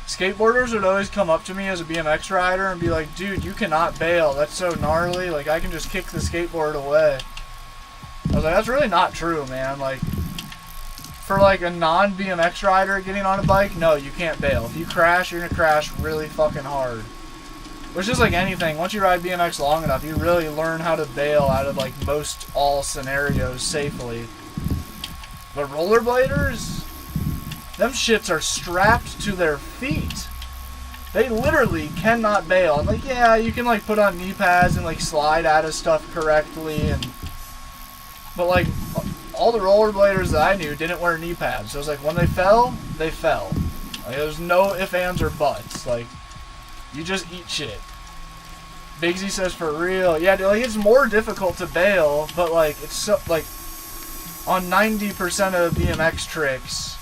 Skateboarders would always come up to me as a BMX rider and be like, dude, you cannot bail. That's so gnarly. Like, I can just kick the skateboard away. I was like, that's really not true, man. Like, for like a non-BMX rider getting on a bike, no, you can't bail. If you crash, you're gonna crash really fucking hard. Which is like anything. Once you ride BMX long enough, you really learn how to bail out of like most all scenarios safely. But rollerbladers, them shits are strapped to their feet. They literally cannot bail. I'm like, yeah, you can like put on knee pads and like slide out of stuff correctly, but like all the rollerbladers that I knew didn't wear knee pads. So it was like when they fell, they fell. Like, there's no ifs, ands, or buts. Like, you just eat shit. Bigsy says for real. Yeah, like it's more difficult to bail, but like it's so like on 90% of BMX tricks,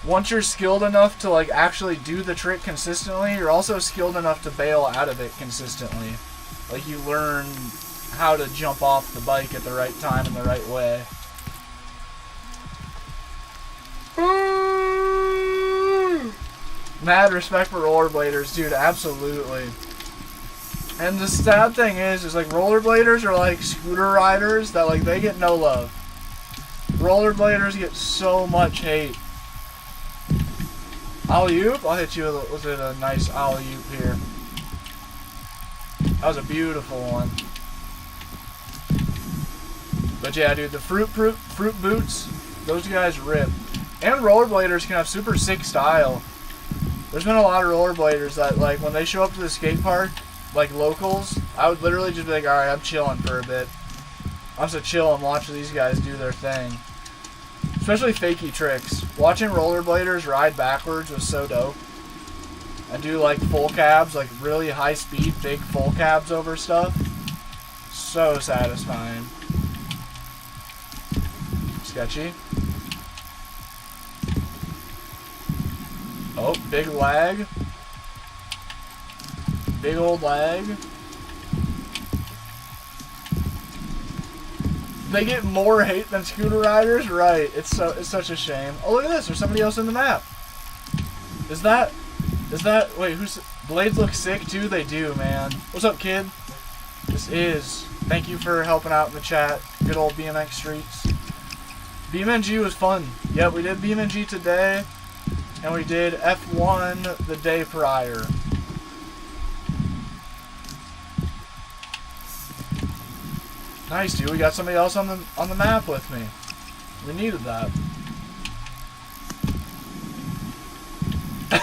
once you're skilled enough to like actually do the trick consistently, you're also skilled enough to bail out of it consistently. Like you learn how to jump off the bike at the right time in the right way. Mad respect for rollerbladers, dude, absolutely. And the sad thing is like rollerbladers are like scooter riders that like they get no love. Rollerbladers get so much hate. Alley-oop? I'll hit you with a nice alley-oop here. That was a beautiful one. But yeah, dude, the fruit boots, those guys rip. And rollerbladers can have super sick style. There's been a lot of rollerbladers that, like, when they show up to the skate park, like locals, I would literally just be like, alright, I'm chilling for a bit. I'm just gonna chill and watch these guys do their thing. Especially fakey tricks. Watching rollerbladers ride backwards was so dope. And do like full cabs, like really high speed, big full cabs over stuff. So satisfying. Sketchy. Oh, big lag. Big old lag. They get more hate than scooter riders? Right. It's such a shame. Oh, look at this. There's somebody else in the map. Is that, wait, Blades look sick too? They do, man. What's up, kid? Thank you for helping out in the chat. Good old BMX streets. BMNG was fun. Yep, we did BMNG today. And we did F1 the day prior. Nice, dude. We got somebody else on the map with me. We needed that.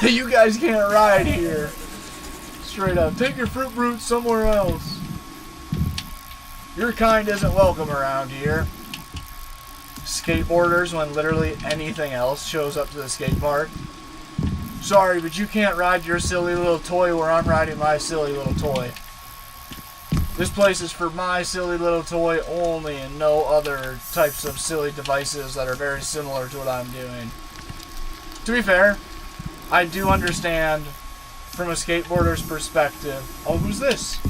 You guys can't ride here. Straight up. Take your fruit roots somewhere else. Your kind isn't welcome around here. Skateboarders when literally anything else shows up to the skate park. Sorry, but you can't ride your silly little toy where I'm riding my silly little toy. This place is for my silly little toy only and no other types of silly devices that are very similar to what I'm doing. To be fair, I do understand from a skateboarder's perspective. Oh, who's this?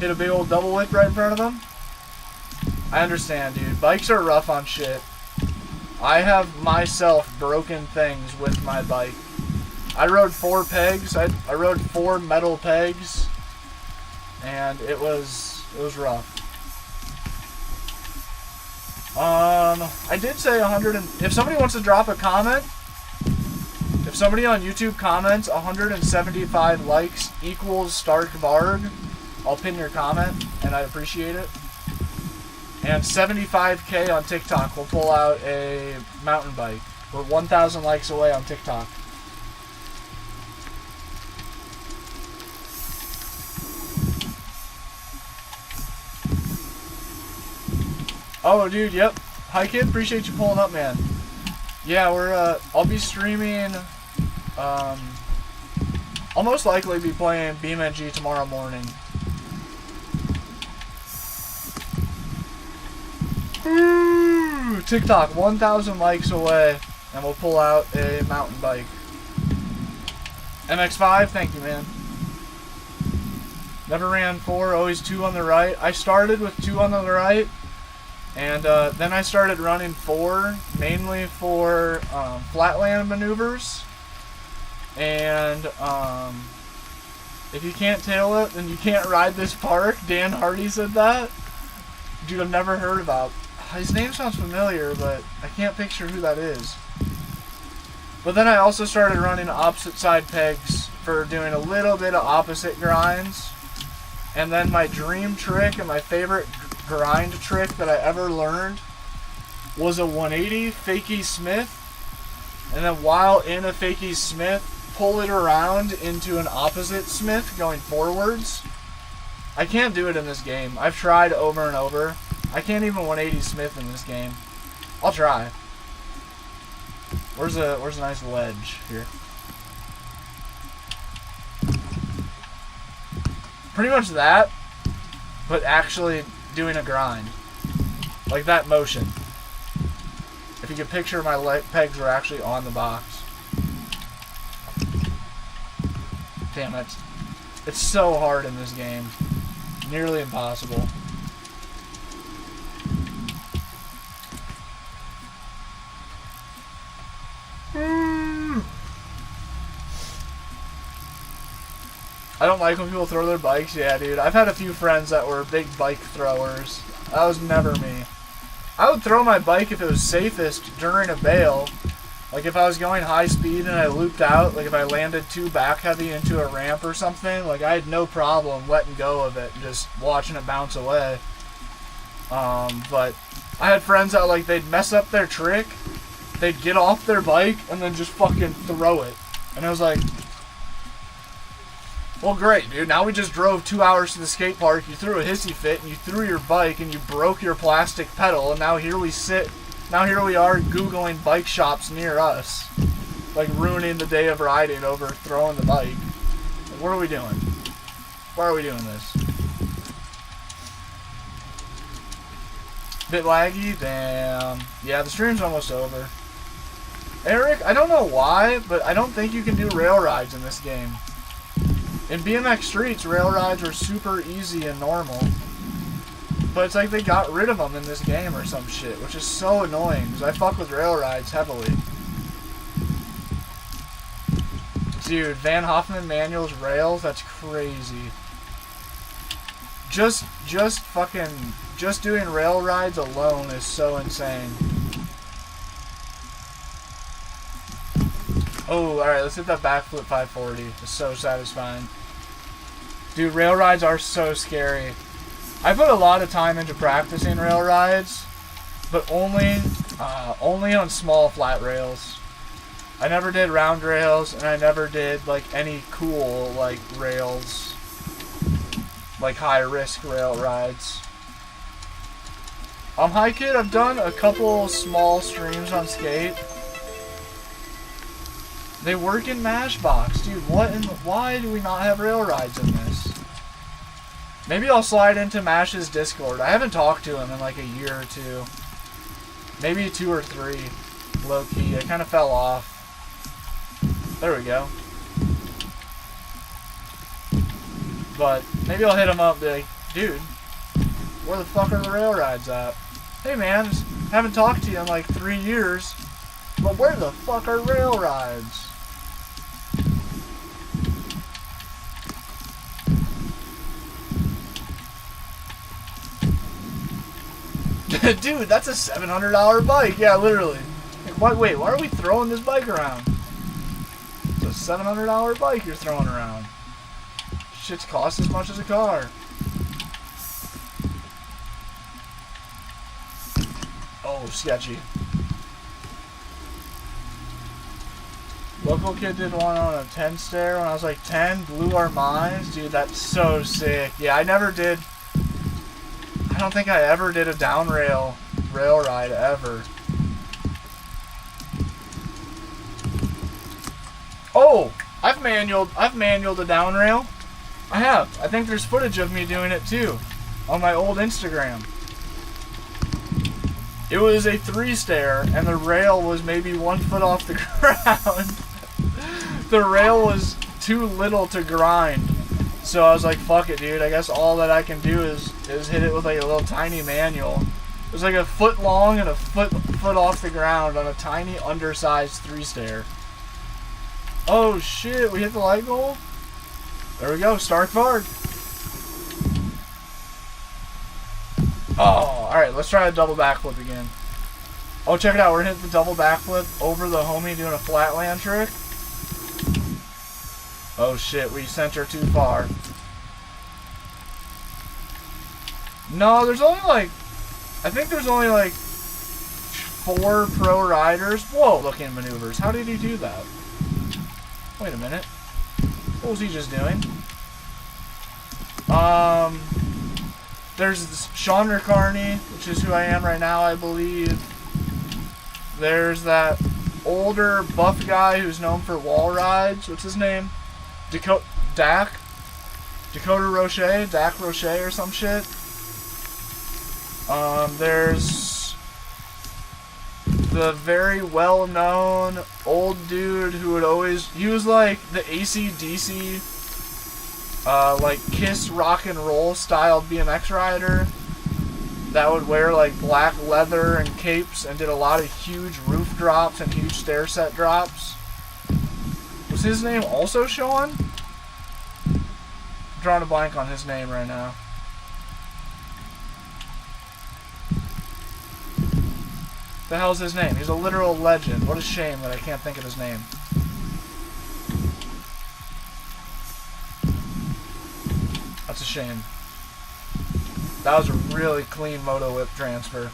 Hit a big old double whip right in front of them? I understand, dude. Bikes are rough on shit. I have myself broken things with my bike. I rode 4 pegs. I rode 4 metal pegs. And it was rough. I did say 100 and if somebody wants to drop a comment, if somebody on YouTube comments 175 likes equals Stark Varg, I'll pin your comment and I appreciate it. And 75k on TikTok will pull out a mountain bike. We're 1,000 likes away on TikTok. Oh, dude, yep. Hi, kid. Appreciate you pulling up, man. Yeah, I'll be streaming, I'll most likely be playing BMNG tomorrow morning. Ooh, TikTok, 1,000 likes away, and we'll pull out a mountain bike. MX5, thank you, man. Never ran 4, always 2 on the right. I started with 2 on the right. And then I started running 4, mainly for flatland maneuvers. And if you can't tail it, then you can't ride this park. Dan Hardy said that. Dude, I've never heard about. His name sounds familiar, but I can't picture who that is. But then I also started running opposite side pegs for doing a little bit of opposite grinds. And then my dream trick and my favorite grind trick that I ever learned was a 180 fakie Smith, and then while in a fakie Smith, pull it around into an opposite Smith going forwards. I can't do it in this game. I've tried over and over. I can't even 180 Smith in this game. I'll try. Where's a nice ledge here? Pretty much that, but actually doing a grind. Like that motion. If you could picture my pegs were actually on the box. Damn it. It's so hard in this game. Nearly impossible. I don't like when people throw their bikes. Yeah, dude. I've had a few friends that were big bike throwers. That was never me. I would throw my bike if it was safest during a bail. Like if I was going high speed and I looped out, like if I landed too back heavy into a ramp or something, like I had no problem letting go of it and just watching it bounce away. But I had friends that like they'd mess up their trick, they'd get off their bike and then just fucking throw it. And I was like, well, great, dude. Now we just drove 2 hours to the skate park. You threw a hissy fit, and you threw your bike, and you broke your plastic pedal, and now here we sit. Now here we are Googling bike shops near us. Like, ruining the day of riding over throwing the bike. Like, what are we doing? Why are we doing this? Bit laggy? Damn. Yeah, the stream's almost over. Eric, I don't know why, but I don't think you can do rail rides in this game. In BMX Streets, rail rides were super easy and normal. But it's like they got rid of them in this game or some shit, which is so annoying, because I fuck with rail rides heavily. Dude, Van Hoffman Manual's rails, that's crazy. Just doing rail rides alone is so insane. Oh, alright, let's hit that backflip 540. It's so satisfying. Dude, rail rides are so scary. I put a lot of time into practicing rail rides, but only on small flat rails. I never did round rails, and I never did like any cool like rails, like high risk rail rides. Hi Kid, I've done a couple small streams on skate. They work in Mashbox, dude. Why do we not have rail rides in this? Maybe I'll slide into Mash's Discord. I haven't talked to him in like a year or two. Maybe 2 or 3. Low key. I kind of fell off. There we go. But maybe I'll hit him up and be like, dude, where the fuck are the rail rides at? Hey man, just haven't talked to you in like 3 years. But where the fuck are rail rides? Dude, that's a $700 bike. Yeah, literally. Wait, why are we throwing this bike around? It's a $700 bike you're throwing around. Shit's cost as much as a car. Oh, sketchy. Local kid did one on a 10 stair when I was like 10. Blew our minds. Dude, that's so sick. Yeah, I don't think I ever did a down rail ride ever. Oh, I've manualed a down rail. I have. I think there's footage of me doing it too on my old Instagram. It was a 3-stair and the rail was maybe 1 foot off the ground. The rail was too little to grind. So I was like, fuck it, dude. I guess all that I can do is hit it with like a little tiny manual. It was like a foot long and a foot off the ground on a tiny undersized 3-stair. Oh shit, we hit the light goal? There we go, Stark Varg. Oh, alright, let's try a double backflip again. Oh, check it out, we're hitting the double backflip over the homie doing a flatland trick. Oh shit, we center too far. No, there's only like, I think there's only like 4 pro riders. Whoa, looking maneuvers. How did he do that? Wait a minute. What was he just doing? There's Sean Carney, which is who I am right now, I believe. There's that older buff guy who's known for wall rides. What's his name? Dak Roche or some shit. There's the very well-known old dude who would always... He was like the AC/DC, like Kiss rock and roll style BMX rider that would wear like black leather and capes and did a lot of huge roof drops and huge stair set drops. Was his name also Sean? I'm drawing a blank on his name right now. The hell's his name? He's a literal legend. What a shame that I can't think of his name. That's a shame. That was a really clean Moto Whip transfer.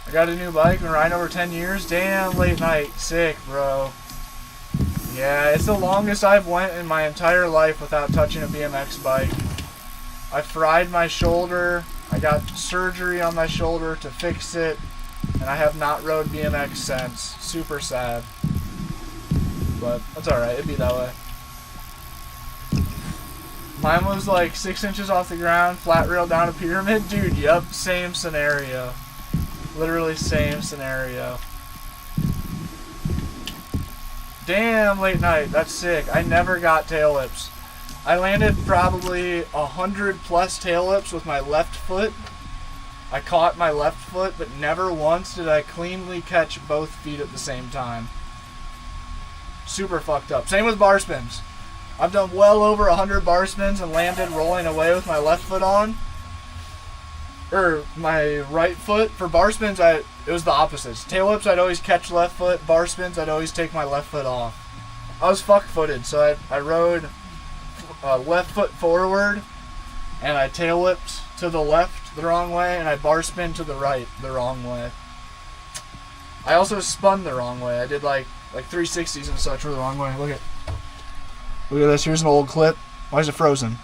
I got a new bike, been riding over 10 years. Damn, late night. Sick, bro. Yeah, it's the longest I've went in my entire life without touching a BMX bike. I fried my shoulder. I got surgery on my shoulder to fix it, and I have not rode BMX since. Super sad. But that's alright, it'd be that way. Mine was like 6 inches off the ground, flat rail down a pyramid. Dude, yep, same scenario. Literally same scenario. Damn, late night, that's sick. I never got tail lips. I landed probably 100 plus tail lips with my left foot. I caught my left foot, but never once did I cleanly catch both feet at the same time. Super fucked up. Same with bar spins. I've done well over 100 bar spins and landed rolling away with my left foot on. Or my right foot. For bar spins, it was the opposites. Tail whips, I'd always catch left foot. Bar spins, I'd always take my left foot off. I was fuck-footed, so I rode left foot forward, and I tail whipped to the left the wrong way, and I bar spin to the right the wrong way. I also spun the wrong way. I did like 360s and such were the wrong way. Look at this. Here's an old clip. Why is it frozen?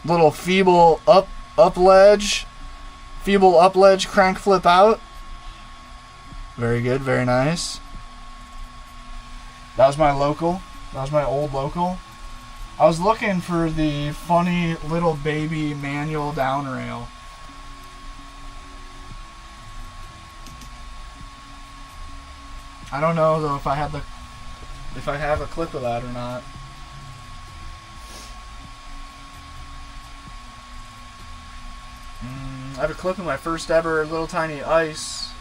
Little feeble up ledge crank flip out. Very good, very nice. That was my local. That was my old local. I was looking for the funny little baby manual down rail. I don't know though if I have a clip of that or not. I have a clip of my first ever little tiny ice.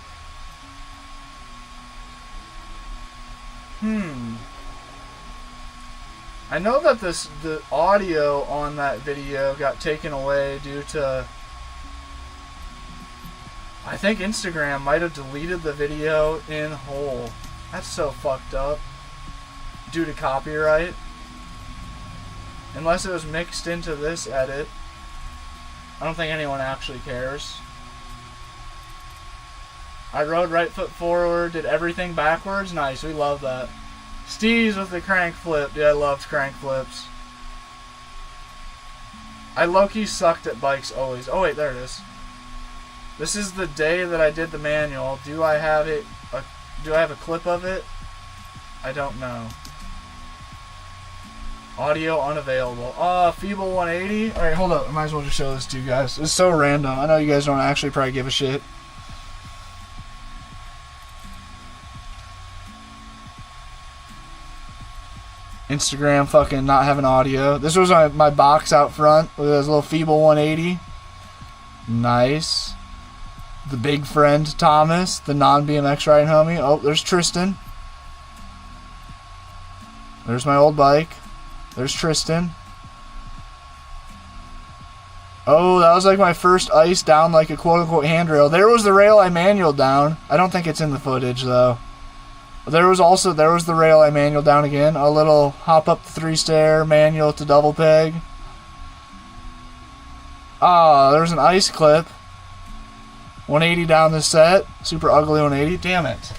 I know that the audio on that video got taken away due to... I think Instagram might have deleted the video in whole. That's so fucked up. Due to copyright. Unless it was mixed into this edit. I don't think anyone actually cares. I rode right foot forward, did everything backwards. Nice, we love that. Steve's with the crank flip. Dude, I loved crank flips. I low-key sucked at bikes always. Oh wait, there it is. This is the day that I did the manual. Do I have it? Do I have a clip of it? I don't know. Audio unavailable. Feeble 180. All right, hold up. I might as well just show this to you guys. It's so random. I know you guys don't actually probably give a shit. Instagram fucking not having audio. This was my box out front. Look at this little Feeble 180. Nice. The big friend Thomas, the non-BMX riding homie. Oh, there's Tristan. There's my old bike. There's Tristan. Oh, that was like my first ice down like a quote-unquote handrail. There was the rail I manualed down. I don't think it's in the footage though. There was the rail I manualed down again. A little hop up the 3-stair, manual to double peg. There's an ice clip. 180 down this set. Super ugly 180. Damn it.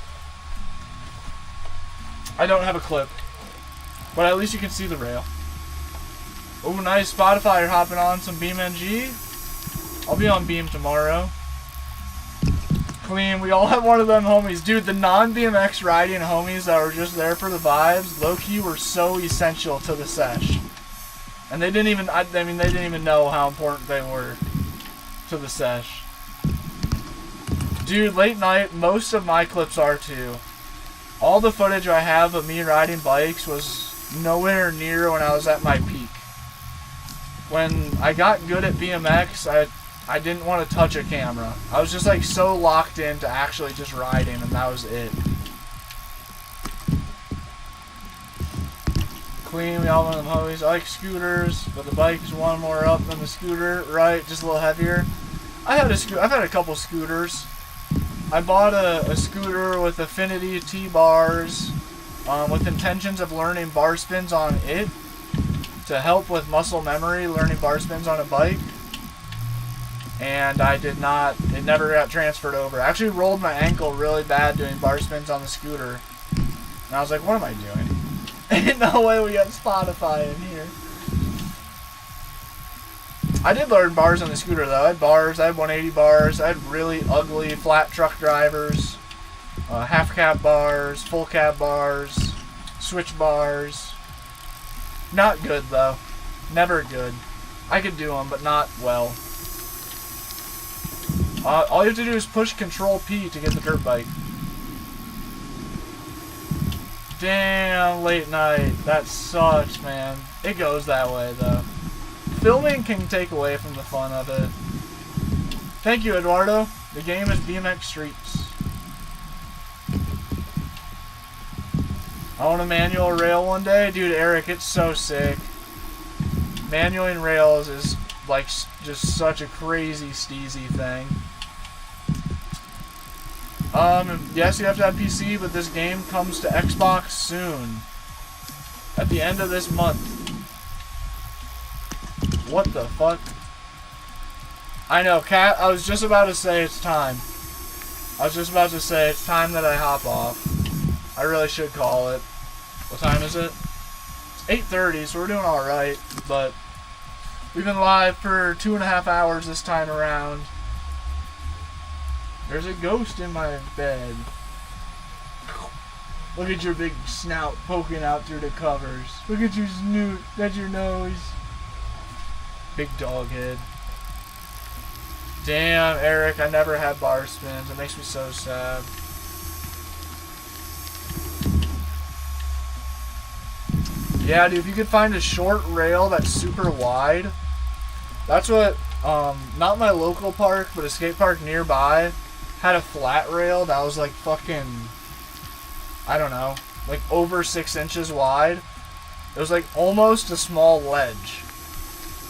I don't have a clip. But at least you can see the rail. Oh, nice. Spotify, you're hopping on some BeamNG. I'll be on Beam tomorrow. Clean. We all have one of them homies. Dude, the non-BMX riding homies that were just there for the vibes, low-key were so essential to the sesh. And they didn't even, I mean, they didn't even know how important they were to the sesh. Dude, late night, most of my clips are too. All the footage I have of me riding bikes was nowhere near when I was at my peak. When I got good at BMX, I didn't want to touch a camera. I was just like so locked into actually just riding, and that was it. Clean, we all want them homies. I like scooters, but the bike is one more up than the scooter, right? Just a little heavier. I've had a couple scooters. I bought a scooter with Affinity T-bars with intentions of learning bar spins on it to help with muscle memory, learning bar spins on a bike. And I did not, it never got transferred over. I actually rolled my ankle really bad doing bar spins on the scooter. And I was like, what am I doing? Ain't no way we got Spotify in here. I did learn bars on the scooter though. I had bars, I had 180 bars, I had really ugly flat truck drivers, half cab bars, full cab bars, switch bars. Not good though. Never good. I could do them, but not well. All you have to do is push Control P to get the dirt bike. Damn, late night. That sucks, man. It goes that way though. Filming can take away from the fun of it. Thank you, Eduardo. The game is BMX Streets. I want a manual rail one day. Dude, Eric, it's so sick. Manualing rails is like just such a crazy steezy thing. Yes, you have to have PC, but this game comes to Xbox soon. At the end of this month. What the fuck? I know, Cat, I was just about to say it's time. I was just about to say it's time that I hop off. I really should call it. What time is it? It's 8:30, so we're doing alright, but we've been live for 2.5 hours this time around. There's a ghost in my bed. Look at your big snout poking out through the covers. Look at your snoot. That's your nose. Big dog head. Damn, Eric, I never had bar spins. It makes me so sad. Yeah, dude, if you could find a short rail that's super wide. That's what, not my local park, but a skate park nearby had a flat rail that was like fucking, I don't know, like over 6 inches wide. It was like almost a small ledge.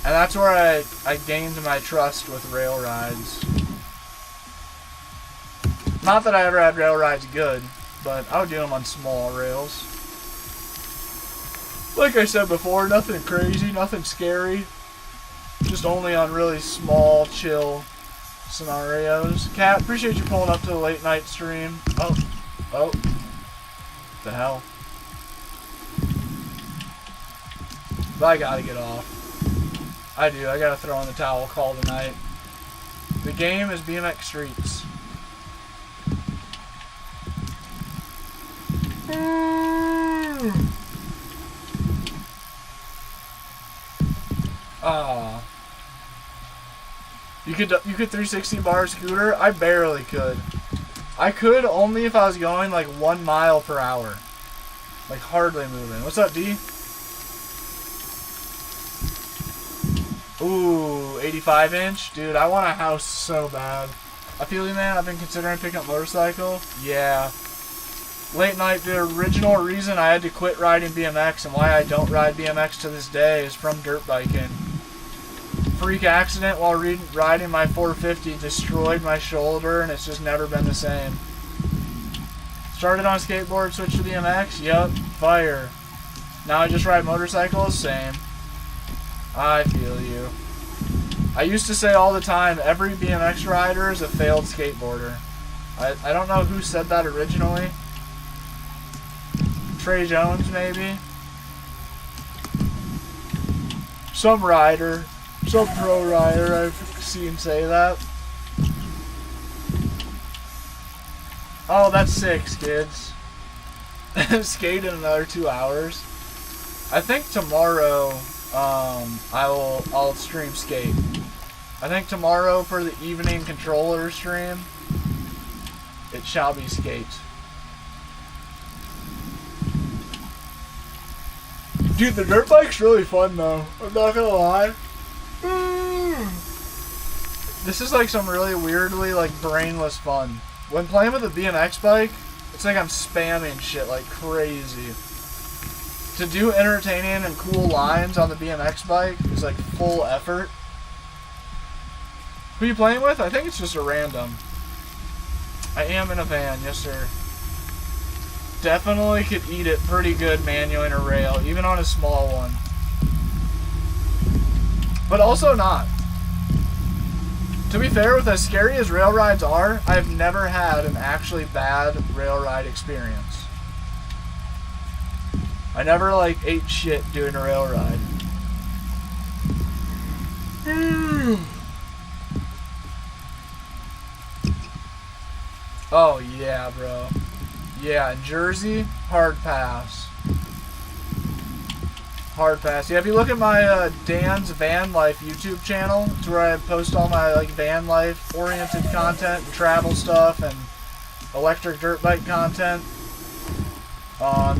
And that's where I gained my trust with rail rides. Not that I ever had rail rides good, but I would do them on small rails. Like I said before, nothing crazy, nothing scary. Just only on really small, chill scenarios. Kat, appreciate you pulling up to the late night stream. Oh. What the hell? But I gotta get off. I do. I gotta throw in the towel, call tonight. The game is BMX Streets. Ah. You could 360 bar scooter? I barely could. I could only if I was going like 1 mile per hour. Like hardly moving. What's up, D? Ooh, 85 inch? Dude, I want a house so bad. I feel you, man. I've been considering picking up a motorcycle. Yeah. Late night, the original reason I had to quit riding BMX and why I don't ride BMX to this day is from dirt biking. Freak accident while riding my 450 destroyed my shoulder and it's just never been the same. Started on skateboard, switched to BMX, yep, fire. Now I just ride motorcycles, same. I feel you. I used to say all the time, every BMX rider is a failed skateboarder. I don't know who said that originally. Trey Jones, maybe? Some rider. Some pro rider I've seen say that. Oh, that's 6, kids. Skate in another 2 hours. I think tomorrow, I'll stream skate. I think tomorrow for the evening controller stream, it shall be skate. Dude, the dirt bike's really fun though. I'm not gonna lie. This is like some really weirdly like brainless fun. When playing with a BMX bike, it's like I'm spamming shit like crazy. To do entertaining and cool lines on the BMX bike is like full effort. Who are you playing with? I think it's just a random. I am in a van, yes sir. Definitely could eat it pretty good manually in a rail, even on a small one. But also not. To be fair, with as scary as rail rides are, I've never had an actually bad rail ride experience. I never like ate shit doing a rail ride. Oh yeah, bro. Yeah, in Jersey, hard pass. Hard pass. Yeah, if you look at my Dan's Van Life YouTube channel, it's where I post all my like van life oriented content and travel stuff and electric dirt bike content.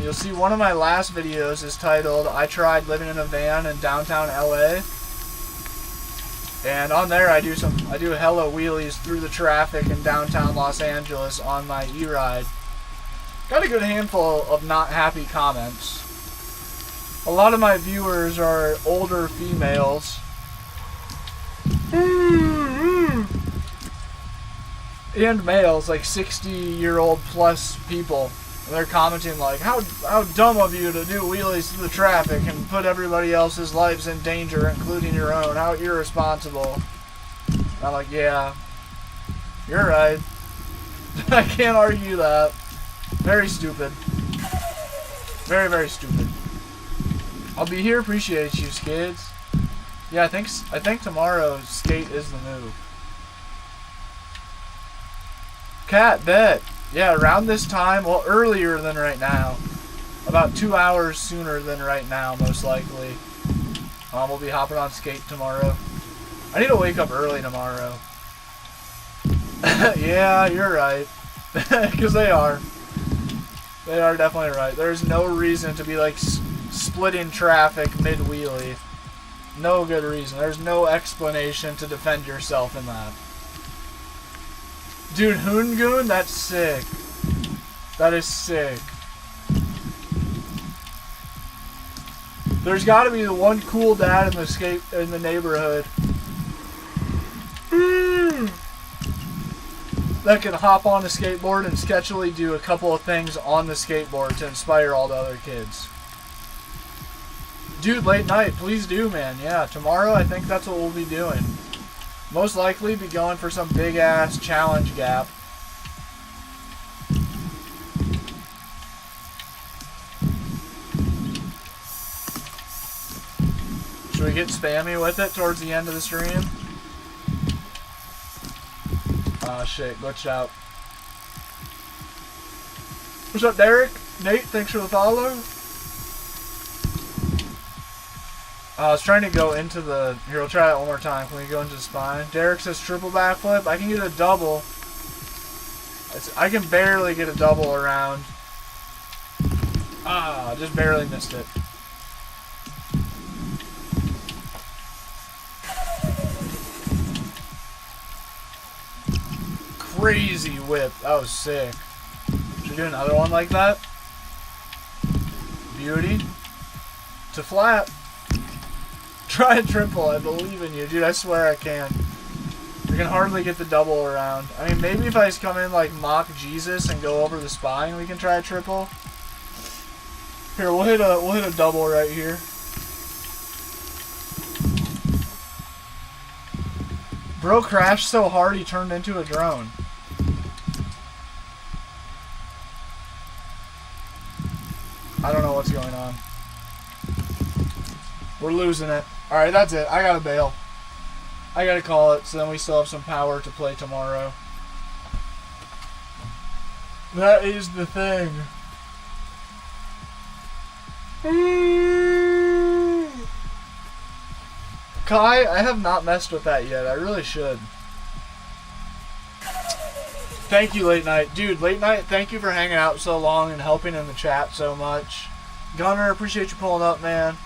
You'll see one of my last videos is titled "I Tried Living in a Van in Downtown LA." And on there I do hella wheelies through the traffic in downtown Los Angeles on my e-ride. Got a good handful of not happy comments. A lot of my viewers are older females. And males, like 60-year-old plus people. And they're commenting like, how dumb of you to do wheelies through the traffic and put everybody else's lives in danger, including your own. How irresponsible. And I'm like, yeah, you're right. I can't argue that. Very stupid. Very, very stupid. I'll be here. Appreciate you, skids. Yeah, I think tomorrow skate is the move. Cat, bet. Yeah, around this time, well, earlier than right now. About 2 hours sooner than right now, most likely. We'll be hopping on skate tomorrow. I need to wake up early tomorrow. Yeah, you're right. Because they are. They are definitely right. There's no reason to be like splitting traffic mid-wheelie. No good reason. There's no explanation to defend yourself in that. Dude, Hoongoon, that's sick. That is sick. There's got to be the one cool dad in the neighborhood that can hop on a skateboard and sketchily do a couple of things on the skateboard to inspire all the other kids. Dude, late night, please do, man. Yeah, tomorrow I think that's what we'll be doing. Most likely be going for some big ass challenge gap. Should we get spammy with it towards the end of the stream? Oh shit, glitched out. What's up, Derek? Nate, thanks for the follow. I was trying to go into the... Here, we'll try that one more time. Can we go into the spine? Derek says triple backflip. I can get a double. I can barely get a double around. Ah, just barely missed it. Crazy whip. That was sick. Should we do another one like that? Beauty. To flat. Try a triple. I believe in you. Dude, I swear I can. We can hardly get the double around. I mean, maybe if I just come in like mock Jesus and go over the spine, we can try a triple. Here, we'll hit a double right here. Bro crashed so hard he turned into a drone. I don't know what's going on. We're losing it. Alright, that's it. I gotta bail. I gotta call it, so then we still have some power to play tomorrow. That is the thing. Kai, I have not messed with that yet. I really should. Thank you, Late Night. Dude, Late Night, thank you for hanging out so long and helping in the chat so much. Gunner, appreciate you pulling up, man.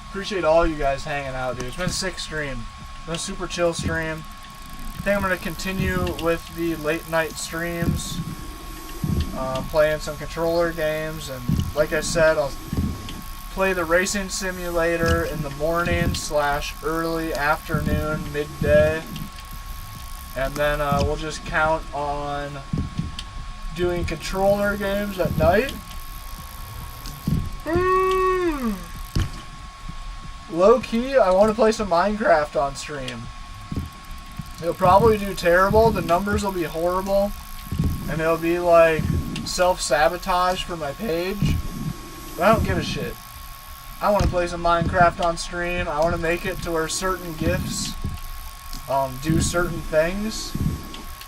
Appreciate all you guys hanging out, dude. It's been a sick stream. It's been a super chill stream. I think I'm going to continue with the late night streams. Playing some controller games. And like I said, I'll play the racing simulator in the morning / early afternoon, midday. And then we'll just count on doing controller games at night. Low key, I want to play some Minecraft on stream. It'll probably do terrible, the numbers will be horrible, and it'll be like self-sabotage for my page. But I don't give a shit. I want to play some Minecraft on stream. I want to make it to where certain gifts do certain things,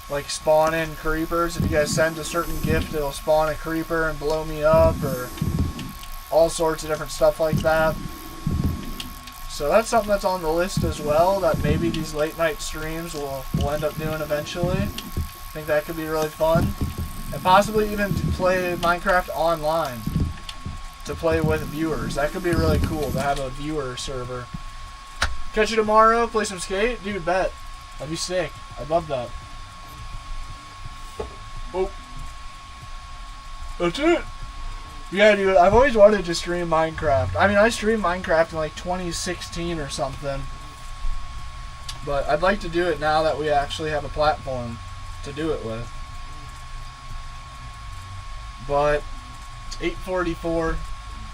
like spawn in creepers. If you guys send a certain gift, it'll spawn a creeper and blow me up, or all sorts of different stuff like that. So that's something that's on the list as well, that maybe these late night streams will end up doing eventually. I think that could be really fun. And possibly even to play Minecraft online, to play with viewers. That could be really cool to have a viewer server. Catch you tomorrow, play some skate? Dude, bet. That'd be sick. I'd love that. Oh. That's it. Yeah, dude, I've always wanted to stream Minecraft. I mean, I streamed Minecraft in like 2016 or something. But I'd like to do it now that we actually have a platform to do it with. But 8:44,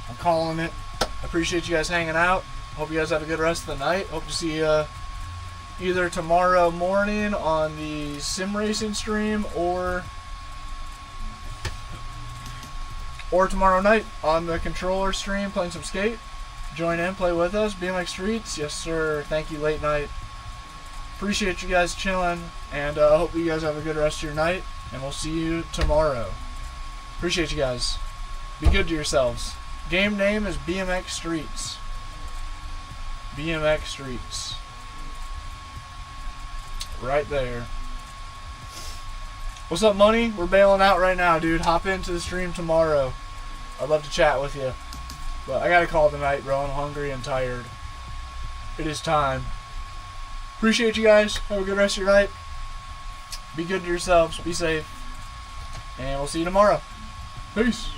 I'm calling it. I appreciate you guys hanging out. Hope you guys have a good rest of the night. Hope to see you either tomorrow morning on the sim racing stream or tomorrow night on the controller stream playing some skate. Join in, play with us. BMX Streets, yes sir. Thank you, Late Night. Appreciate you guys chilling, and hope you guys have a good rest of your night, and we'll see you tomorrow. Appreciate you guys. Be good to yourselves. Game name is BMX Streets. BMX Streets. Right there. What's up, Money? We're bailing out right now, dude. Hop into the stream tomorrow. I'd love to chat with you. But I gotta call it tonight, bro. I'm hungry and tired. It is time. Appreciate you guys. Have a good rest of your night. Be good to yourselves. Be safe. And we'll see you tomorrow. Peace.